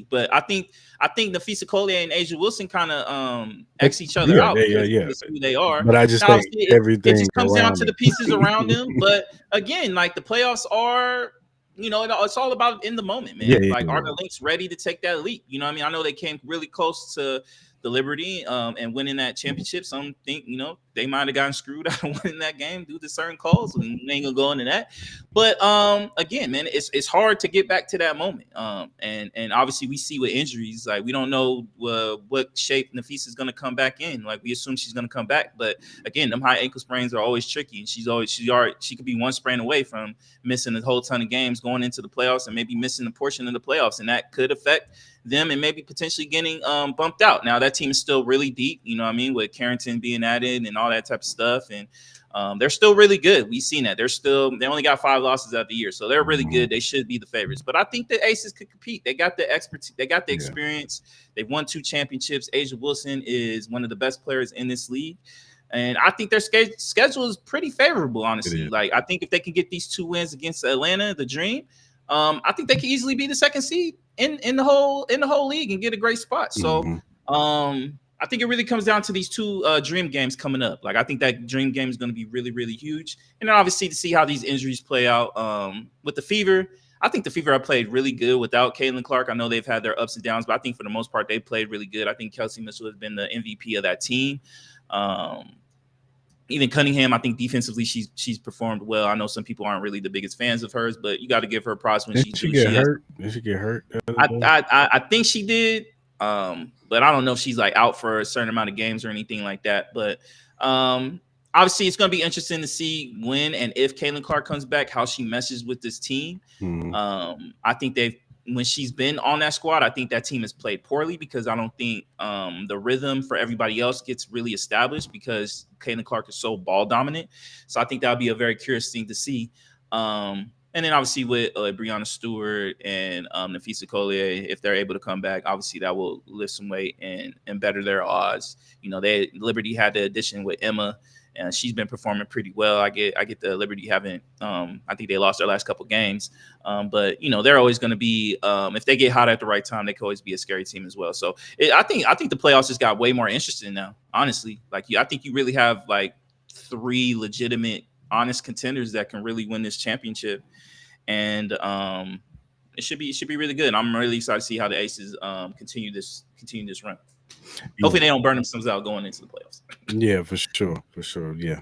But I think Nafisa Collier and Asia Wilson kind of X each other out because it's who they are. But I just now, think everything it just comes down to them. the pieces around them. But again, like the playoffs are, it's all about in the moment, man. Are the Lynx ready to take that leap? You know what I mean? I know they came really close to the Liberty and winning that championship. Some think, they might have gotten screwed out of winning that game due to certain calls, and we ain't gonna go into that. But again, man, it's hard to get back to that moment. And obviously we see with injuries, like we don't know what shape Nafisa is gonna come back in. Like we assume she's gonna come back, but again, them high ankle sprains are always tricky, and she could be one sprain away from missing a whole ton of games going into the playoffs, and maybe missing a portion of the playoffs, and that could affect them and maybe potentially getting bumped out. Now that team is still really deep, you know what I mean, with Carrington being added and all that type of stuff, and they're still really good. We've seen that. They only got 5 losses out the year, so they're really good. They should be the favorites. But I think the Aces could compete. They got the expertise. They got the experience. They've won 2 championships. Asia Wilson is one of the best players in this league. And I think their schedule is pretty favorable, honestly. Like, I think if they can get these 2 wins against Atlanta, the Dream, I think they could easily be the 2nd seed in the whole league and get a great spot. So I think it really comes down to these 2 Dream games coming up. Like, I think that Dream game is going to be really, really huge. And then obviously to see how these injuries play out with the Fever. I think the Fever have played really good without Caitlin Clark. I know they've had their ups and downs, but I think for the most part, they played really good. I think Kelsey Mitchell has been the MVP of that team. Even Cunningham, I think defensively she's performed well. I know some people aren't really the biggest fans of hers, but you got to give her props when Did she get hurt? Did she get hurt? I think she did, but I don't know if she's like out for a certain amount of games or anything like that. But obviously, it's going to be interesting to see when and if Caitlin Clark comes back, how she meshes with this team. I think when she's been on that squad, I think that team has played poorly because I don't think the rhythm for everybody else gets really established because Caitlin Clark is so ball dominant. So I think that'll be a very curious thing to see. And then obviously with Breonna Stewart and Nafisa Collier, if they're able to come back, obviously that will lift some weight and better their odds. Liberty had the addition with Emma, and she's been performing pretty well. I get the Liberty haven't. I think they lost their last couple games, but they're always going to be. If they get hot at the right time, they could always be a scary team as well. So I think the playoffs just got way more interesting now. Honestly, I think you really have like 3 legitimate, honest contenders that can really win this championship, and it should be really good. I'm really excited to see how the Aces continue this run. Hopefully they don't burn themselves out going into the playoffs. Yeah, for sure. Yeah.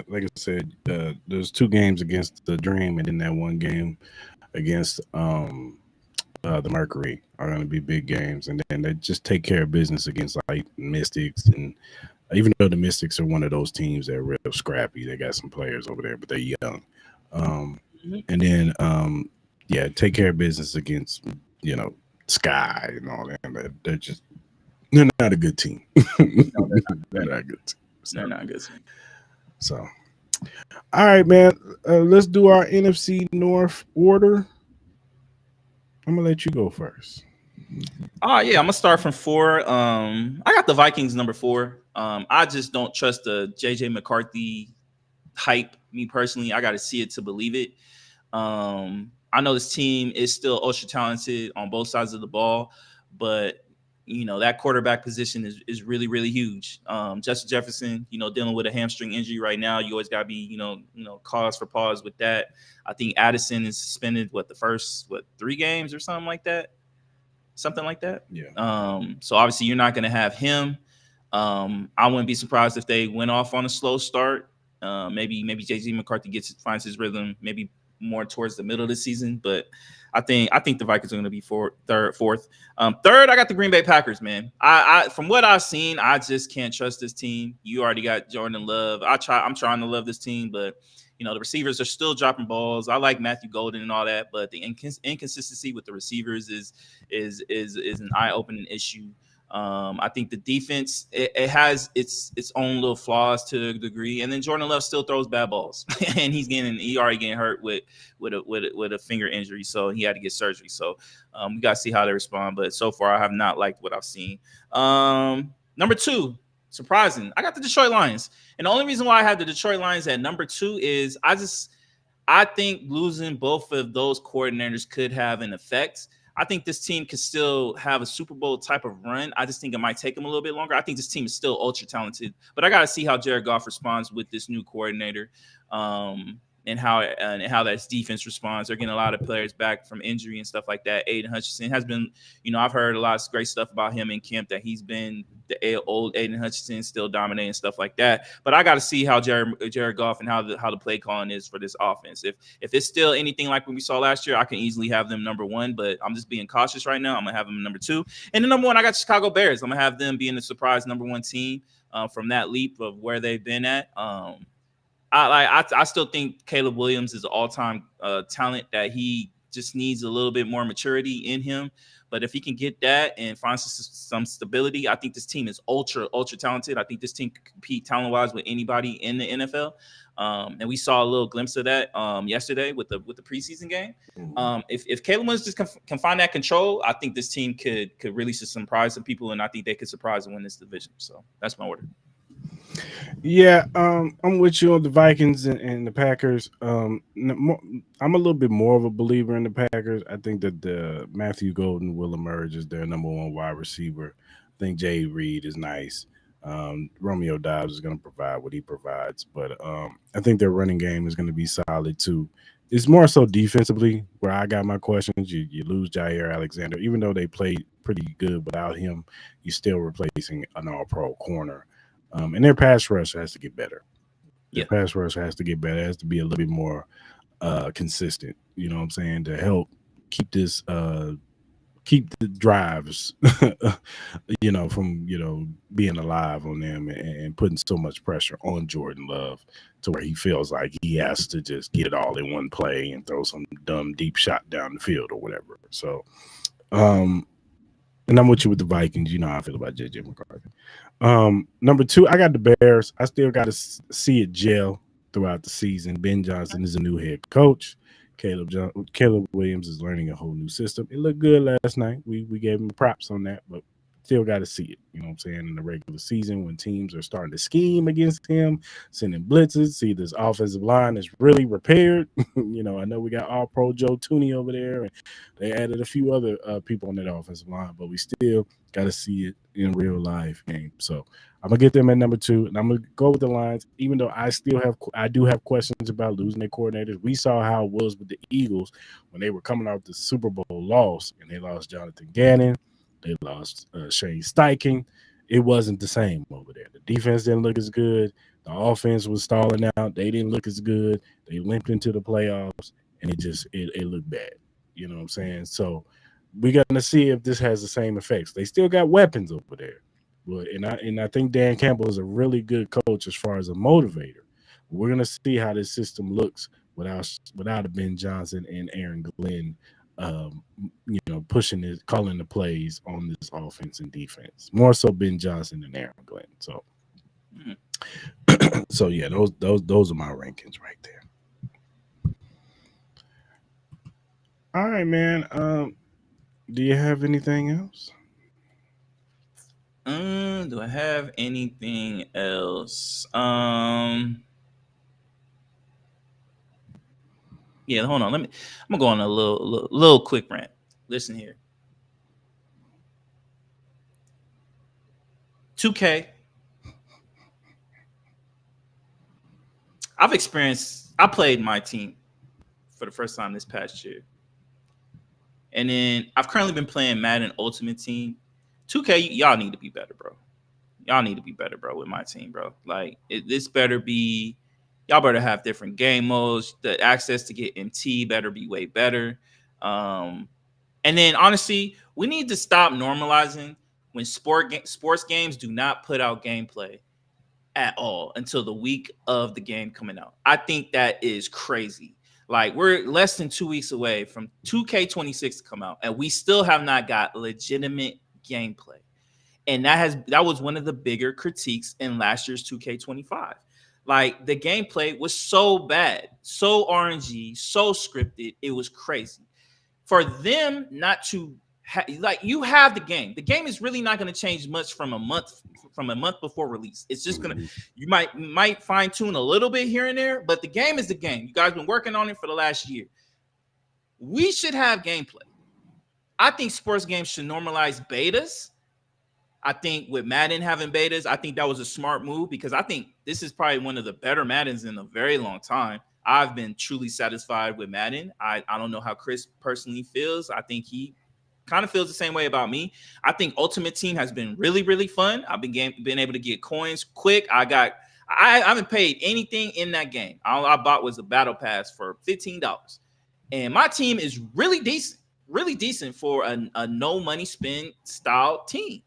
Like I said, there's 2 games against the Dream, and then that 1 game against the Mercury are going to be big games, and then they just take care of business against like Mystics. And even though the Mystics are one of those teams that are real scrappy, they got some players over there, but they're young. And then take care of business against Sky and all that. They're not a good team. No, they're not a good team. They're not a good team. So, all right, man. Let's do our NFC North order. I'm gonna let you go first. Yeah, I'm gonna start from 4. I got the Vikings number 4. I just don't trust the JJ McCarthy hype. Me personally, I got to see it to believe it. I know this team is still ultra talented on both sides of the ball, but that quarterback position is really, really huge. Justin Jefferson, dealing with a hamstring injury right now. You always got to be, cause for pause with that. I think Addison is suspended, the first 3 games or something like that. Yeah. So obviously you're not going to have him. I wouldn't be surprised if they went off on a slow start. Maybe JJ McCarthy finds his rhythm, maybe more towards the middle of the season, but I think the Vikings are going to be fourth. Third, I got the Green Bay Packers, man. I from what I've seen, I just can't trust this team. You already got Jordan Love. I'm trying to love this team, but the receivers are still dropping balls. I like Matthew Golden and all that, but the inconsistency with the receivers is an eye-opening issue. I think the defense it has its own little flaws to a degree, and then Jordan Love still throws bad balls, and he already getting hurt with a finger injury, so he had to get surgery. So we got to see how they respond. But so far, I have not liked what I've seen. Number 2, surprising, I got the Detroit Lions, and the only reason why I have the Detroit Lions at number 2 is I think losing both of those coordinators could have an effect. I think this team could still have a Super Bowl type of run. I just think it might take them a little bit longer. I think this team is still ultra talented, but I got to see how Jared Goff responds with this new coordinator. And how that defense responds. They're getting a lot of players back from injury and stuff like that. Aiden Hutchinson has been, I've heard a lot of great stuff about him in camp, that he's been the old Aiden Hutchinson, still dominating stuff like that. But I got to see how Jared Goff and how the play calling is for this offense. If it's still anything like what we saw last year, I can easily have them number one, but I'm just being cautious right now. I'm gonna have them number two, and the number one, I got Chicago Bears. I'm gonna have them being the surprise number one team from that leap of where they've been at. I still think Caleb Williams is an all-time talent, that he just needs a little bit more maturity in him. But if he can get that and find some stability, I think this team is ultra talented. I think this team can compete talent-wise with anybody in the NFL. And we saw a little glimpse of that yesterday with the preseason game. If Caleb Williams just can find that control, I think this team could really surprise some people, and I think they could surprise and win this division. So that's my order. Yeah, I'm with you on the Vikings and the Packers. I'm a little bit more of a believer in the Packers. I think that the Matthew Golden will emerge as their number one wide receiver. I think Jay Reed is nice. Romeo Dobbs is going to provide what he provides, but I think their running game is going to be solid too. It's more so defensively where I got my questions. You lose Jair Alexander, even though they played pretty good without him. You're still replacing an All-Pro corner. And their pass rush has to get better. Their pass rush has to get better. It has to be a little bit more consistent. You know what I'm saying? To help keep this, keep the drives, from being alive on them and putting so much pressure on Jordan Love to where he feels like he has to just get it all in one play and throw some dumb deep shot down the field or whatever. So, and I'm with you with the Vikings. You know how I feel about J.J. McCarthy. Number two, I got the Bears. I still got to see it gel throughout the season. Ben Johnson is a new head coach. Caleb Williams is learning a whole new system. It looked good last night. We gave him props on that, but still got to see it. You know what I'm saying? In the regular season, when teams are starting to scheme against him, sending blitzes, see this offensive line is really repaired. I know we got All-Pro Joe Tooney over there, and they added a few other people on that offensive line, but we still got to see it in real life game. So I'm gonna get them at number two, and I'm gonna go with the Lions. Even though I do have questions about losing their coordinators. We saw how it was with the Eagles when they were coming out the Super Bowl loss, and they lost Jonathan Gannon. They lost Shane Steichen. It wasn't the same over there. The defense didn't look as good. The offense was stalling out. They didn't look as good. They limped into the playoffs, and it looked bad. You know what I'm saying? So we're going to see if this has the same effects. They still got weapons over there. And I think Dan Campbell is a really good coach as far as a motivator. We're going to see how this system looks without a Ben Johnson and Aaron Glenn pushing it, calling the plays on this offense and defense. More so Ben Johnson than Aaron Glenn. So, so yeah, those are my rankings right there. All right, man. Do you have anything else? Do I have anything else? Yeah, hold on. I'm gonna go on a little quick rant. Listen here. 2K. I played my team for the first time this past year. And then I've currently been playing Madden Ultimate Team. 2K, y'all need to be better, bro. Y'all need to be better, bro, with my team, bro. Like, this better be, y'all better have different game modes. The access to get MT better be way better. And then, honestly, we need to stop normalizing when sports games do not put out gameplay at all until the week of the game coming out. I think that is crazy. Like, we're less than 2 weeks away from 2K26 to come out, and we still have not got legitimate gameplay. And that was one of the bigger critiques in last year's 2K25. Like, the gameplay was so bad, so RNG, so scripted. It was crazy. For them not to like you have the game. The game is really not going to change much from a month before release. It's just gonna you might fine tune a little bit here and there, but the game is the game. You guys been working on it for the last year. We should have gameplay. I think sports games should normalize betas. I think with Madden having betas, I think that was a smart move because I think this is probably one of the better Maddens in a very long time. I've been truly satisfied with Madden. I don't know how Cris personally feels. I think he kind of feels the same way about me. I think Ultimate Team has been really, really fun. I've been able to get coins quick. I haven't paid anything in that game. All I bought was a battle pass for $15. And my team is really decent for a no money spend style team.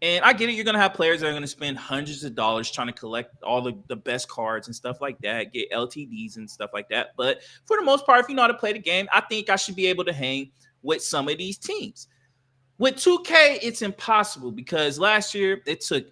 And I get it. You're going to have players that are going to spend hundreds of dollars trying to collect all the best cards and stuff like that, get LTDs and stuff like that. But for the most part, if you know how to play the game, I think I should be able to hang with some of these teams. With 2K, it's impossible because last year it took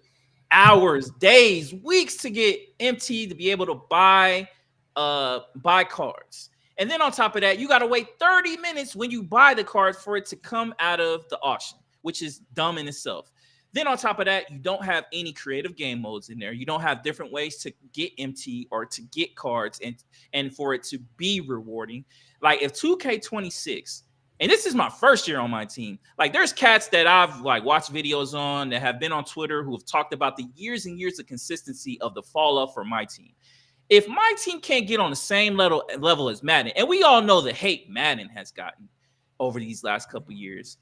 hours, days, weeks to get MT to be able to buy cards. And then on top of that, you got to wait 30 minutes when you buy the card for it to come out of the auction, which is dumb in itself. Then on top of that, you don't have any creative game modes in there. You don't have different ways to get MT or to get cards and for it to be rewarding. Like if 2K26, and this is my first year on my team, like there's cats that I've like watched videos on that have been on Twitter who have talked about the years and years of consistency of the fall off for my team. If my team can't get on the same level as Madden, and we all know the hate Madden has gotten over these last couple years,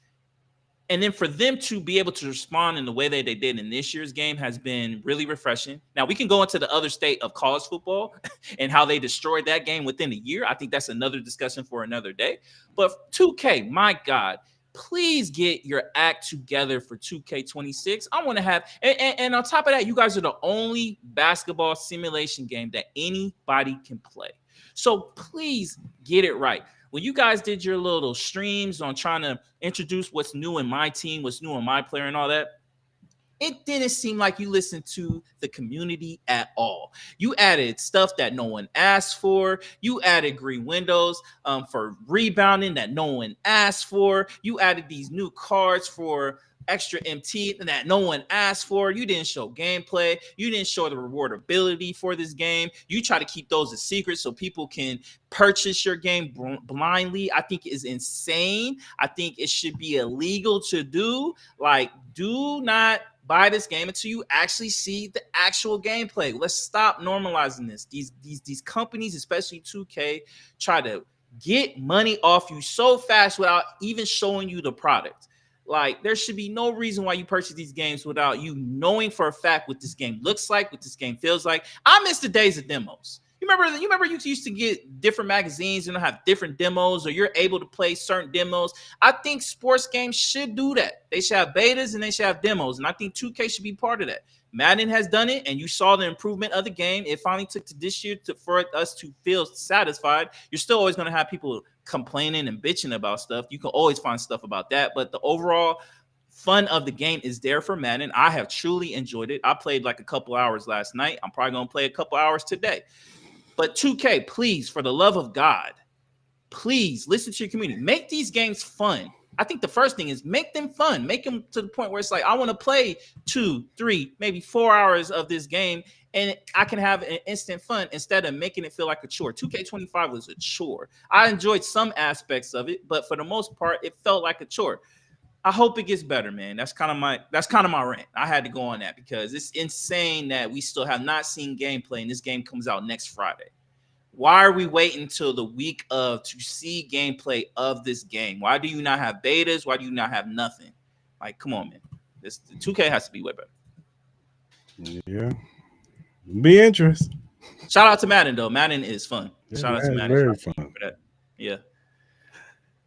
and then for them to be able to respond in the way that they did in this year's game has been really refreshing. Now, we can go into the other state of college football and how they destroyed that game within a year. I think that's another discussion for another day. But 2K, my God, please get your act together for 2K26. I want to have, and on top of that, you guys are the only basketball simulation game that anybody can play. So please get it right. When you guys did your little streams on trying to introduce what's new in my team, what's new in my player and all that, it didn't seem like you listened to the community at all. You added stuff that no one asked for. You added green windows for rebounding that no one asked for. You added these new cards for extra MT that no one asked for. You didn't show gameplay. You didn't show the rewardability for this game. You try to keep those a secret so people can purchase your game blindly. I think is insane. I think it should be illegal to do. Like, do not buy this game until you actually see the actual gameplay. Let's stop normalizing this. These companies, especially 2K, try to get money off you so fast without even showing you the product. Like, there should be no reason why you purchase these games without you knowing for a fact what this game looks like, what this game feels like. I miss the days of demos. You remember you used to get different magazines and have different demos, or you're able to play certain demos. I think sports games should do that. They should have betas and they should have demos, and I think 2K should be part of that. Madden has done it, and you saw the improvement of the game. It finally took to this year for us to feel satisfied. You're still always going to have people complaining and bitching about stuff. You can always find stuff about that, but the overall fun of the game is there for Madden. I have truly enjoyed it. I played like a couple hours last night. I'm probably going to play a couple hours today. But 2K, please, for the love of God, please listen to your community. Make these games fun. I think the first thing is make them fun. Make them to the point where it's like, I want to play 2, 3, maybe 4 hours of this game, and I can have an instant fun instead of making it feel like a chore. 2K25 was a chore. I enjoyed some aspects of it, but for the most part, it felt like a chore. I hope it gets better, man. That's kind of my rant. I had to go on that because it's insane that we still have not seen gameplay, and this game comes out next Friday. Why are we waiting till the week of to see gameplay of this game? Why do you not have betas? Why do you not have nothing? Like, come on, man. This 2K has to be way better. Yeah. Be interesting. Shout out to Madden, though. Madden is fun. Yeah, Shout out to Madden. Very fun. For that. Yeah.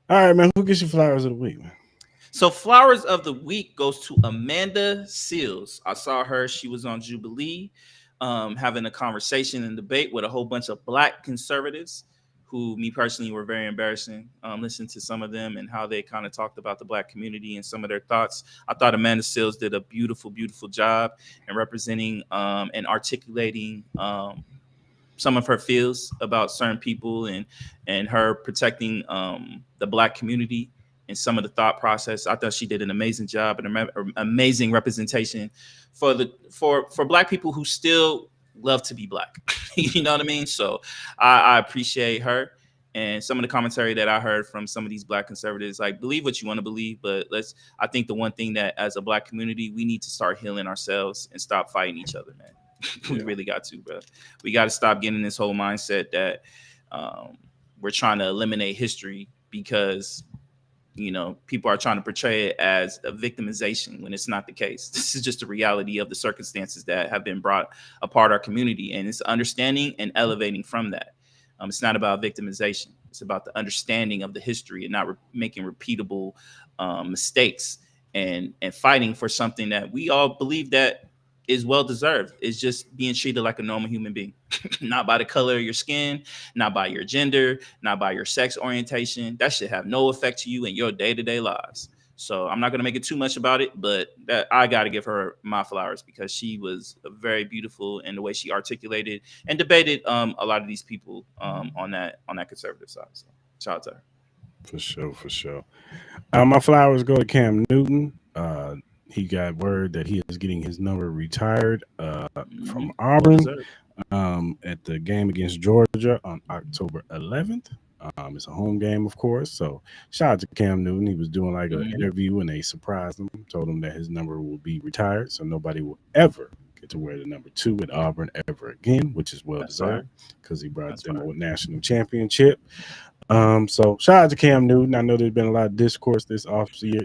All right, man. Who gets your flowers of the week, man? So flowers of the week goes to Amanda Seals. I saw her. She was on Jubilee having a conversation and debate with a whole bunch of Black conservatives who, me personally, were very embarrassing. Listening to some of them and how they kind of talked about the Black community and some of their thoughts. I thought Amanda Seals did a beautiful, beautiful job in representing and articulating some of her feels about certain people and her protecting the Black community and some of the thought process. I thought she did an amazing job and amazing representation for Black people who still love to be Black. You know what I mean? So I appreciate her. And some of the commentary that I heard from some of these Black conservatives, like, believe what you want to believe, but I think the one thing that as a Black community, we need to start healing ourselves and stop fighting each other, man. We really got to, bro. We got to stop getting this whole mindset that we're trying to eliminate history because, you know, people are trying to portray it as a victimization when it's not the case. This is just a reality of the circumstances that have been brought apart our community, and it's understanding and elevating from that. It's not about victimization. It's about the understanding of the history and not making repeatable mistakes and fighting for something that we all believe that is well deserved. It's just being treated like a normal human being, not by the color of your skin, not by your gender, not by your sex orientation. That should have no effect to you in your day-to-day lives. So I'm not going to make it too much about it, but I got to give her my flowers because she was very beautiful in the way she articulated and debated a lot of these people on that conservative side. So shout out to her. For sure. My flowers go to Cam Newton. He got word that he is getting his number retired from Auburn at the game against Georgia on October 11th. It's a home game, of course. So shout out to Cam Newton. He was doing like an interview and they surprised him, told him that his number will be retired. So nobody will ever get to wear the number 2 at Auburn ever again, which is well deserved because he brought them a national championship. So shout out to Cam Newton. I know there's been a lot of discourse this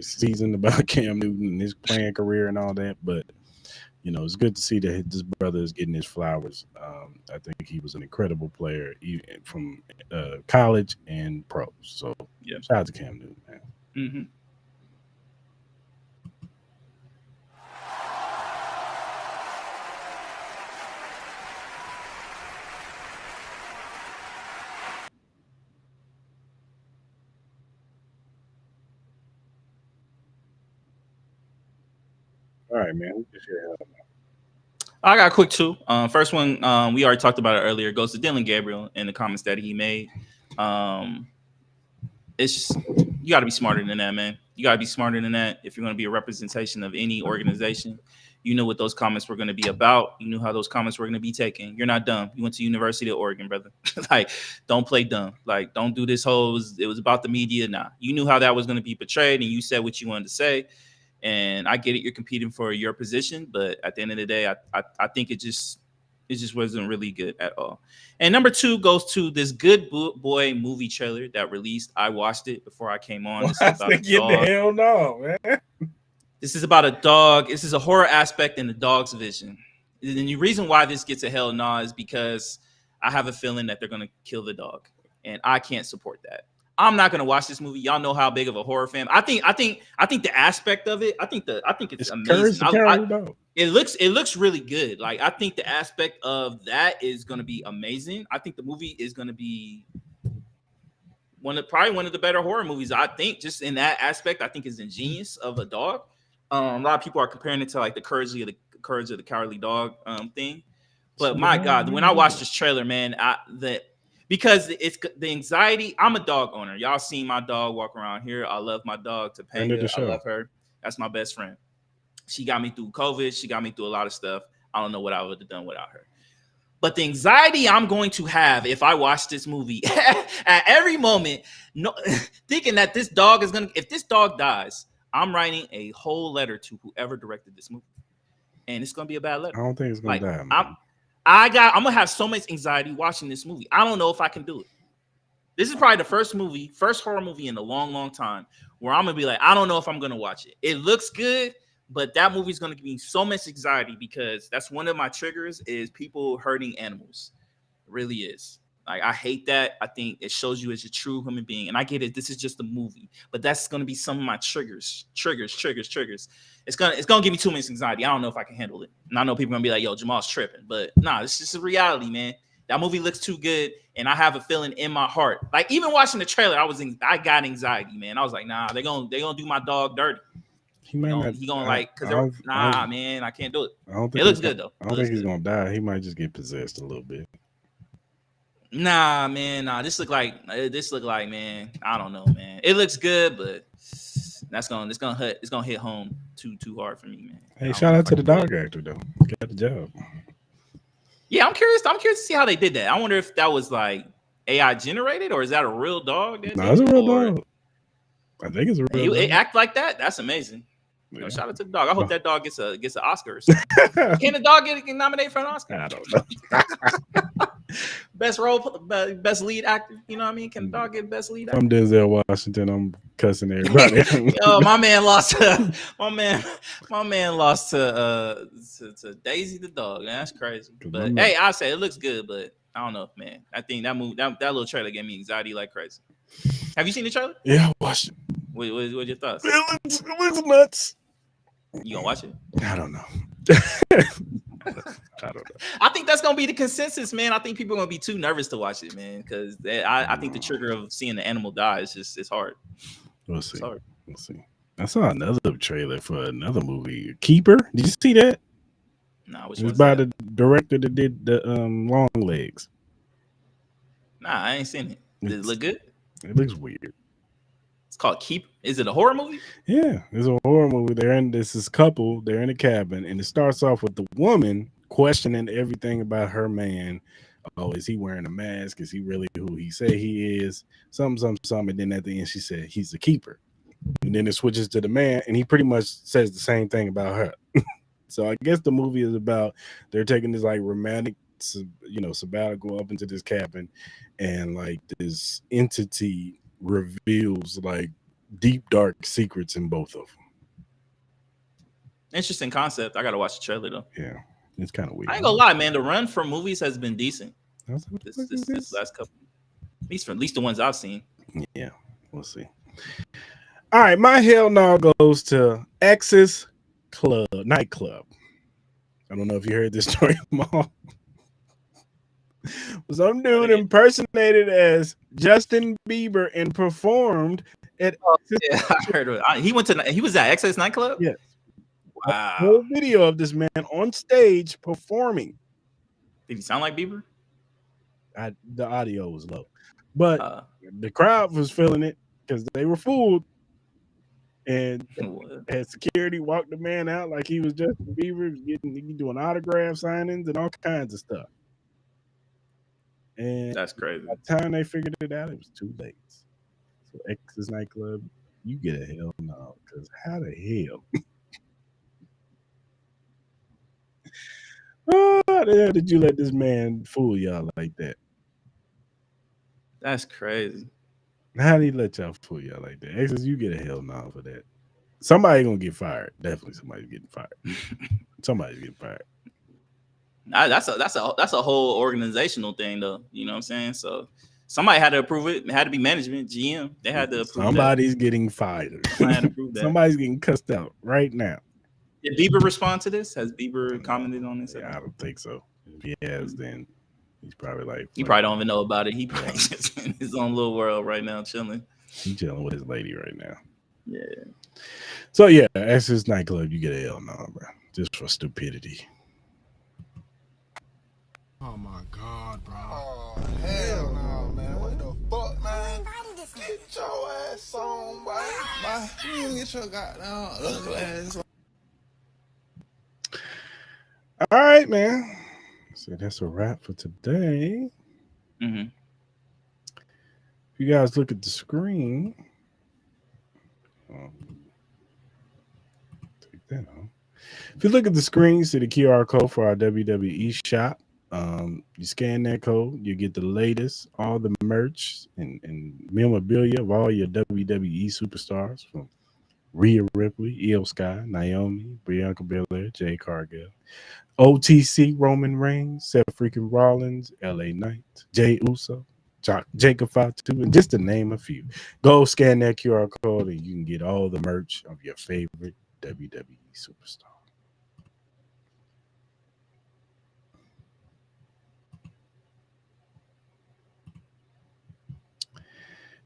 season about Cam Newton and his playing career and all that, but you know, it's good to see that this brother is getting his flowers. I think he was an incredible player even from college and pros. So shout out to Cam Newton, man. Mm-hmm. All right, man. I got a quick 2. First one, we already talked about it earlier. It goes to Dylan Gabriel in the comments that he made. It's just, you got to be smarter than that, man. You got to be smarter than that if you're going to be a representation of any organization. You knew what those comments were going to be about. You knew how those comments were going to be taken. You're not dumb. You went to University of Oregon, brother. Like, don't play dumb. Like, don't do this whole, it was about the media. Nah, you knew how that was going to be portrayed, and you said what you wanted to say. And I get it. You're competing for your position, but at the end of the day, I think it just wasn't really good at all. And number 2 goes to this Good Boy movie trailer that released. I watched it before I came on. This is about a dog. Hell no, man. This is about a dog. This is a horror aspect in the dog's vision. And the reason why this gets a hell no is because I have a feeling that they're going to kill the dog, and I can't support that. I'm not gonna watch this movie. Y'all know how big of a horror fan. I think the aspect of it. I think it's amazing. It looks really good. Like, I think the aspect of that is gonna be amazing. I think the movie is gonna be probably one of the better horror movies. I think just in that aspect, I think is ingenious of a dog. A lot of people are comparing it to like the Courage of the Cowardly Dog thing. But my God, when I watched this trailer, man, because it's the anxiety. I'm a dog owner. Y'all seen my dog walk around here. I love my dog, Topanga. I love her. That's my best friend. She got me through COVID. She got me through a lot of stuff. I don't know what I would have done without her. But the anxiety I'm going to have if I watch this movie at every moment, thinking that this dog is if this dog dies, I'm writing a whole letter to whoever directed this movie. And it's going to be a bad letter. I don't think it's going to die, man. I'm gonna have so much anxiety watching this movie. I don't know if I can do it. This is probably the first horror movie in a long, long time where I'm gonna be like, I don't know if I'm gonna watch it. It looks good, but that movie's gonna give me so much anxiety because that's one of my triggers is people hurting animals. It really is. Like, I hate that. I think it shows you as a true human being. And I get it. This is just a movie, but that's going to be some of my triggers. It's going to give me too much anxiety. I don't know if I can handle it. And I know people are going to be like, yo, Jamal's tripping, but nah, it's just a reality, man. That movie looks too good. And I have a feeling in my heart, like even watching the trailer, I got anxiety, man. I was like, nah, they're going to do my dog dirty. Man, I can't do it. It looks good though. I don't think he's going to die. He might just get possessed a little bit. Nah, man. This look like, man. I don't know, man. It looks good, but It's gonna hit home too hard for me, man. Hey, shout out to the dog actor though. Got the job. Yeah, I'm curious to see how they did that. I wonder if that was like AI generated or is that a real dog? No, it's a real dog. I think it's a real dog. It act like that? That's amazing. Yeah. Shout out to the dog. I hope that dog gets an Oscar or something. Can the dog get nominated for an Oscar? I don't know. Best lead actor. You know what I mean? Can the dog get best lead actor? I'm Denzel Washington. I'm cussing everybody. My man lost to my man lost to Daisy the dog. Man, that's crazy. But hey, I say it looks good, but I don't know, man. I think that little trailer gave me anxiety like crazy. Have you seen the trailer? Yeah, I watched it. What's your thoughts? It looks nuts. You gonna watch it? I don't know. I think that's gonna be the consensus, man. I think people are gonna be too nervous to watch it, man, because I think the trigger of seeing the animal die is it's hard. We'll see. We'll see. I saw another trailer for another movie, Keeper. Did you see that? Nah, which it was by the director that did the Long Legs. Nah, I ain't seen it. Does it look good? It looks weird. It's called Keep. Is it a horror movie? Yeah, it's a horror movie. This couple. They're in a cabin, and it starts off with the woman questioning everything about her man. Oh, is he wearing a mask? Is he really who he say he is? Something. And then at the end, she said he's the keeper. And then it switches to the man, and he pretty much says the same thing about her. So I guess the movie is about they're taking this like romantic, sabbatical up into this cabin, and like this entity reveals like deep dark secrets in both of them. Interesting concept. I gotta watch the trailer though. Yeah, it's kind of weird. I ain't gonna lie, man. The run from movies has been decent. This last couple, at least the ones I've seen. Yeah, we'll see. All right, my hell no goes to X's nightclub. I don't know if you heard this story, Mal. Some dude impersonated as Justin Bieber and performed at. Yeah, I heard it. He was at X's nightclub. Yes. Wow. A whole video of this man on stage performing. Did he sound like Bieber? The audio was low, but the crowd was feeling it because they were fooled. And had security walk the man out like he was Justin Bieber, doing autograph signings and all kinds of stuff. And that's crazy. By the time they figured it out, it was too late. So X's nightclub, you get a hell no, because how the hell? Oh, how the hell did you let this man fool y'all like that? That's crazy. How did he let y'all fool y'all like that? X's, you get a hell no for that. Somebody gonna get fired. Definitely somebody's getting fired. Somebody's getting fired. That's a whole organizational thing though. You know what I'm saying? So somebody had to approve it. It had to be management, GM. They had to approve Somebody's getting fired. Had to approve that. Somebody's getting cussed out right now. Did Bieber respond to this? Has Bieber commented on this? Yeah, I don't think so. If he has, then he's probably like he probably don't even know about it. He probably just in his own little world right now, chilling. He's chilling with his lady right now. Yeah. So yeah, X's nightclub, you get a hell no, bro. Just for stupidity. Oh my God, bro. Oh hell no, man. What the fuck, man? Get your ass on, boy. You get your goddamn ugly ass on. All right, man. So that's a wrap for today. Mm-hmm. If you guys look at the screen, take that on. If you look at the screen, you see the QR code for our WWE shop. You scan that code, you get the latest, all the merch and memorabilia of all your WWE superstars from Rhea Ripley, Io Sky, Naomi, Bianca Belair, Jade Cargill, OTC Roman Reigns, Seth freaking Rollins, LA Knight, Jey Uso, Jacob Fatu, and just to name a few. Go scan that QR code and you can get all the merch of your favorite WWE superstar.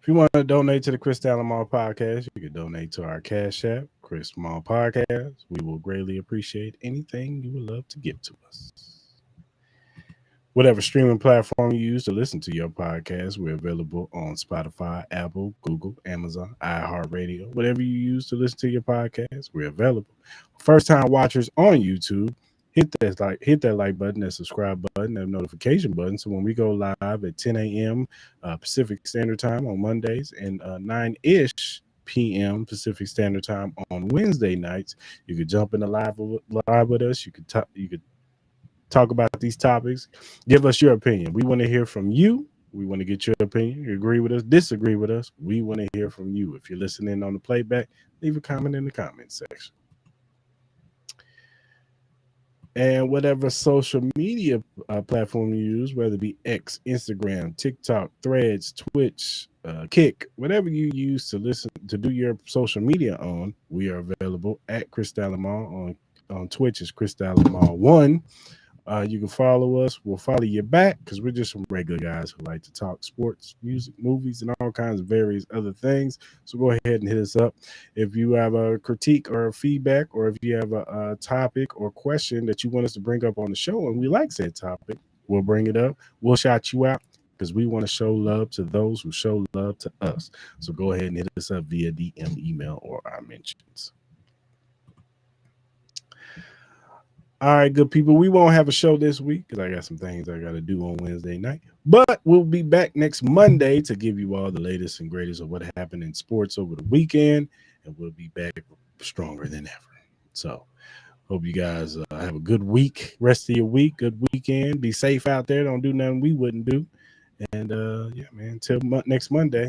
If you want to donate to the Cris Mal podcast, you can donate to our Cash App, Cris Mal Podcast. We will greatly appreciate anything you would love to give to us. whatever streaming platform you use to listen to your podcast. We're available on Spotify, Apple, Google, Amazon, iHeartRadio, whatever you use to listen to your podcast. We're available. First time watchers on YouTube, hit that like button, that subscribe button, that notification button. So when we go live at 10 a.m. Pacific Standard Time on Mondays and 9-ish p.m. Pacific Standard Time on Wednesday nights, you could jump in the live with us. You could talk about these topics. Give us your opinion. We want to hear from you. We want to get your opinion. You agree with us, disagree with us. We want to hear from you. If you're listening on the playback, leave a comment in the comment section. And whatever social media platform you use, whether it be X, Instagram, TikTok, Threads, Twitch, Kick, whatever you use to do your social media on, we are available at Cris Mal on Twitch. Is Cris Mal 1. You can follow us. We'll follow you back because we're just some regular guys who like to talk sports, music, movies, and all kinds of various other things. So go ahead and hit us up. If you have a critique or a feedback, or if you have a topic or question that you want us to bring up on the show and we like said topic, we'll bring it up. We'll shout you out because we want to show love to those who show love to us. So go ahead and hit us up via DM, email, or our mentions. All right, good people. We won't have a show this week because I got some things I got to do on Wednesday night. But we'll be back next Monday to give you all the latest and greatest of what happened in sports over the weekend. And we'll be back stronger than ever. So hope you guys have a good week, rest of your week, good weekend. Be safe out there. Don't do nothing we wouldn't do. And, yeah, man, until next Monday.